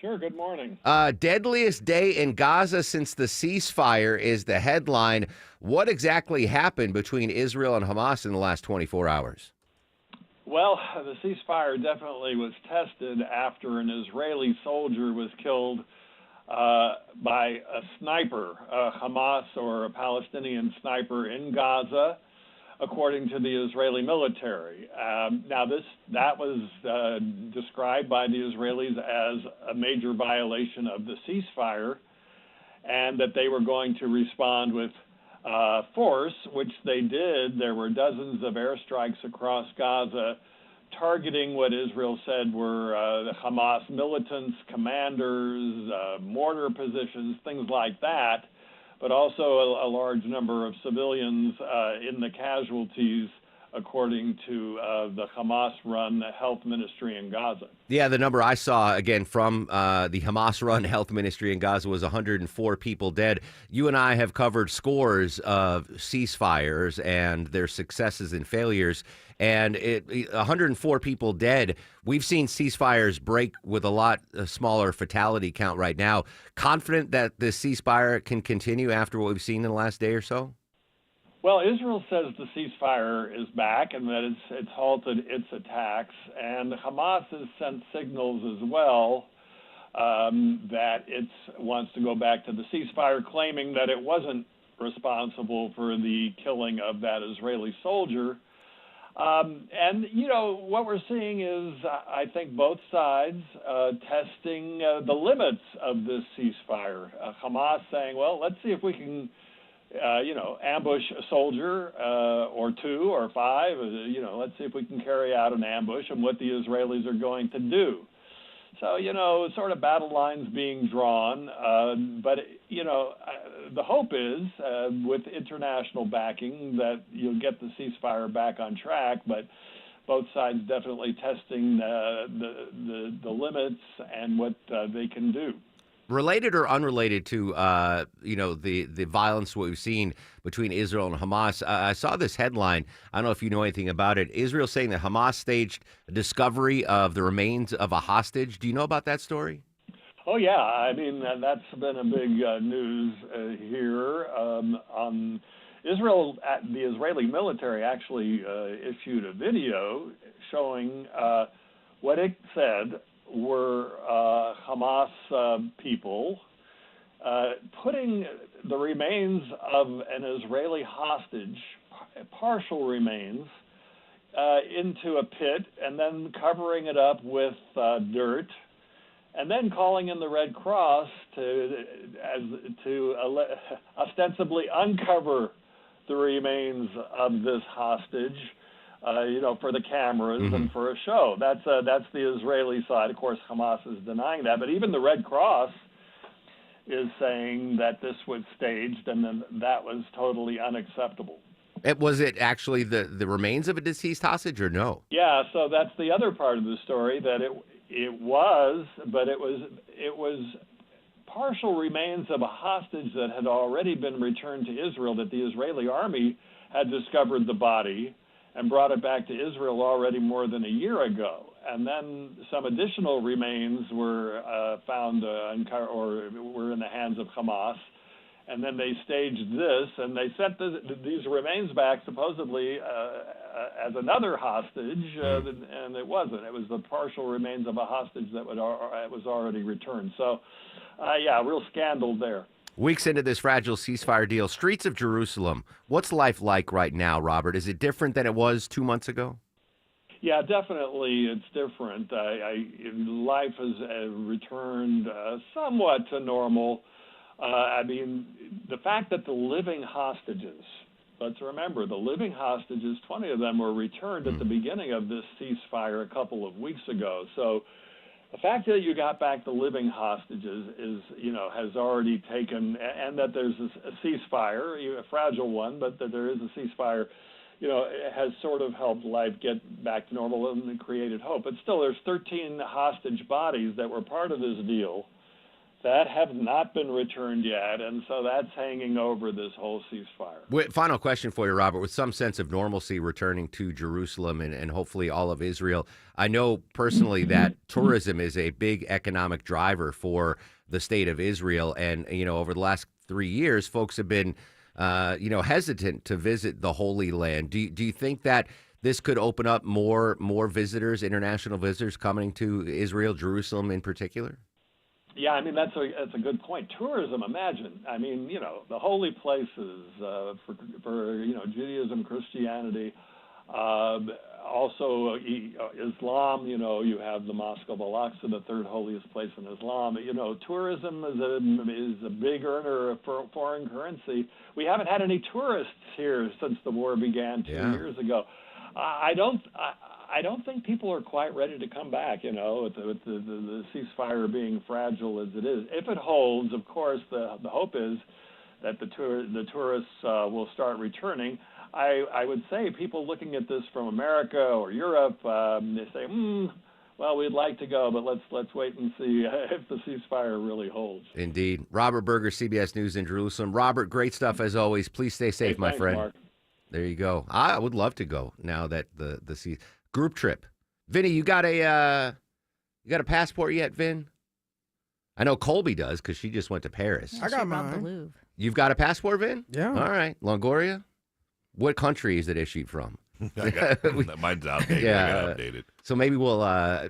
Sure, good morning. Deadliest day in Gaza since the ceasefire is the headline. What exactly happened between Israel and Hamas in the last 24 hours? Well, the ceasefire definitely was tested after an Israeli soldier was killed by a sniper, a Hamas or a Palestinian sniper in Gaza, according to the Israeli military. Now, that was described by the Israelis as a major violation of the ceasefire, and that they were going to respond with force, which they did. There were dozens of airstrikes across Gaza targeting what Israel said were the Hamas militants, commanders, mortar positions, things like that, but also a large number of civilians in the casualties, according to the Hamas-run health ministry in Gaza. Yeah, the number I saw, again, from the Hamas-run health ministry in Gaza was 104 people dead. You and I have covered scores of ceasefires and their successes and failures, and 104 people dead. We've seen ceasefires break with a lot smaller fatality count right now. Confident that this ceasefire can continue after what we've seen in the last day or so? Well, Israel says the ceasefire is back and that it's halted its attacks, and Hamas has sent signals as well that it wants to go back to the ceasefire, claiming that it wasn't responsible for the killing of that Israeli soldier. And, you know, what we're seeing is, I think, both sides testing the limits of this ceasefire. Hamas saying, well, let's see if we can ambush a soldier or two or five. Let's see if we can carry out an ambush and what the Israelis are going to do. So, sort of battle lines being drawn. But the hope is with international backing that you'll get the ceasefire back on track. But both sides definitely testing the limits and what they can do. Related or unrelated to, the violence we've seen between Israel and Hamas, I saw this headline. I don't know if you know anything about it. Israel saying that Hamas staged a discovery of the remains of a hostage. Do you know about that story? Oh, yeah. I mean, that's been a big news here. On Israel, the Israeli military actually issued a video showing what it said were Hamas people putting the remains of an Israeli hostage, partial remains, into a pit and then covering it up with dirt, and then calling in the Red Cross to ostensibly uncover the remains of this hostage. For the cameras and for a show. That's the Israeli side. Of course, Hamas is denying that. But even the Red Cross is saying that this was staged and then that was totally unacceptable. Was it actually the remains of a deceased hostage or no? Yeah, so that's the other part of the story, that it was, but it was partial remains of a hostage that had already been returned to Israel, that the Israeli army had discovered the body and brought it back to Israel already more than a year ago. And then some additional remains were found or were in the hands of Hamas. And then they staged this, and they sent these remains back supposedly as another hostage, and it wasn't. It was the partial remains of a hostage that was already returned. So, real scandal there. Weeks into this fragile ceasefire deal, streets of Jerusalem, what's life like right now, Robert? Is it different than it was 2 months ago? Yeah, definitely it's different. Life has returned somewhat to normal. The fact that the living hostages, let's remember, the living hostages, 20 of them were returned at the beginning of this ceasefire a couple of weeks ago. So the fact that you got back the living hostages has already taken, and that there's a ceasefire, a fragile one, but that there is a ceasefire, it has sort of helped life get back to normal and created hope. But still, there's 13 hostage bodies that were part of this deal that have not been returned yet, and so that's hanging over this whole ceasefire. Final question for you, Robert. With some sense of normalcy returning to Jerusalem and hopefully all of Israel, I know personally that tourism is a big economic driver for the state of Israel, and over the last 3 years, folks have been hesitant to visit the Holy Land. Do you think that this could open up more visitors, international visitors coming to Israel, Jerusalem in particular? Yeah, that's a good point. Tourism, imagine. The holy places for Judaism, Christianity, also Islam. You have the Mosque of Al-Aqsa, the third holiest place in Islam. Tourism is a big earner of foreign currency. We haven't had any tourists here since the war began 2 years ago. I don't think people are quite ready to come back, with the ceasefire being fragile as it is. If it holds, of course, the hope is that the tourists will start returning. I would say people looking at this from America or Europe, they say, well, we'd like to go, but let's wait and see if the ceasefire really holds. Indeed. Robert Berger, CBS News in Jerusalem. Robert, great stuff as always. Please stay safe, my friend. Mark. There you go. I would love to go now that the group trip. Vinny, you got a passport yet, Vin? I know Colby does because she just went to Paris. Yeah, I got mine. You've got a passport, Vin? Yeah. All right. Longoria? What country is it issued from? Mine's outdated. Yeah. I got updated. So maybe we'll,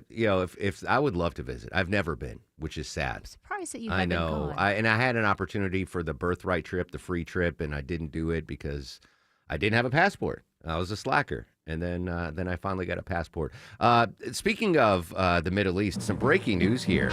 if I would love to visit. I've never been, which is sad. I'm surprised that you I haven't know. gone. I had an opportunity for the birthright trip, the free trip, and I didn't do it because I didn't have a passport. I was a slacker. And then I finally got a passport. Speaking of the Middle East, some breaking news here.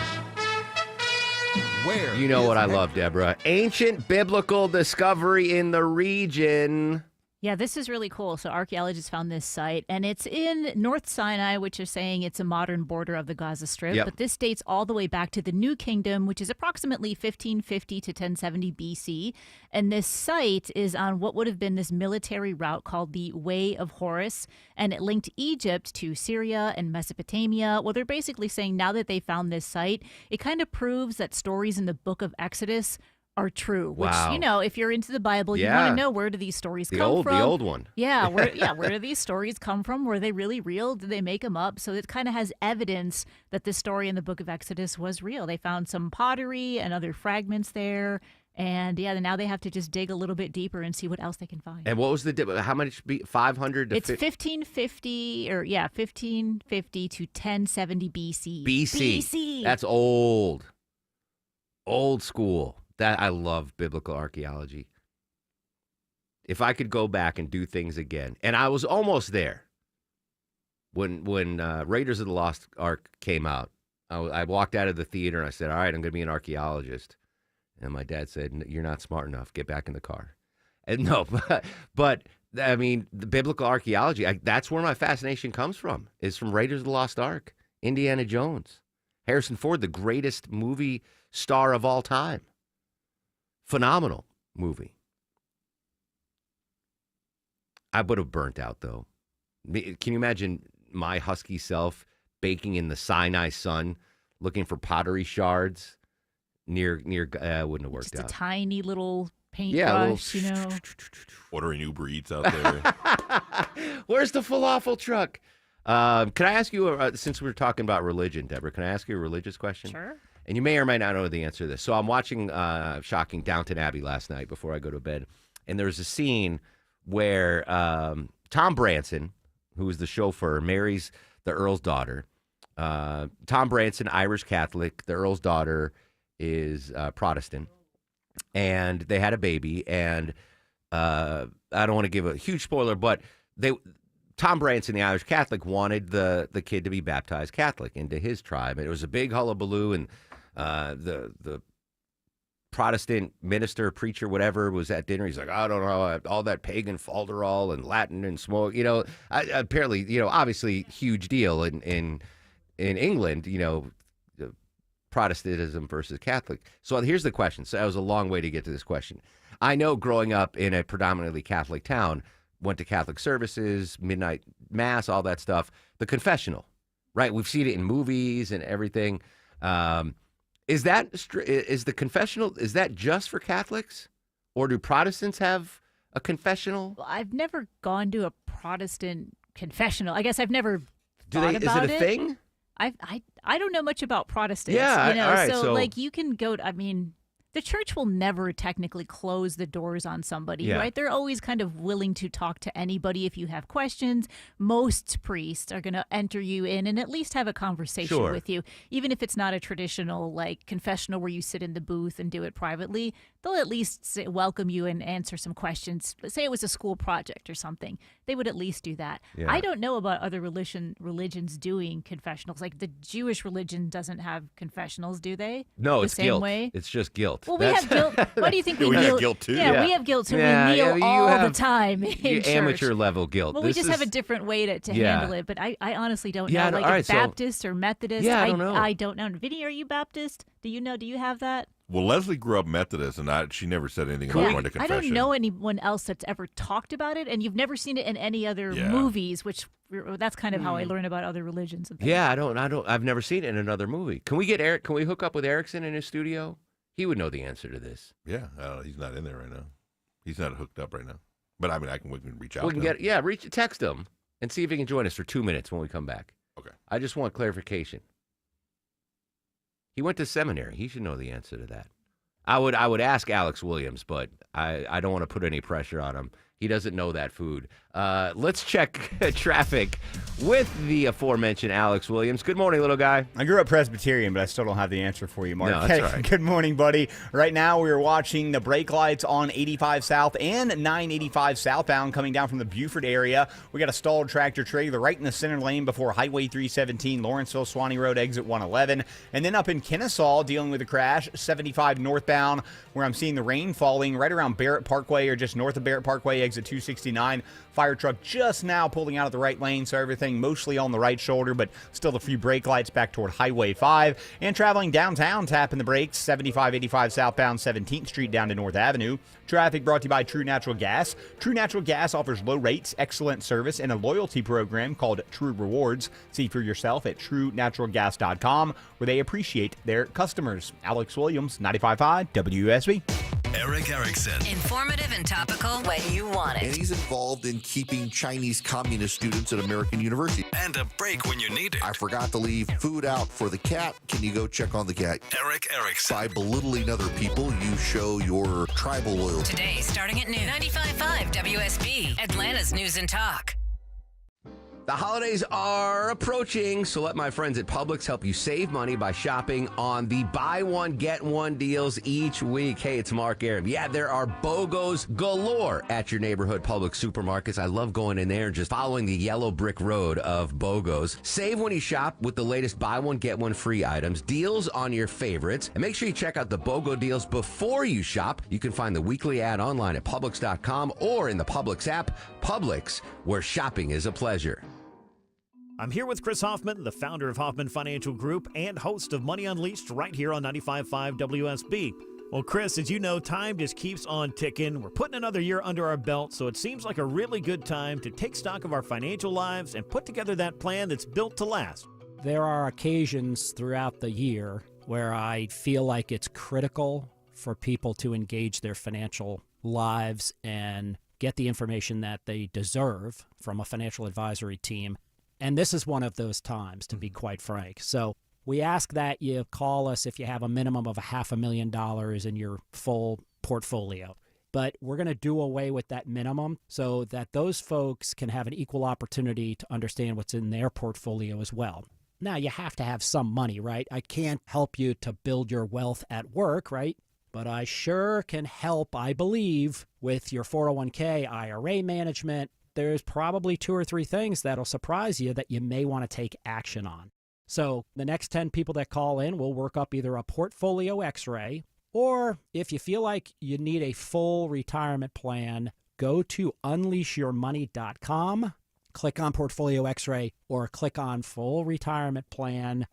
Where You know is what I Heck- love, Deborah. Ancient biblical discovery in the region. Yeah, this is really cool. So archaeologists found this site, and it's in North Sinai, which is saying it's a modern border of the Gaza Strip. Yep. But this dates all the way back to the New Kingdom, which is approximately 1550 to 1070 BC. And this site is on what would have been this military route called the Way of Horus, and it linked Egypt to Syria and Mesopotamia. Well, they're basically saying now that they found this site, it kind of proves that stories in the book of Exodus are true. Which, Wow. if you're into the Bible, you Yeah. want to know, where do these stories The come old- from? the old one. Yeah, where do these stories come from? Were they really real? Did they make them up? So it kind of has evidence that this story in the book of Exodus was real. They found some pottery and other fragments there. And now they have to just dig a little bit deeper and see what else they can find. And what was how much? 500 to It's 1550 1550 to 1070 BC. BC. That's old. Old school. That I love biblical archaeology. If I could go back and do things again, and I was almost there when Raiders of the Lost Ark came out. I walked out of the theater and I said, "All right, I'm going to be an archaeologist." And my dad said, "You're not smart enough. Get back in the car." And no, but I mean, the biblical archaeology. That's where my fascination comes from. Is from Raiders of the Lost Ark, Indiana Jones, Harrison Ford, the greatest movie star of all time. Phenomenal movie. I would have burnt out, though. Can you imagine my husky self baking in the Sinai sun, looking for pottery shards near wouldn't have worked Just a out. tiny little paintbrush, Ordering Uber Eats out there. Where's the falafel truck? Can I ask you, since we were talking about religion, Deborah, can I ask you a religious question? Sure. And you may or may not know the answer to this. So I'm watching shocking Downton Abbey last night before I go to bed. And there's a scene where Tom Branson, who is the chauffeur, marries the Earl's daughter. Tom Branson, Irish Catholic. The Earl's daughter is Protestant. And they had a baby. And I don't want to give a huge spoiler, but Tom Branson, the Irish Catholic, wanted the kid to be baptized Catholic into his tribe. And it was a big hullabaloo, and the Protestant minister, preacher, whatever, was at dinner. He's like, I don't know, all that pagan falderall and Latin and smoke, apparently, obviously huge deal in England, Protestantism versus Catholic. So here's the question. So that was a long way to get to this question. I know growing up in a predominantly Catholic town, went to Catholic services, midnight mass, all that stuff. The confessional, right? We've seen it in movies and everything. Is the confessional, is that just for Catholics? Or do Protestants have a confessional? Well, I've never gone to a Protestant confessional. I guess I've never Is it a thing? I don't know much about Protestants. Yeah, all right, so like you can go. The church will never technically close the doors on somebody, right? They're always kind of willing to talk to anybody if you have questions. Most priests are going to enter you in and at least have a conversation with you. Even if it's not a traditional like confessional where you sit in the booth and do it privately, they'll at least welcome you and answer some questions. Say it was a school project or something. They would at least do that. Yeah. I don't know about other religions doing confessionals. Like the Jewish religion doesn't have confessionals, do they? No, the it's same guilt. way? It's just guilt. Well, we have guilt. Why do you think we we kneel? have guilt too. Yeah, we have guilt, so we kneel all the time in church. Amateur level guilt. Well, we just have a different way to handle it. But I honestly don't know. Like all right, Baptist or Methodist. I don't know. I don't know. Vinny, are you Baptist? Do you know? Do you have that? Well, Leslie grew up Methodist, and she never said anything about going to confession. I don't know anyone else that's ever talked about it, and you've never seen it in any other movies, which that's kind of how I learn about other religions. And things. Yeah, I've never seen it in another movie. Can we get Eric? Can we hook up with Erickson in his studio? He would know the answer to this. Yeah, he's not in there right now. He's not hooked up right now. But I mean, we can reach out. We can text him and see if he can join us for 2 minutes when we come back. Okay. I just want clarification. He went to seminary. He should know the answer to that. I would ask Alex Williams, but I don't want to put any pressure on him. He doesn't know that food. Let's check traffic with the aforementioned Alex Williams. Good morning, little guy. I grew up Presbyterian, but I still don't have the answer for you, Mark. No, that's all right. Good morning, buddy. Right now, we are watching the brake lights on 85 South and 985 southbound coming down from the Buford area. We got a stalled tractor trailer right in the center lane before Highway 317, Lawrenceville, Swanee Road, exit 111. And then up in Kennesaw, dealing with a crash, 75 northbound, where I'm seeing the rain falling right around Barrett Parkway or just north of Barrett Parkway, exit 269. Fire truck just now pulling out of the right lane, so everything mostly on the right shoulder, but still a few brake lights back toward Highway 5. And traveling downtown, tapping the brakes, 7585 southbound 17th Street down to North Avenue. Traffic brought to you by True Natural Gas. True Natural Gas offers low rates, excellent service, and a loyalty program called True Rewards. See for yourself at TrueNaturalGas.com, where they appreciate their customers. Alex Williams, 95.5 WSB. Eric Erickson. Informative and topical when you want it. And he's involved in keeping Chinese communist students at American University. And a break when you need it. I forgot to leave food out for the cat. Can you go check on the cat? Eric Erickson. By belittling other people, you show your tribal loyalty. Today, starting at noon, 95.5 WSB, Atlanta's News and Talk. The holidays are approaching, so let my friends at Publix help you save money by shopping on the buy one, get one deals each week. Hey, it's Mark Aram. Yeah, there are BOGOs galore at your neighborhood Publix supermarkets. I love going in there and just following the yellow brick road of BOGOs. Save when you shop with the latest buy one, get one free items, deals on your favorites, and make sure you check out the BOGO deals before you shop. You can find the weekly ad online at Publix.com or in the Publix app. Publix, where shopping is a pleasure. I'm here with Chris Hoffman, the founder of Hoffman Financial Group and host of Money Unleashed right here on 95.5 WSB. Well, Chris, as you know, time just keeps on ticking. We're putting another year under our belt, so it seems like a really good time to take stock of our financial lives and put together that plan that's built to last. There are occasions throughout the year where I feel like it's critical for people to engage their financial lives and get the information that they deserve from a financial advisory team. And this is one of those times, to be quite frank. So we ask that you call us if you have a minimum of $500,000 in your full portfolio. But we're going to do away with that minimum so that those folks can have an equal opportunity to understand what's in their portfolio as well. Now, you have to have some money, right? I can't help you to build your wealth at work, right? But I sure can help, I believe, with your 401k, IRA management. There's probably 2 or 3 things that'll surprise you that you may want to take action on. So the next 10 people that call in will work up either a portfolio x-ray, or if you feel like you need a full retirement plan, go to unleashyourmoney.com, click on portfolio x-ray, or click on full retirement plan.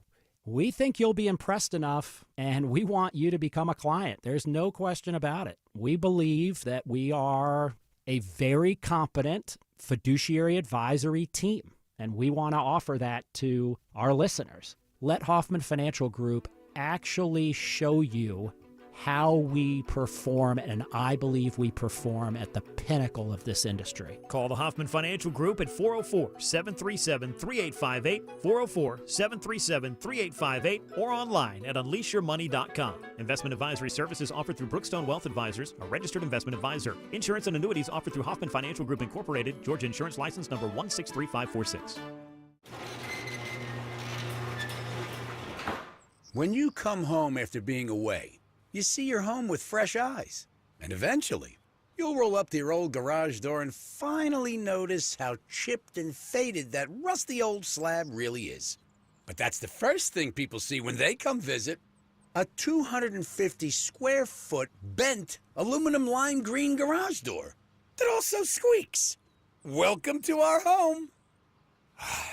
We think you'll be impressed enough, and we want you to become a client. There's no question about it. We believe that we are a very competent fiduciary advisory team, and we want to offer that to our listeners. Let Hoffman Financial Group actually show you how we perform, and I believe we perform at the pinnacle of this industry. Call the Hoffman Financial Group at 404-737-3858, 404-737-3858, or online at unleashyourmoney.com. Investment advisory services offered through Brookstone Wealth Advisors, a registered investment advisor. Insurance and annuities offered through Hoffman Financial Group Incorporated, Georgia Insurance License number 163546. When you come home after being away, you see your home with fresh eyes. And eventually, you'll roll up to your old garage door and finally notice how chipped and faded that rusty old slab really is. But that's the first thing people see when they come visit. A 250 square foot bent aluminum lime green garage door that also squeaks. Welcome to our home.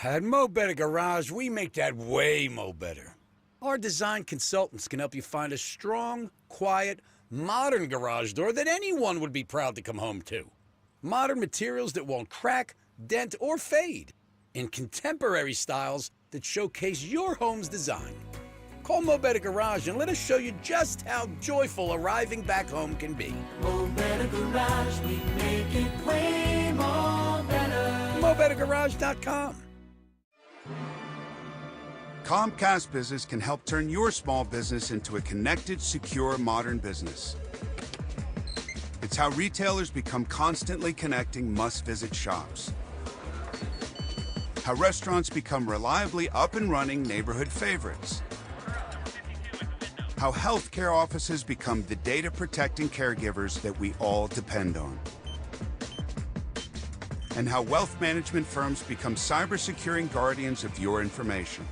At Mo Better Garage, we make that way mo better. Our design consultants can help you find a strong, quiet, modern garage door that anyone would be proud to come home to. Modern materials that won't crack, dent, or fade. In contemporary styles that showcase your home's design. Call Mo Better Garage and let us show you just how joyful arriving back home can be. Mo Better Garage, we make it way more better. MoBetterGarage.com. Comcast Business can help turn your small business into a connected, secure, modern business. It's It's how retailers become constantly connecting must-visit shops. How restaurants become reliably up and running neighborhood favorites. How healthcare offices become the data protecting caregivers that we all depend on. And how wealth management firms become cyber-securing guardians of your information.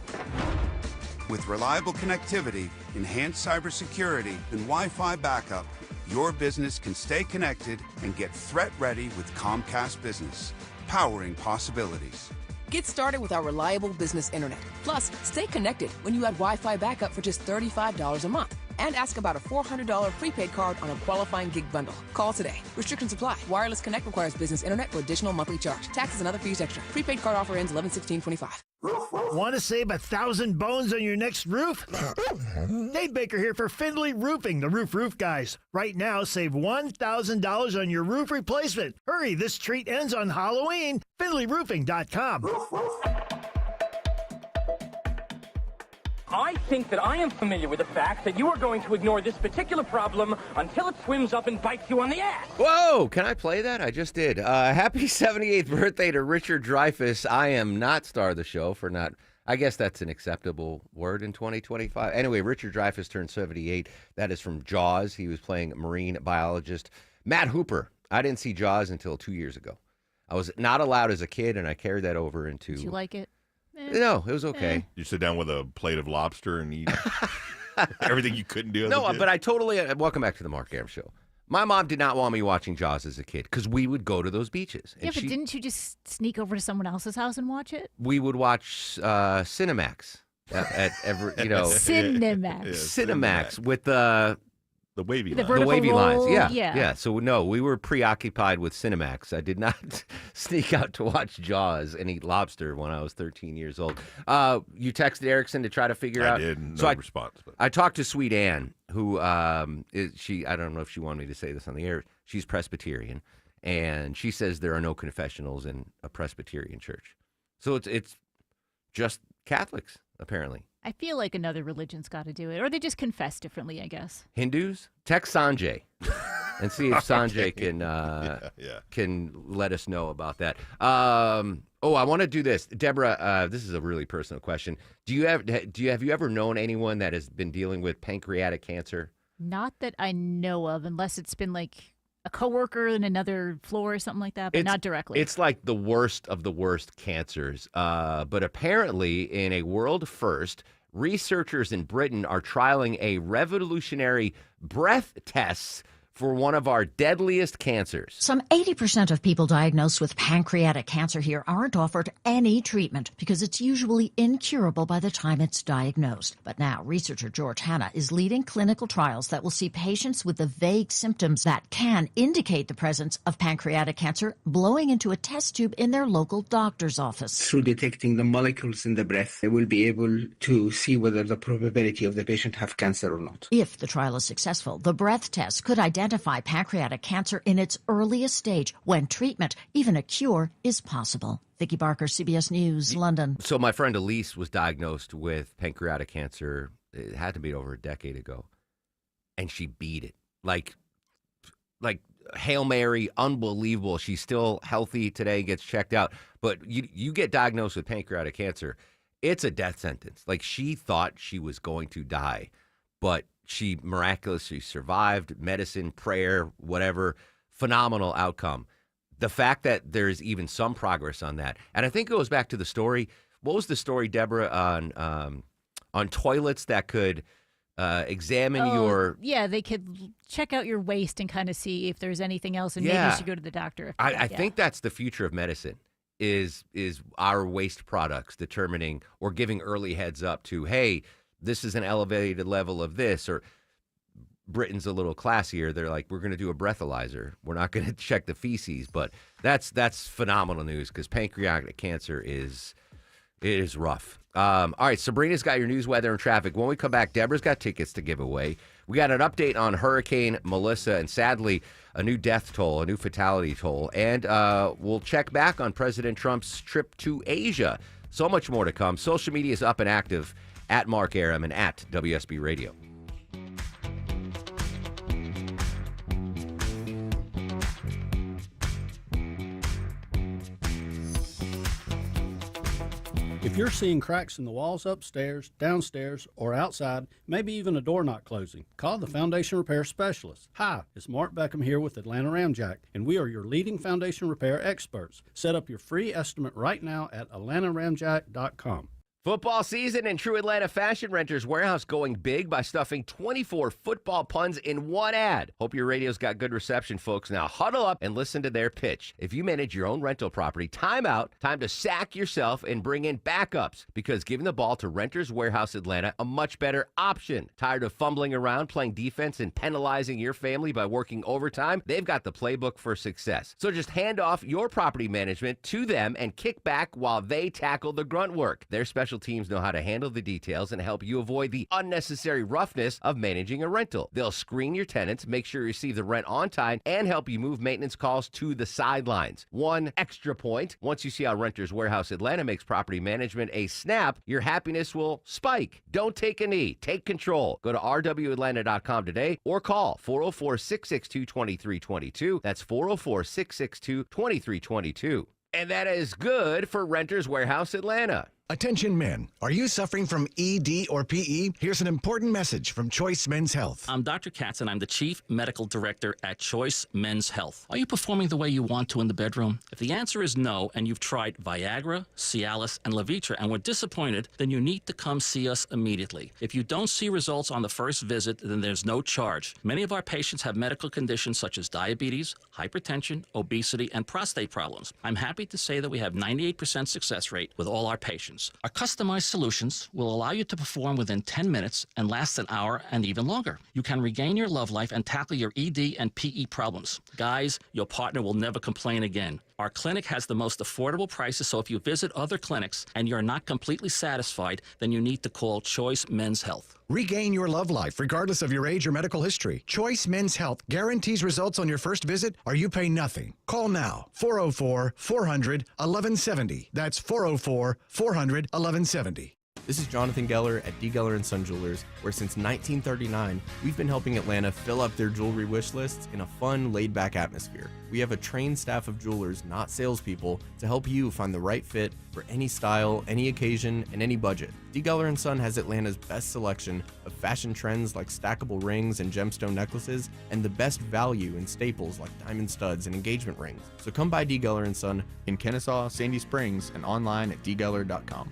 With reliable connectivity, enhanced cybersecurity, and Wi-Fi backup, your business can stay connected and get threat-ready with Comcast Business, powering possibilities. Get started with our reliable business internet. Plus, stay connected when you add Wi-Fi backup for just $35 a month. And ask about a $400 prepaid card on a qualifying gig bundle. Call today. Restrictions apply. Wireless Connect requires business internet for additional monthly charge. Taxes and other fees extra. Prepaid card offer ends 11/16/25. Want to save 1,000 bones on your next roof? Dave Baker here for Findlay Roofing, the roof guys. Right now, save $1,000 on your roof replacement. Hurry, this treat ends on Halloween. FindlayRoofing.com. I think that I am familiar with the fact that you are going to ignore this particular problem until it swims up and bites you on the ass. Whoa, can I play that? I just did. Happy 78th birthday to Richard Dreyfuss. I am not star of the show for not, I guess that's an acceptable word in 2025. Anyway, Richard Dreyfuss turned 78. That is from Jaws. He was playing marine biologist Matt Hooper. I didn't see Jaws until 2 years ago. I was not allowed as a kid, and I carried that over into... Did you like it? No, it was okay. You sit down with a plate of lobster and eat everything you couldn't do as a No, kid? but I totally... welcome back to the Mark Arum Show. My mom did not want me watching Jaws as a kid because we would go to those beaches. Yeah, but didn't you just sneak over to someone else's house and watch it? We would watch Cinemax at every, Cinemax. Cinemax with the wavy The lines. vertical The wavy roll, lines, yeah. yeah. So no, we were preoccupied with Cinemax. I did not sneak out to watch Jaws and eat lobster when I was 13 years old. You texted Erickson to try to figure out. I did. No response. But. I talked to Sweet Ann, who is she? I don't know if she wanted me to say this on the air. She's Presbyterian, and she says there are no confessionals in a Presbyterian church. So it's just Catholics apparently. I feel like another religion's got to do it, or they just confess differently, I guess. Hindus? Text Sanjay and see if Sanjay Okay. can let us know about that. I want to do this, Deborah. This is a really personal question. Have you ever known anyone that has been dealing with pancreatic cancer? Not that I know of, unless it's been like a coworker in another floor or something like that, but not directly. It's like the worst of the worst cancers. But apparently, in a world first, researchers in Britain are trialing a revolutionary breath test for one of our deadliest cancers. Some 80% of people diagnosed with pancreatic cancer here aren't offered any treatment because it's usually incurable by the time it's diagnosed. But now, researcher George Hanna is leading clinical trials that will see patients with the vague symptoms that can indicate the presence of pancreatic cancer blowing into a test tube in their local doctor's office. Through detecting the molecules in the breath, they will be able to see whether the probability of the patient have cancer or not. If the trial is successful, the breath test could identify pancreatic cancer in its earliest stage when treatment, even a cure, is possible. Vicki Barker, CBS News, London. So my friend Elise was diagnosed with pancreatic cancer. It had to be over a decade ago. And she beat it. Like Hail Mary, unbelievable. She's still healthy today, gets checked out. But you get diagnosed with pancreatic cancer, it's a death sentence. Like, she thought she was going to die, but she miraculously survived. Medicine, prayer, whatever, phenomenal outcome. The fact that there's even some progress on that, and I think it goes back to the story. What was the story, Deborah, on toilets that could examine your? Yeah, they could check out your waste and kind of see if there's anything else, and maybe you should go to the doctor. I think that's the future of medicine. Is our waste products determining or giving early heads up to, hey, this is an elevated level of this, or Britain's a little classier. They're like, we're going to do a breathalyzer. We're not going to check the feces, but that's phenomenal news because pancreatic cancer is rough. All right, Sabrina's got your news, weather, and traffic. When we come back, Deborah's got tickets to give away. We got an update on Hurricane Melissa, and sadly, a new death toll, a new fatality toll. And we'll check back on President Trump's trip to Asia. So much more to come. Social media is up and active at Mark Arum and at WSB Radio. If you're seeing cracks in the walls upstairs, downstairs, or outside, maybe even a door not closing, call the Foundation Repair Specialist. Hi, it's Mark Beckham here with Atlanta Ramjack, and we are your leading foundation repair experts. Set up your free estimate right now at atlantaramjack.com. Football season and True Atlanta Fashion Renters Warehouse going big by stuffing 24 football puns in one ad. Hope your radio's got good reception, folks. Now huddle up and listen to their pitch. If you manage your own rental property, time out, time to sack yourself and bring in backups, because giving the ball to Renters Warehouse Atlanta a much better option. Tired of fumbling around, playing defense, and penalizing your family by working overtime? They've got the playbook for success. So just hand off your property management to them and kick back while they tackle the grunt work. Their special teams know how to handle the details and help you avoid the unnecessary roughness of managing a rental. They'll screen your tenants, make sure you receive the rent on time, and help you move maintenance calls to the sidelines. One extra point: once you see how Renters Warehouse Atlanta makes property management a snap, your happiness will spike. Don't take a knee. Take control. Go to rwatlanta.com today or call 404-662-2322. That's 404-662-2322. And that is good for Renters Warehouse Atlanta. Attention men, are you suffering from ED or PE? Here's an important message from Choice Men's Health. I'm Dr. Katz, and I'm the Chief Medical Director at Choice Men's Health. Are you performing the way you want to in the bedroom? If the answer is no, and you've tried Viagra, Cialis, and Levitra and were disappointed, then you need to come see us immediately. If you don't see results on the first visit, then there's no charge. Many of our patients have medical conditions such as diabetes, hypertension, obesity, and prostate problems. I'm happy to say that we have 98% success rate with all our patients. Our customized solutions will allow you to perform within 10 minutes and last an hour and even longer. You can regain your love life and tackle your ED and PE problems. Guys, your partner will never complain again. Our clinic has the most affordable prices, so if you visit other clinics and you're not completely satisfied, then you need to call Choice Men's Health. Regain your love life regardless of your age or medical history. Choice Men's Health guarantees results on your first visit or you pay nothing. Call now, 404-400-1170. That's 404-400-1170. This is Jonathan Geller at D. Geller & Son Jewelers, where since 1939, we've been helping Atlanta fill up their jewelry wish lists in a fun, laid-back atmosphere. We have a trained staff of jewelers, not salespeople, to help you find the right fit for any style, any occasion, and any budget. D. Geller & Son has Atlanta's best selection of fashion trends like stackable rings and gemstone necklaces, and the best value in staples like diamond studs and engagement rings. So come by D. Geller & Son in Kennesaw, Sandy Springs, and online at dgeller.com.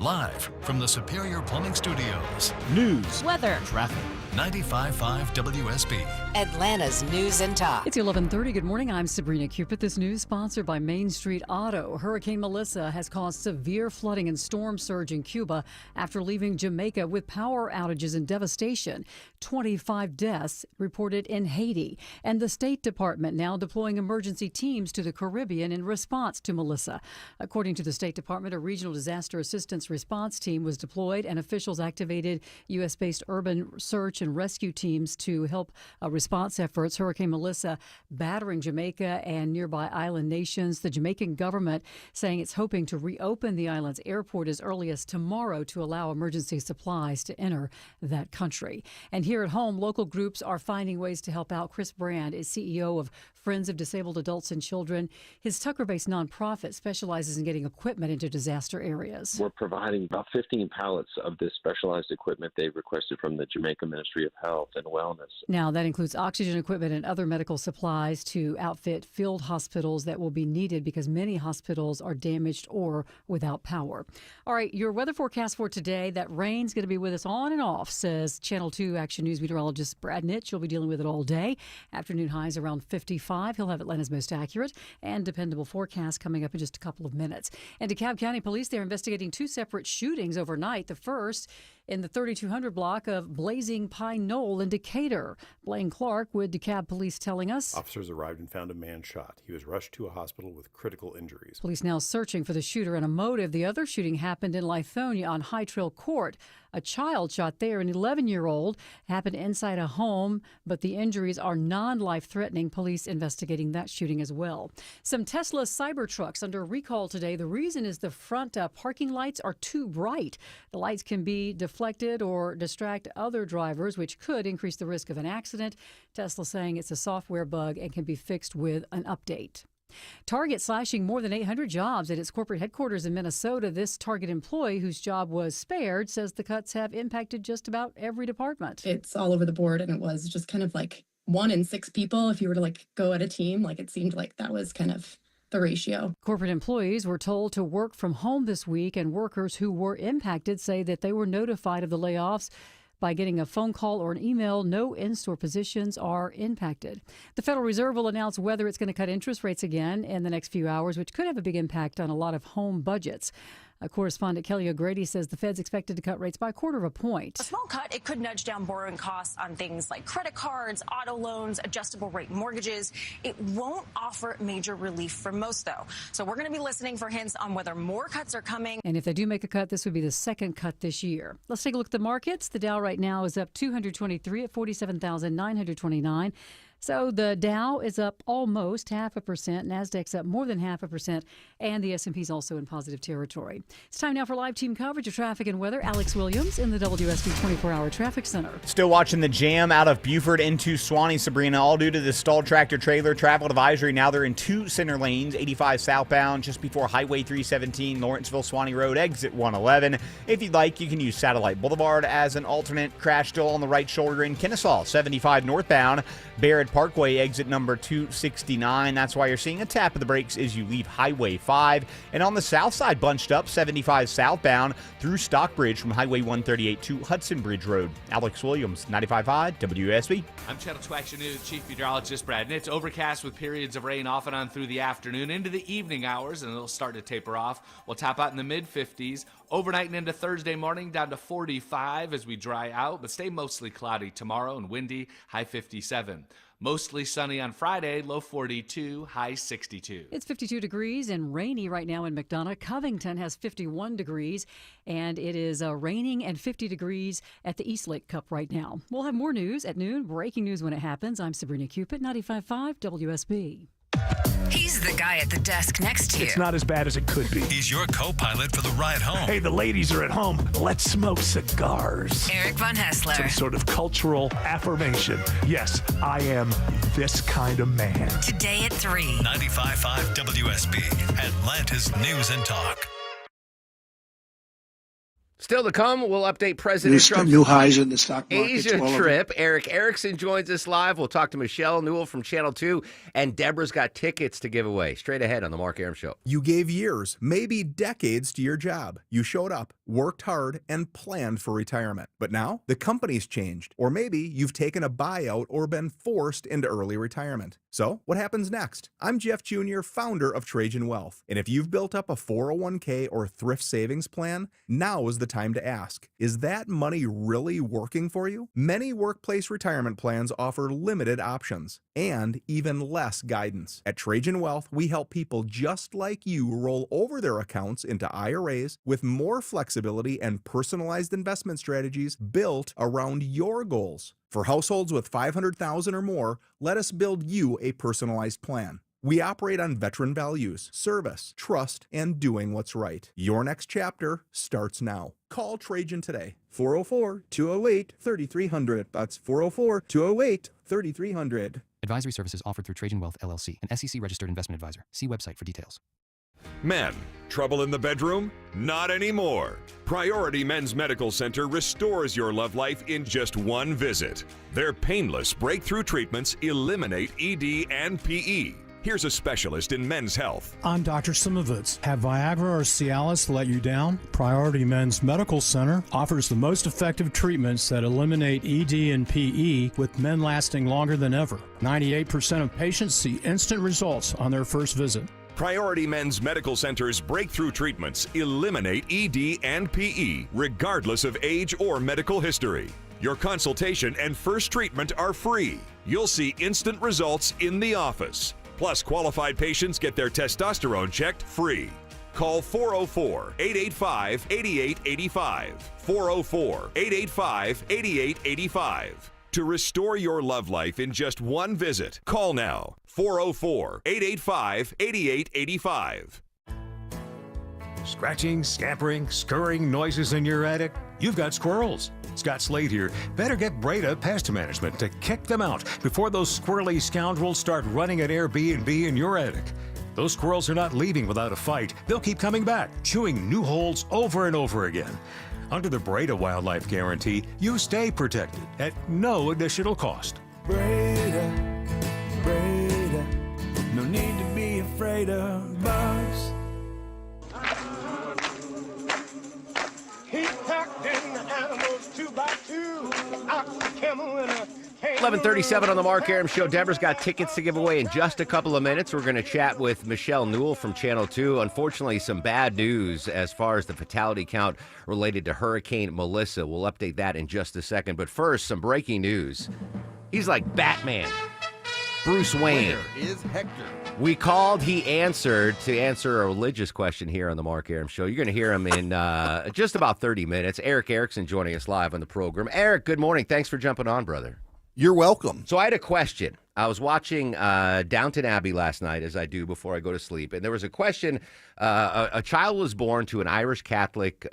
Live from the Superior Plumbing Studios. News, weather, traffic. 95.5 WSB. Atlanta's News and Talk. It's 11:30. Good morning. I'm Sabrina Cupid. This news sponsored by Main Street Auto. Hurricane Melissa has caused severe flooding and storm surge in Cuba after leaving Jamaica with power outages and devastation. 25 deaths reported in Haiti. And the State Department now deploying emergency teams to the Caribbean in response to Melissa. According to the State Department, a regional disaster assistance response team was deployed and officials activated U.S.-based urban search and rescue teams to help response efforts. Hurricane Melissa battering Jamaica and nearby island nations. The Jamaican government saying it's hoping to reopen the island's airport as early as tomorrow to allow emergency supplies to enter that country. And here at home, local groups are finding ways to help out. Chris Brand is CEO of Friends of Disabled Adults and Children. His Tucker-based nonprofit specializes in getting equipment into disaster areas. We're providing about 15 pallets of this specialized equipment they've requested from the Jamaica Ministry of Health and Wellness. Now, that includes oxygen equipment and other medical supplies to outfit field hospitals that will be needed because many hospitals are damaged or without power. All right, your weather forecast for today, that rain's going to be with us on and off, says Channel 2 Action News meteorologist Brad Nitch. You'll be dealing with it all day. Afternoon highs around 55. He'll have Atlanta's most accurate and dependable forecast coming up in just a couple of minutes. And DeKalb County Police, they're investigating two separate shootings overnight. The first in the 3200 block of Blazing Pine Knoll in Decatur. Blaine Clark with DeKalb Police telling us. Officers arrived and found a man shot. He was rushed to a hospital with critical injuries. Police now searching for the shooter and a motive. The other shooting happened in Lithonia on High Trail Court. A child shot there, an 11-year-old, happened inside a home, but the injuries are non-life-threatening. Police investigating that shooting as well. Some Tesla Cybertrucks under recall today. The reason is the front parking lights are too bright. The lights can be deflected or distract other drivers, which could increase the risk of an accident. Tesla saying it's a software bug and can be fixed with an update. Target slashing more than 800 jobs at its corporate headquarters in Minnesota. This Target employee whose job was spared says the cuts have impacted just about every department. It's all over the board, and it was just kind of like 1 in 6 people. If you were to go at a team, it seemed like that was kind of the ratio. Corporate employees were told to work from home this week, and workers who were impacted say that they were notified of the layoffs by getting a phone call or an email. No in-store positions are impacted. The Federal Reserve will announce whether it's going to cut interest rates again in the next few hours, which could have a big impact on a lot of home budgets. Correspondent Kelly O'Grady says the Fed's expected to cut rates by 1/4 point. A small cut, it could nudge down borrowing costs on things like credit cards, auto loans, adjustable rate mortgages. It won't offer major relief for most, though. So we're going to be listening for hints on whether more cuts are coming. And if they do make a cut, this would be the second cut this year. Let's take a look at the markets. The Dow right now is up 223 at 47,929. So the Dow is up almost 0.5%, Nasdaq's up more than 0.5%, and the S&P's also in positive territory. It's time now for live team coverage of traffic and weather. Alex Williams in the WSB 24-hour traffic center. Still watching the jam out of Buford into Suwannee, Sabrina, all due to the stalled tractor trailer. Travel advisory. Now they're in 2 center lanes, 85 southbound, just before Highway 317, Lawrenceville, Suwannee Road, exit 111. If you'd like, you can use Satellite Boulevard as an alternate. Crash still on the right shoulder in Kennesaw, 75 northbound, Barrett Parkway, exit number 269. That's why you're seeing a tap of the brakes as you leave Highway 5. And on the south side, bunched up, 75 southbound through Stockbridge from Highway 138 to Hudson Bridge Road. Alex Williams, 95.5 WSB. I'm Channel 2 Action News Chief Meteorologist Brad, and it's overcast with periods of rain off and on through the afternoon into the evening hours, and it'll start to taper off. We'll top out in the mid-50s. Overnight and into Thursday morning, down to 45 as we dry out, but stay mostly cloudy tomorrow and windy, high 57. Mostly sunny on Friday, low 42, high 62. It's 52 degrees and rainy right now in McDonough. Covington has 51 degrees, and it is raining and 50 degrees at the East Lake Cup right now. We'll have more news at noon, breaking news when it happens. I'm Sabrina Cupid, 95.5 WSB. He's the guy at the desk next to you. It's not as bad as it could be. He's your co-pilot for the ride home. Hey, the ladies are at home. Let's smoke cigars. Eric Von Hessler. Some sort of cultural affirmation. Yes, I am this kind of man. Today at 3. 95.5 WSB, Atlanta's News and Talk. Still to come, we'll update President Trump's new highs in the stock market. Asia trip. Eric Erickson joins us live. We'll talk to Michelle Newell from Channel 2, and Deborah's got tickets to give away. Straight ahead on the Mark Arum Show. You gave years, maybe decades to your job. You showed up, worked hard, and planned for retirement. But now, the company's changed. Or maybe you've taken a buyout or been forced into early retirement. So, what happens next? I'm Jeff Jr., founder of Trajan Wealth. And if you've built up a 401k or thrift savings plan, now is the time to ask, is that money really working for you? Many workplace retirement plans offer limited options and even less guidance. At Trajan Wealth, we help people just like you roll over their accounts into IRAs with more flexibility and personalized investment strategies built around your goals. For households with $500,000 or more, let us build you a personalized plan. We operate on veteran values, service, trust, and doing what's right. Your next chapter starts now. Call Trajan today. 404-208-3300. That's 404-208-3300. Advisory services offered through Trajan Wealth, LLC, an SEC-registered investment advisor. See website for details. Men, trouble in the bedroom? Not anymore. Priority Men's Medical Center restores your love life in just one visit. Their painless breakthrough treatments eliminate ED and PE. Here's a specialist in men's health. I'm Dr. Simovitz. Have Viagra or Cialis let you down? Priority Men's Medical Center offers the most effective treatments that eliminate ED and PE, with men lasting longer than ever. 98% of patients see instant results on their first visit. Priority Men's Medical Center's breakthrough treatments eliminate ED and PE, regardless of age or medical history. Your consultation and first treatment are free. You'll see instant results in the office. Plus, qualified patients get their testosterone checked free. Call 404-885-8885. 404-885-8885. To restore your love life in just one visit, call now. 404-885-8885. Scratching, scampering, scurrying noises in your attic? You've got squirrels. Scott Slade here. Better get Breda Pest Management to kick them out before those squirrely scoundrels start running an Airbnb in your attic. Those squirrels are not leaving without a fight. They'll keep coming back, chewing new holes over and over again. Under the Breda Wildlife Guarantee, you stay protected at no additional cost. Breda, Breda, no need to be afraid of bugs. He packed in the animals 2 by 2, ox, camel, and a 11:37 on the Mark Aram Show. Deborah's got tickets to give away in just a couple of minutes. We're going to chat with Michelle Newell from Channel 2. Unfortunately, some bad news as far as the fatality count related to Hurricane Melissa. We'll update that in just a second. But first, some breaking news. He's like Batman. Bruce Wayne. Where is Hector? We called, he answered to answer a religious question here on the Mark Aram Show. You're going to hear him in just about 30 minutes. Eric Erickson joining us live on the program. Eric, good morning. Thanks for jumping on, brother. You're welcome. So I had a question. I was watching Downton Abbey last night, as I do before I go to sleep, and there was a question. A child was born to an Irish Catholic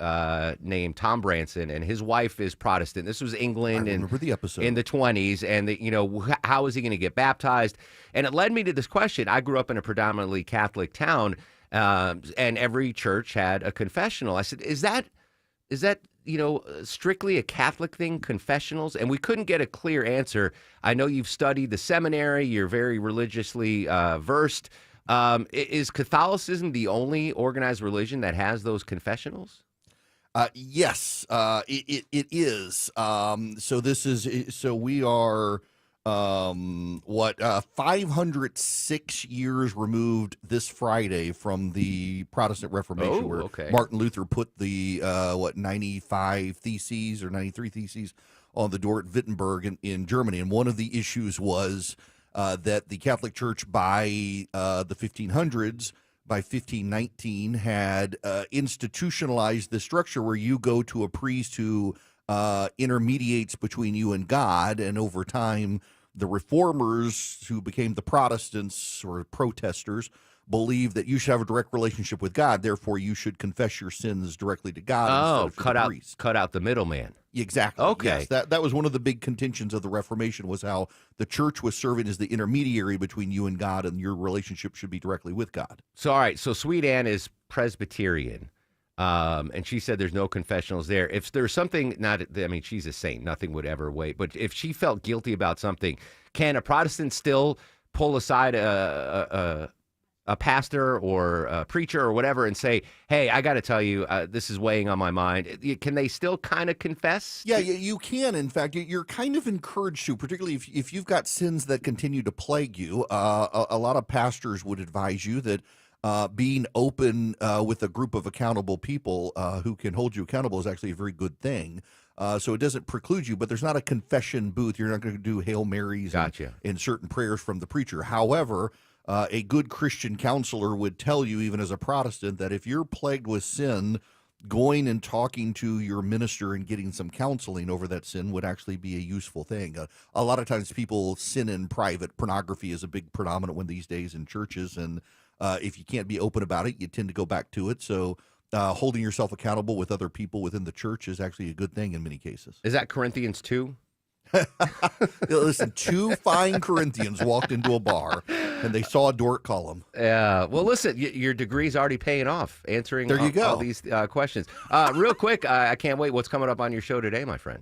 named Tom Branson, and his wife is Protestant. This was England in the 20s, and how is he going to get baptized? And it led me to this question. I grew up in a predominantly Catholic town, and every church had a confessional. I said, is that strictly a Catholic thing, confessionals? And we couldn't get a clear answer. I know you've studied the seminary. You're very religiously versed. Is Catholicism the only organized religion that has those confessionals? Yes, it is. So we are 506 years removed this Friday from the Protestant Reformation, where Martin Luther put the 95 theses or 93 theses on the door at Wittenberg in Germany. And one of the issues was that the Catholic Church by the 1500s, by 1519, had institutionalized the structure where you go to a priest who intermediates between you and God, and over time the reformers, who became the Protestants or protesters, believe that you should have a direct relationship with God. Therefore, you should confess your sins directly to God. Instead of the priest. Cut out the middleman. Exactly. Okay. Yes, that was one of the big contentions of the Reformation, was how the church was serving as the intermediary between you and God, and your relationship should be directly with God. So, all right. So, Sweet Ann is Presbyterian. And she said there's no confessionals there. If there's something, she's a saint, nothing would ever wait. But if she felt guilty about something, can a Protestant still pull aside a pastor or a preacher or whatever and say, hey, I got to tell you, this is weighing on my mind? Can they still kind of confess? Yeah, you can. In fact, you're kind of encouraged to, particularly if you've got sins that continue to plague you. A lot of pastors would advise you that being open with a group of accountable people who can hold you accountable is actually a very good thing. So it doesn't preclude you, but there's not a confession booth. You're not going to do Hail Marys and certain prayers from the preacher. However, a good Christian counselor would tell you, even as a Protestant, that if you're plagued with sin, going and talking to your minister and getting some counseling over that sin would actually be a useful thing. A lot of times people sin in private. Pornography is a big predominant one these days in churches, and if you can't be open about it, you tend to go back to it. So holding yourself accountable with other people within the church is actually a good thing in many cases. Is that Corinthians 2? Listen, 2 fine Corinthians walked into a bar and they saw a dork column. Yeah. Well, listen, your degree's already paying off answering all these questions. Real quick, I can't wait. What's coming up on your show today, my friend?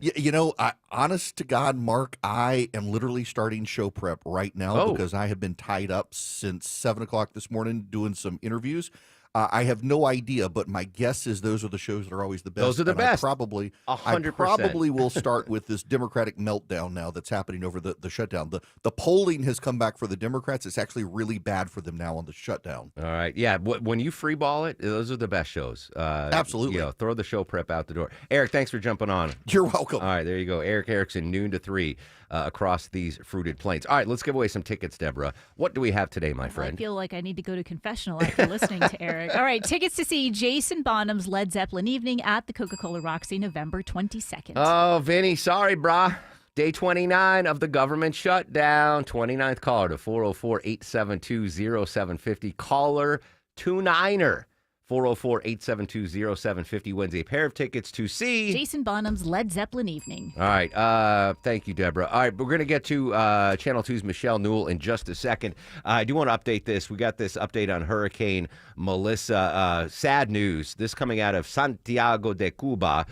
Honest to God, Mark, I am literally starting show prep right now because I have been tied up since 7 o'clock this morning doing some interviews. I have no idea, but my guess is those are the shows that are always the best. Those are the best. I 100%. probably will start with this Democratic meltdown now that's happening over the shutdown. The polling has come back for the Democrats. It's actually really bad for them now on the shutdown. All right. Yeah. When you free ball it, those are the best shows. Absolutely. Throw the show prep out the door. Eric, thanks for jumping on. You're welcome. All right. There you go. Eric Erickson, noon to 3 across these fruited plains. All right. Let's give away some tickets, Deborah. What do we have today, my friend? I feel like I need to go to confessional after listening to Eric. All right. Tickets to see Jason Bonham's Led Zeppelin evening at the Coca-Cola Roxy, November 22nd. Oh, Vinny, sorry, brah. Day 29 of the government shutdown. 29th caller to 404-872-0750. Caller 29er. 404-872-0750 wins a pair of tickets to see Jason Bonham's Led Zeppelin Evening. All right. Thank you, Deborah. All right, we're going to get to Channel 2's Michelle Newell in just a second. I do want to update this. We got this update on Hurricane Melissa. Sad news. This coming out of Santiago de Cuba.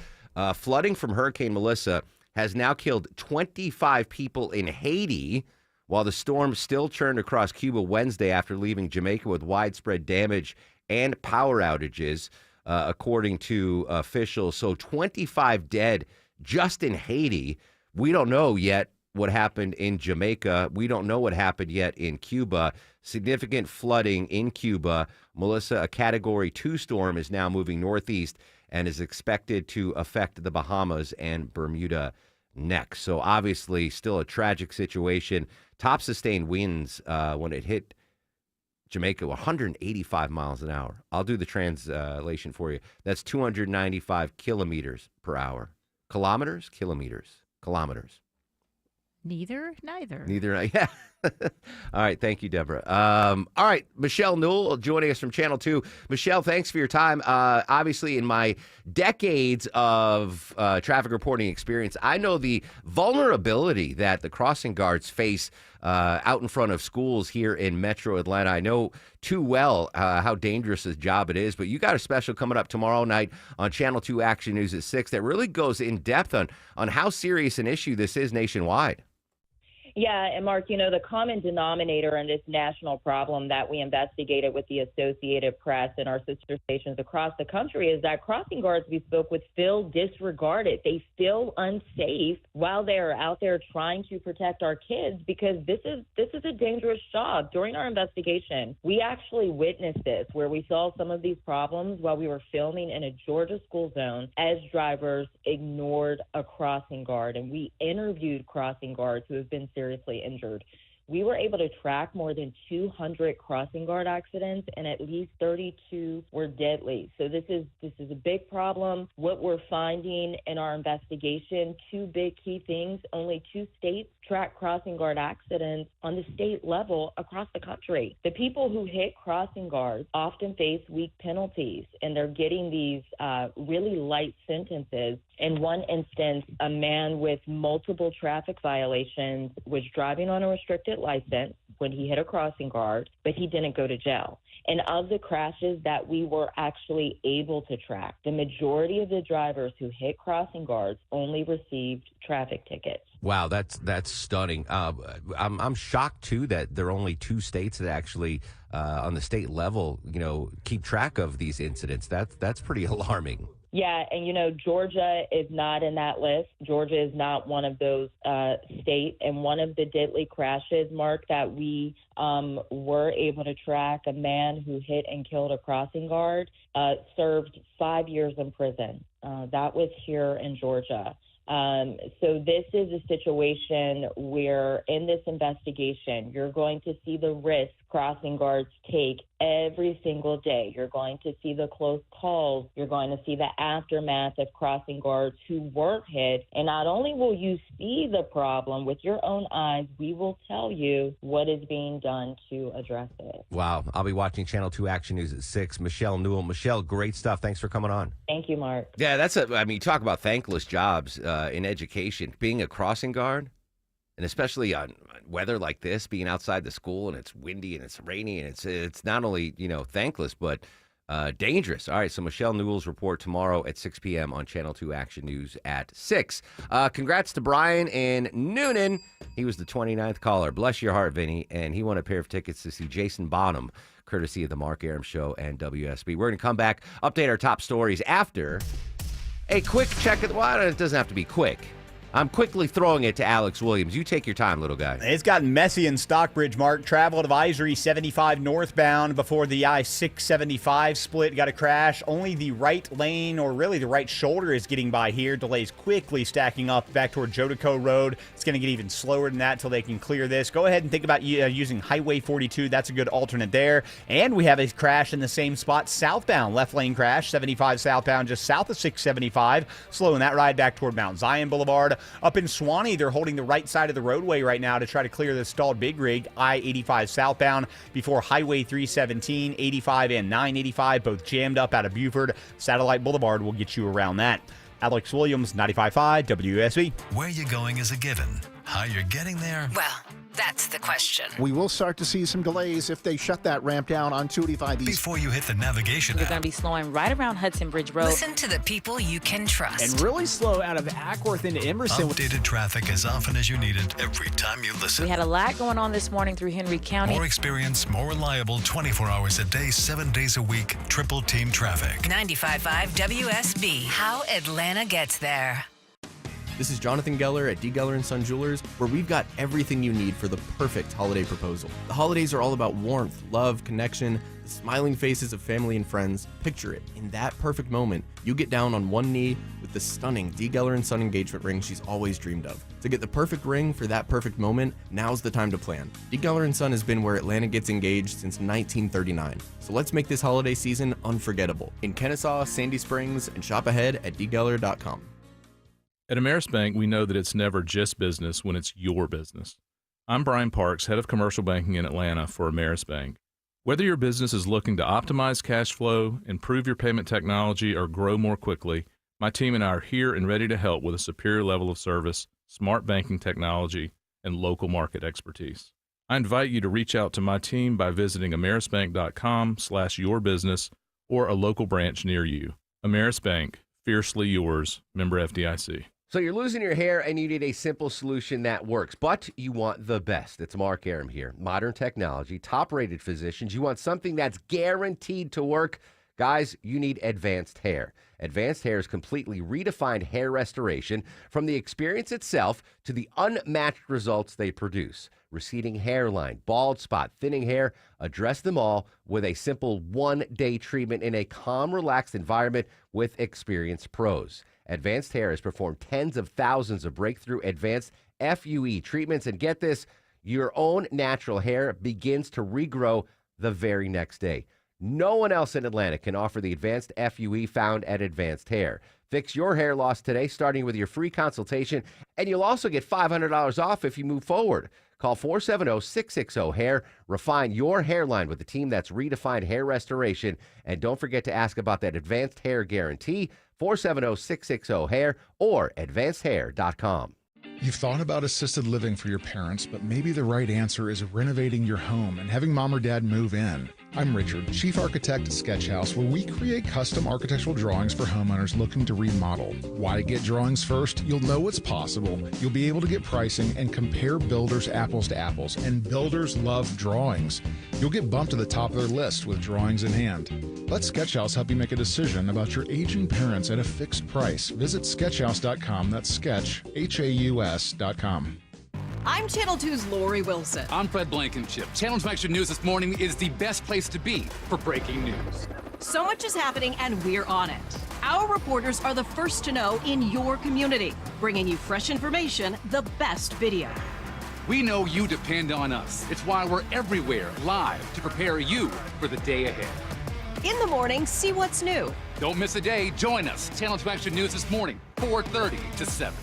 Flooding from Hurricane Melissa has now killed 25 people in Haiti, while the storm still churned across Cuba Wednesday after leaving Jamaica with widespread damage and power outages, according to officials. So 25 dead just in Haiti. We don't know yet what happened in Jamaica. We don't know what happened yet in Cuba. Significant flooding in Cuba. Melissa, a Category 2 storm, is now moving northeast and is expected to affect the Bahamas and Bermuda next. So obviously still a tragic situation. Top sustained winds when it hit Jamaica, 185 miles an hour. I'll do the translation for you. That's 295 kilometers per hour. Kilometers? Kilometers. Neither. Yeah. All right. Thank you, Deborah. All right. Michelle Newell joining us from Channel 2. Michelle, thanks for your time. Obviously, in my decades of traffic reporting experience, I know the vulnerability that the crossing guards face out in front of schools here in Metro Atlanta. I know too well how dangerous this job it is, but you got a special coming up tomorrow night on Channel 2 Action News at 6 that really goes in depth on how serious an issue this is nationwide. Yeah, and Mark, the common denominator in this national problem that we investigated with the Associated Press and our sister stations across the country is that crossing guards we spoke with feel disregarded. They feel unsafe while they are out there trying to protect our kids because this is a dangerous job. During our investigation, we actually witnessed this where we saw some of these problems while we were filming in a Georgia school zone as drivers ignored a crossing guard. And we interviewed crossing guards who have been seriously injured. We were able to track more than 200 crossing guard accidents, and at least 32 were deadly. So this is a big problem. What we're finding in our investigation, two big key things: only 2 states track crossing guard accidents on the state level across the country. The people who hit crossing guards often face weak penalties, and they're getting these really light sentences. In one instance, a man with multiple traffic violations was driving on a restricted license when he hit a crossing guard, but he didn't go to jail. And of the crashes that we were actually able to track, the majority of the drivers who hit crossing guards only received traffic tickets. Wow, that's stunning. I'm shocked too that there are only 2 states that actually, on the state level, keep track of these incidents. That's pretty alarming. Yeah, and Georgia is not in that list. Georgia is not one of those states. And one of the deadly crashes, Mark, that we were able to track, a man who hit and killed a crossing guard, served 5 years in prison. That was here in Georgia. So this is a situation where in this investigation, you're going to see the risk crossing guards take every single day. You're going to see the close calls. You're going to see the aftermath of crossing guards who were hit. And not only will you see the problem with your own eyes, we will tell you what is being done to address it. Wow. I'll be watching Channel 2 Action News at 6. Michelle Newell. Michelle, great stuff. Thanks for coming on. Thank you, Mark. Yeah, talk about thankless jobs in education. Being a crossing guard, and especially on weather like this, being outside the school and it's windy and it's rainy and it's not only, thankless, but dangerous. All right, so Michelle Newell's report tomorrow at 6 p.m. on Channel 2 Action News at 6. Congrats to Brian in Noonan. He was the 29th caller. Bless your heart, Vinny. And he won a pair of tickets to see Jason Bonham, courtesy of the Mark Arum Show and WSB. We're going to come back, update our top stories after a quick check of it doesn't have to be quick. I'm quickly throwing it to Alex Williams. You take your time, little guy. It's gotten messy in Stockbridge, Mark. Travel advisory 75 northbound before the I-675 split. Got a crash. Only the right lane, or really the right shoulder, is getting by here. Delays quickly stacking up back toward Jodico Road. It's going to get even slower than that until they can clear this. Go ahead and think about using Highway 42. That's a good alternate there. And we have a crash in the same spot southbound. Left lane crash, 75 southbound just south of 675. Slowing that ride back toward Mount Zion Boulevard. Up in Suwannee, they're holding the right side of the roadway right now to try to clear the stalled big rig, I-85 southbound, before Highway 317, 85 and 985, both jammed up out of Buford. Satellite Boulevard will get you around that. Alex Williams, 95.5 WSB. Where you going is a given. How you're getting there? Well, that's the question. We will start to see some delays if they shut that ramp down on 285 East. Before you hit the navigation You're app. going to be slowing right around Hudson Bridge Road. Listen to the people you can trust. And really slow out of Ackworth into Emerson. Updated traffic as often as you need it every time you listen. We had a lot going on this morning through Henry County. More experience, more reliable, 24 hours a day, 7 days a week, triple team traffic. 95.5 WSB. How Atlanta gets there. This is Jonathan Geller at D. Geller & Son Jewelers, where we've got everything you need for the perfect holiday proposal. The holidays are all about warmth, love, connection, the smiling faces of family and friends. Picture it. In that perfect moment, you get down on one knee with the stunning D. Geller & Son engagement ring she's always dreamed of. To get the perfect ring for that perfect moment, now's the time to plan. D. Geller & Son has been where Atlanta gets engaged since 1939. So let's make this holiday season unforgettable. In Kennesaw, Sandy Springs, and shop ahead at dgeller.com. At Ameris Bank, we know that it's never just business when it's your business. I'm Brian Parks, head of commercial banking in Atlanta for Ameris Bank. Whether your business is looking to optimize cash flow, improve your payment technology, or grow more quickly, my team and I are here and ready to help with a superior level of service, smart banking technology, and local market expertise. I invite you to reach out to my team by visiting amerisbank.com/yourbusiness or a local branch near you. Ameris Bank, fiercely yours, member FDIC. So you're losing your hair and you need a simple solution that works, but you want the best. It's Mark Aram here. Modern technology, top-rated physicians. You want something that's guaranteed to work. Guys, you need Advanced Hair. Advanced Hair is completely redefined hair restoration, from the experience itself to the unmatched results they produce. Receding hairline, bald spot, thinning hair, address them all with a simple one-day treatment in a calm, relaxed environment with experienced pros. Advanced Hair has performed tens of thousands of breakthrough advanced FUE treatments, and get this, your own natural hair begins to regrow the very next day. No one else in Atlanta can offer the advanced FUE found at Advanced Hair. Fix your hair loss today, starting with your free consultation, and you'll also get $500 off if you move forward. Call 470-660-HAIR. Refine your hairline with a team that's redefined hair restoration. And don't forget to ask about that Advanced Hair Guarantee, 470-660-HAIR or advancedhair.com. You've thought about assisted living for your parents, but maybe the right answer is renovating your home and having mom or dad move in. I'm Richard, Chief Architect at Sketch House, where we create custom architectural drawings for homeowners looking to remodel. Why get drawings first? You'll know what's possible. You'll be able to get pricing and compare builders apples to apples, and builders love drawings. You'll get bumped to the top of their list with drawings in hand. Let Sketch House help you make a decision about your aging parents at a fixed price. Visit sketchhouse.com. That's sketch, HAUS.com. I'm Channel 2's Lori Wilson. I'm Fred Blankenship. Channel 2 Extra News this morning is the best place to be for breaking news. So much is happening, and we're on it. Our reporters are the first to know in your community, bringing you fresh information, the best video. We know you depend on us. It's why we're everywhere live to prepare you for the day ahead. In the morning, see what's new. Don't miss a day. Join us. Channel 2 Extra News this morning, 4:30 to 7.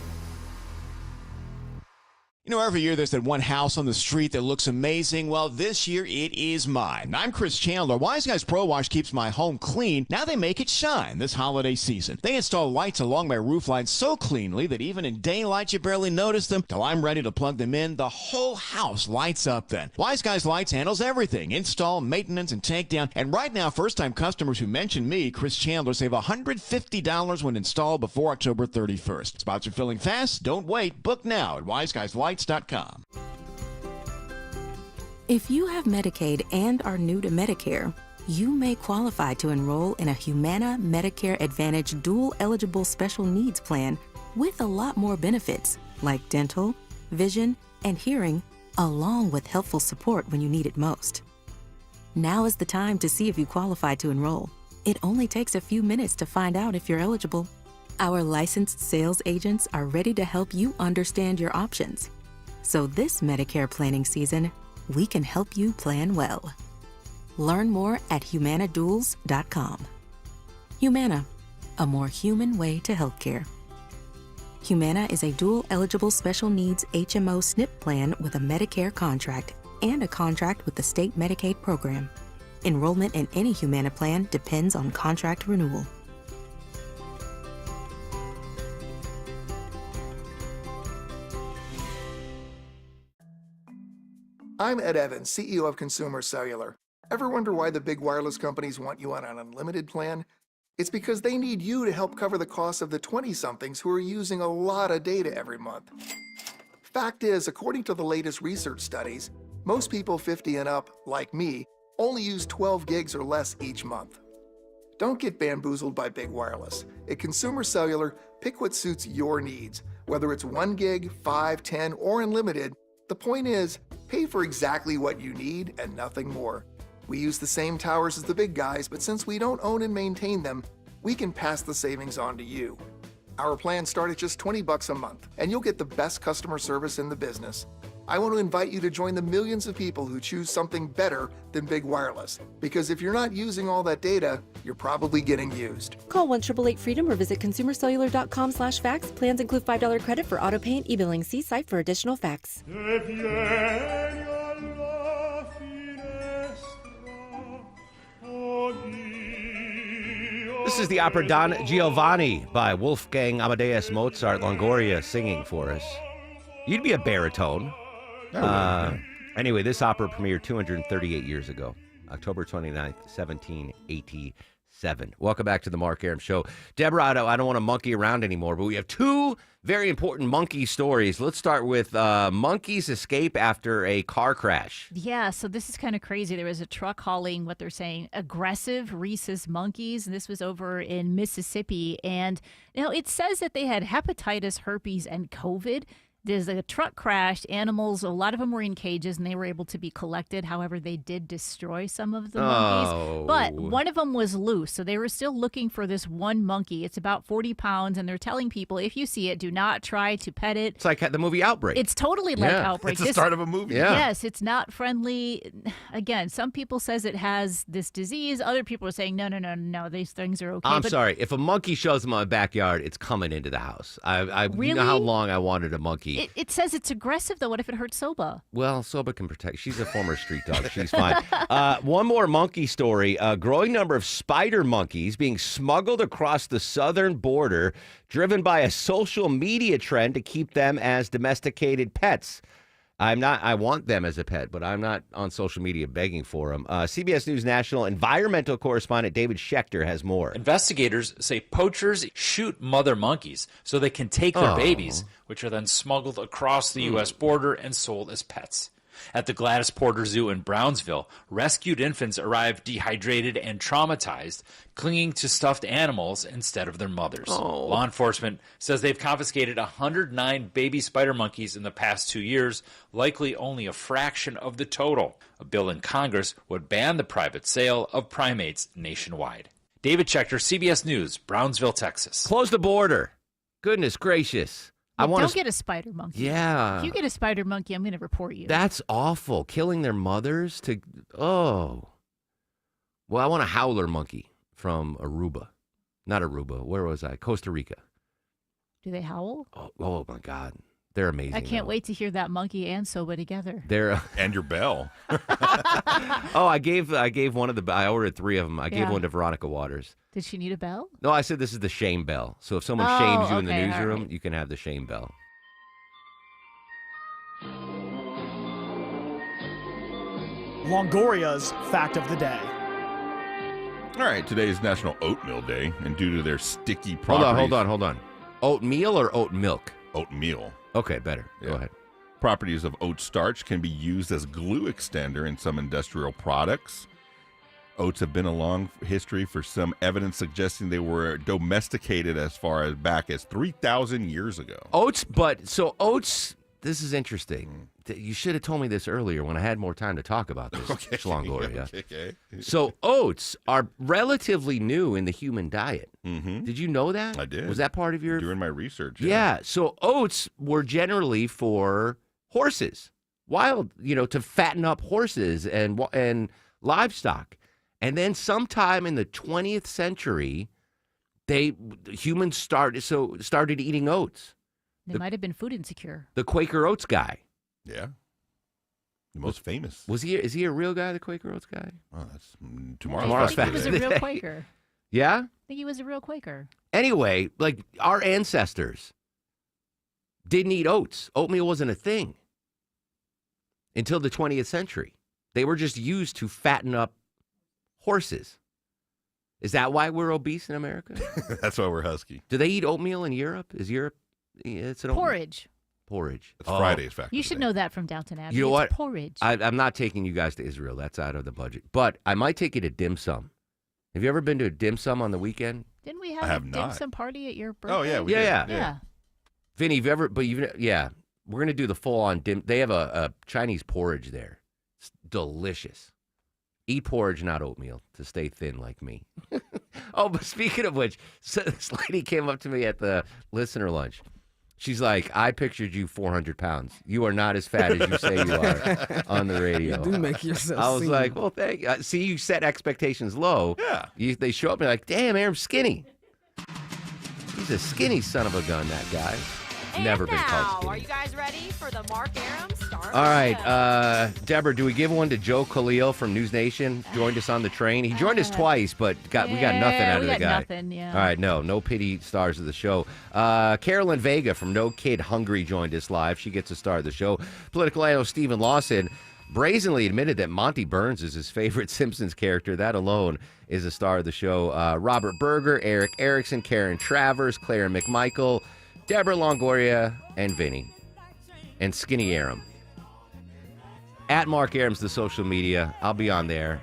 You know, every year there's that one house on the street that looks amazing. Well, this year it is mine. I'm Chris Chandler. Wise Guys Pro Wash keeps my home clean. Now they make it shine this holiday season. They install lights along my roof line so cleanly that even in daylight you barely notice them. Till I'm ready to plug them in, the whole house lights up then. Wise Guys Lights handles everything. Install, maintenance, and takedown. And right now, first-time customers who mention me, Chris Chandler, save $150 when installed before October 31st. Spots are filling fast. Don't wait. Book now at wiseguyslights.com. If you have Medicaid and are new to Medicare, you may qualify to enroll in a Humana Medicare Advantage dual eligible special needs plan with a lot more benefits like dental, vision, and hearing, along with helpful support when you need it most. Now is the time to see if you qualify to enroll. It only takes a few minutes to find out if you're eligible. Our licensed sales agents are ready to help you understand your options. So this Medicare planning season, we can help you plan well. Learn more at humanaduals.com. Humana, a more human way to healthcare. Humana is a dual-eligible special needs HMO SNP plan with a Medicare contract and a contract with the state Medicaid program. Enrollment in any Humana plan depends on contract renewal. I'm Ed Evans, CEO of Consumer Cellular. Ever wonder why the big wireless companies want you on an unlimited plan? It's because they need you to help cover the cost of the 20-somethings who are using a lot of data every month. Fact is, according to the latest research studies, most people 50 and up, like me, only use 12 gigs or less each month. Don't get bamboozled by big wireless. At Consumer Cellular, pick what suits your needs. Whether it's 1 gig, 5, 10, or unlimited, the point is, pay for exactly what you need and nothing more. We use the same towers as the big guys, but since we don't own and maintain them, we can pass the savings on to you. Our plans start at just $20 a month, and you'll get the best customer service in the business. I want to invite you to join the millions of people who choose something better than big wireless. Because if you're not using all that data, you're probably getting used. Call 1-888-FREEDOM or visit consumercellular.com/facts. Plans include $5 credit for auto pay and e-billing. See site for additional facts. This is the opera Don Giovanni by Wolfgang Amadeus Mozart Longoria singing for us. You'd be a baritone. Anyway, this opera premiered 238 years ago, October 29th, 1787. Welcome back to the Mark Arum Show. Deborah, I don't want to monkey around anymore, but we have two very important monkey stories. Let's start with monkeys escape after a car crash. Yeah, so this is kind of crazy. There was a truck hauling what they're saying aggressive rhesus monkeys, and this was over in Mississippi. And it says that they had hepatitis, herpes, and COVID. There's a truck crashed. Animals, a lot of them were in cages, and they were able to be collected. However, they did destroy some of the monkeys. But one of them was loose, so they were still looking for this one monkey. It's about 40 pounds, and they're telling people, if you see it, do not try to pet it. It's like the movie Outbreak. It's totally like Outbreak. It's the start of a movie. Yeah. Yes, it's not friendly. Again, some people says it has this disease. Other people are saying, no, these things are okay. I'm sorry. If a monkey shows in my backyard, it's coming into the house. Really? You know how long I wanted a monkey. It says it's aggressive, though. What if it hurts Soba? Well, Soba can protect. She's a former street dog. She's fine. One more monkey story. A growing number of spider monkeys being smuggled across the southern border, driven by a social media trend to keep them as domesticated pets. I want them as a pet, but I'm not on social media begging for them. CBS News national environmental correspondent David Schechter has more. Investigators say poachers shoot mother monkeys so they can take their babies, which are then smuggled across the U.S. border and sold as pets. At the Gladys Porter Zoo in Brownsville, rescued infants arrived dehydrated and traumatized, clinging to stuffed animals instead of their mothers. Law enforcement says they've confiscated 109 baby spider monkeys in the past 2 years, likely only a fraction of the total. A bill in Congress would ban the private sale of primates nationwide. David Schechter, CBS News, Brownsville, Texas. Close the border. Goodness gracious. Don't get a spider monkey. Yeah. If you get a spider monkey, I'm going to report you. That's awful. Killing their mothers to... Oh. Well, I want a howler monkey from Aruba. Not Aruba. Where was I? Costa Rica. Do they howl? Oh my God. They're amazing. I can't wait to hear that monkey and Soba together. They're and your bell. I gave one of the... I ordered 3 of them. I gave one to Veronica Waters. Did she need a bell? No, I said this is the shame bell. So if someone shames you in the newsroom, you can have the shame bell. Longoria's fact of the day. All right, today is National Oatmeal Day, and due to their sticky properties... Hold on. Oatmeal or oat milk? Oatmeal. Okay, better. Yeah. Go ahead. Properties of oat starch can be used as glue extender in some industrial products. Oats have been a long history for some evidence suggesting they were domesticated as far as back as 3,000 years ago. Oats, this is interesting. You should have told me this earlier when I had more time to talk about this, Longoria. Okay. So oats are relatively new in the human diet. Mm-hmm. Did you know that? I did. Was that part of your... Doing my research. Yeah. So oats were generally for horses, to fatten up horses and livestock. And then sometime in the 20th century, humans started eating oats. They might have been food insecure. The Quaker Oats guy. Yeah. The most famous. Is he a real guy, the Quaker Oats guy? Oh, that's tomorrow's I think he was a real Quaker. Yeah? I think he was a real Quaker. Anyway, like our ancestors didn't eat oats. Oatmeal wasn't a thing until the 20th century. They were just used to fatten up horses. Is that why we're obese in America? That's why we're husky. Do they eat oatmeal in Europe? Is Europe? It's an Porridge. Porridge. It's Friday's fact. You should know that from Downton Abbey. You know what? It's porridge. I'm not taking you guys to Israel. That's out of the budget. But I might take you to dim sum. Have you ever been to a dim sum on the weekend? Didn't we have a dim sum party at your birthday? Oh, yeah. We Yeah, did. yeah. Vinny, have you ever? Yeah. We're gonna do the full on dim. They have a Chinese porridge there. It's delicious. Eat porridge, not oatmeal, to stay thin like me. Oh, but speaking of which, so this lady came up to me at the listener lunch. She's like, I pictured you 400 pounds. You are not as fat as you say you are on the radio. You do make yourself I was seem- like, well, thank you. See, you set expectations low. Yeah. They show up and they're like, damn, Aaron's skinny. He's a skinny son of a gun, that guy. Never been called skinny. Are you guys ready for the Mark Aram Star? All right, Deborah, do we give one to Joe Khalil from News Nation? Joined us on the train. He joined us twice, but we got nothing out of the guy. Nothing, yeah. All right, no pity stars of the show. Carolyn Vega from No Kid Hungry joined us live. She gets a star of the show. Political analyst Stephen Lawson brazenly admitted that Monty Burns is his favorite Simpsons character. That alone is a star of the show. Robert Berger, Eric Erickson, Karen Travers, Claire McMichael, Deborah Longoria, and Vinny. And Skinny Aram. At Mark Aram's the social media. I'll be on there.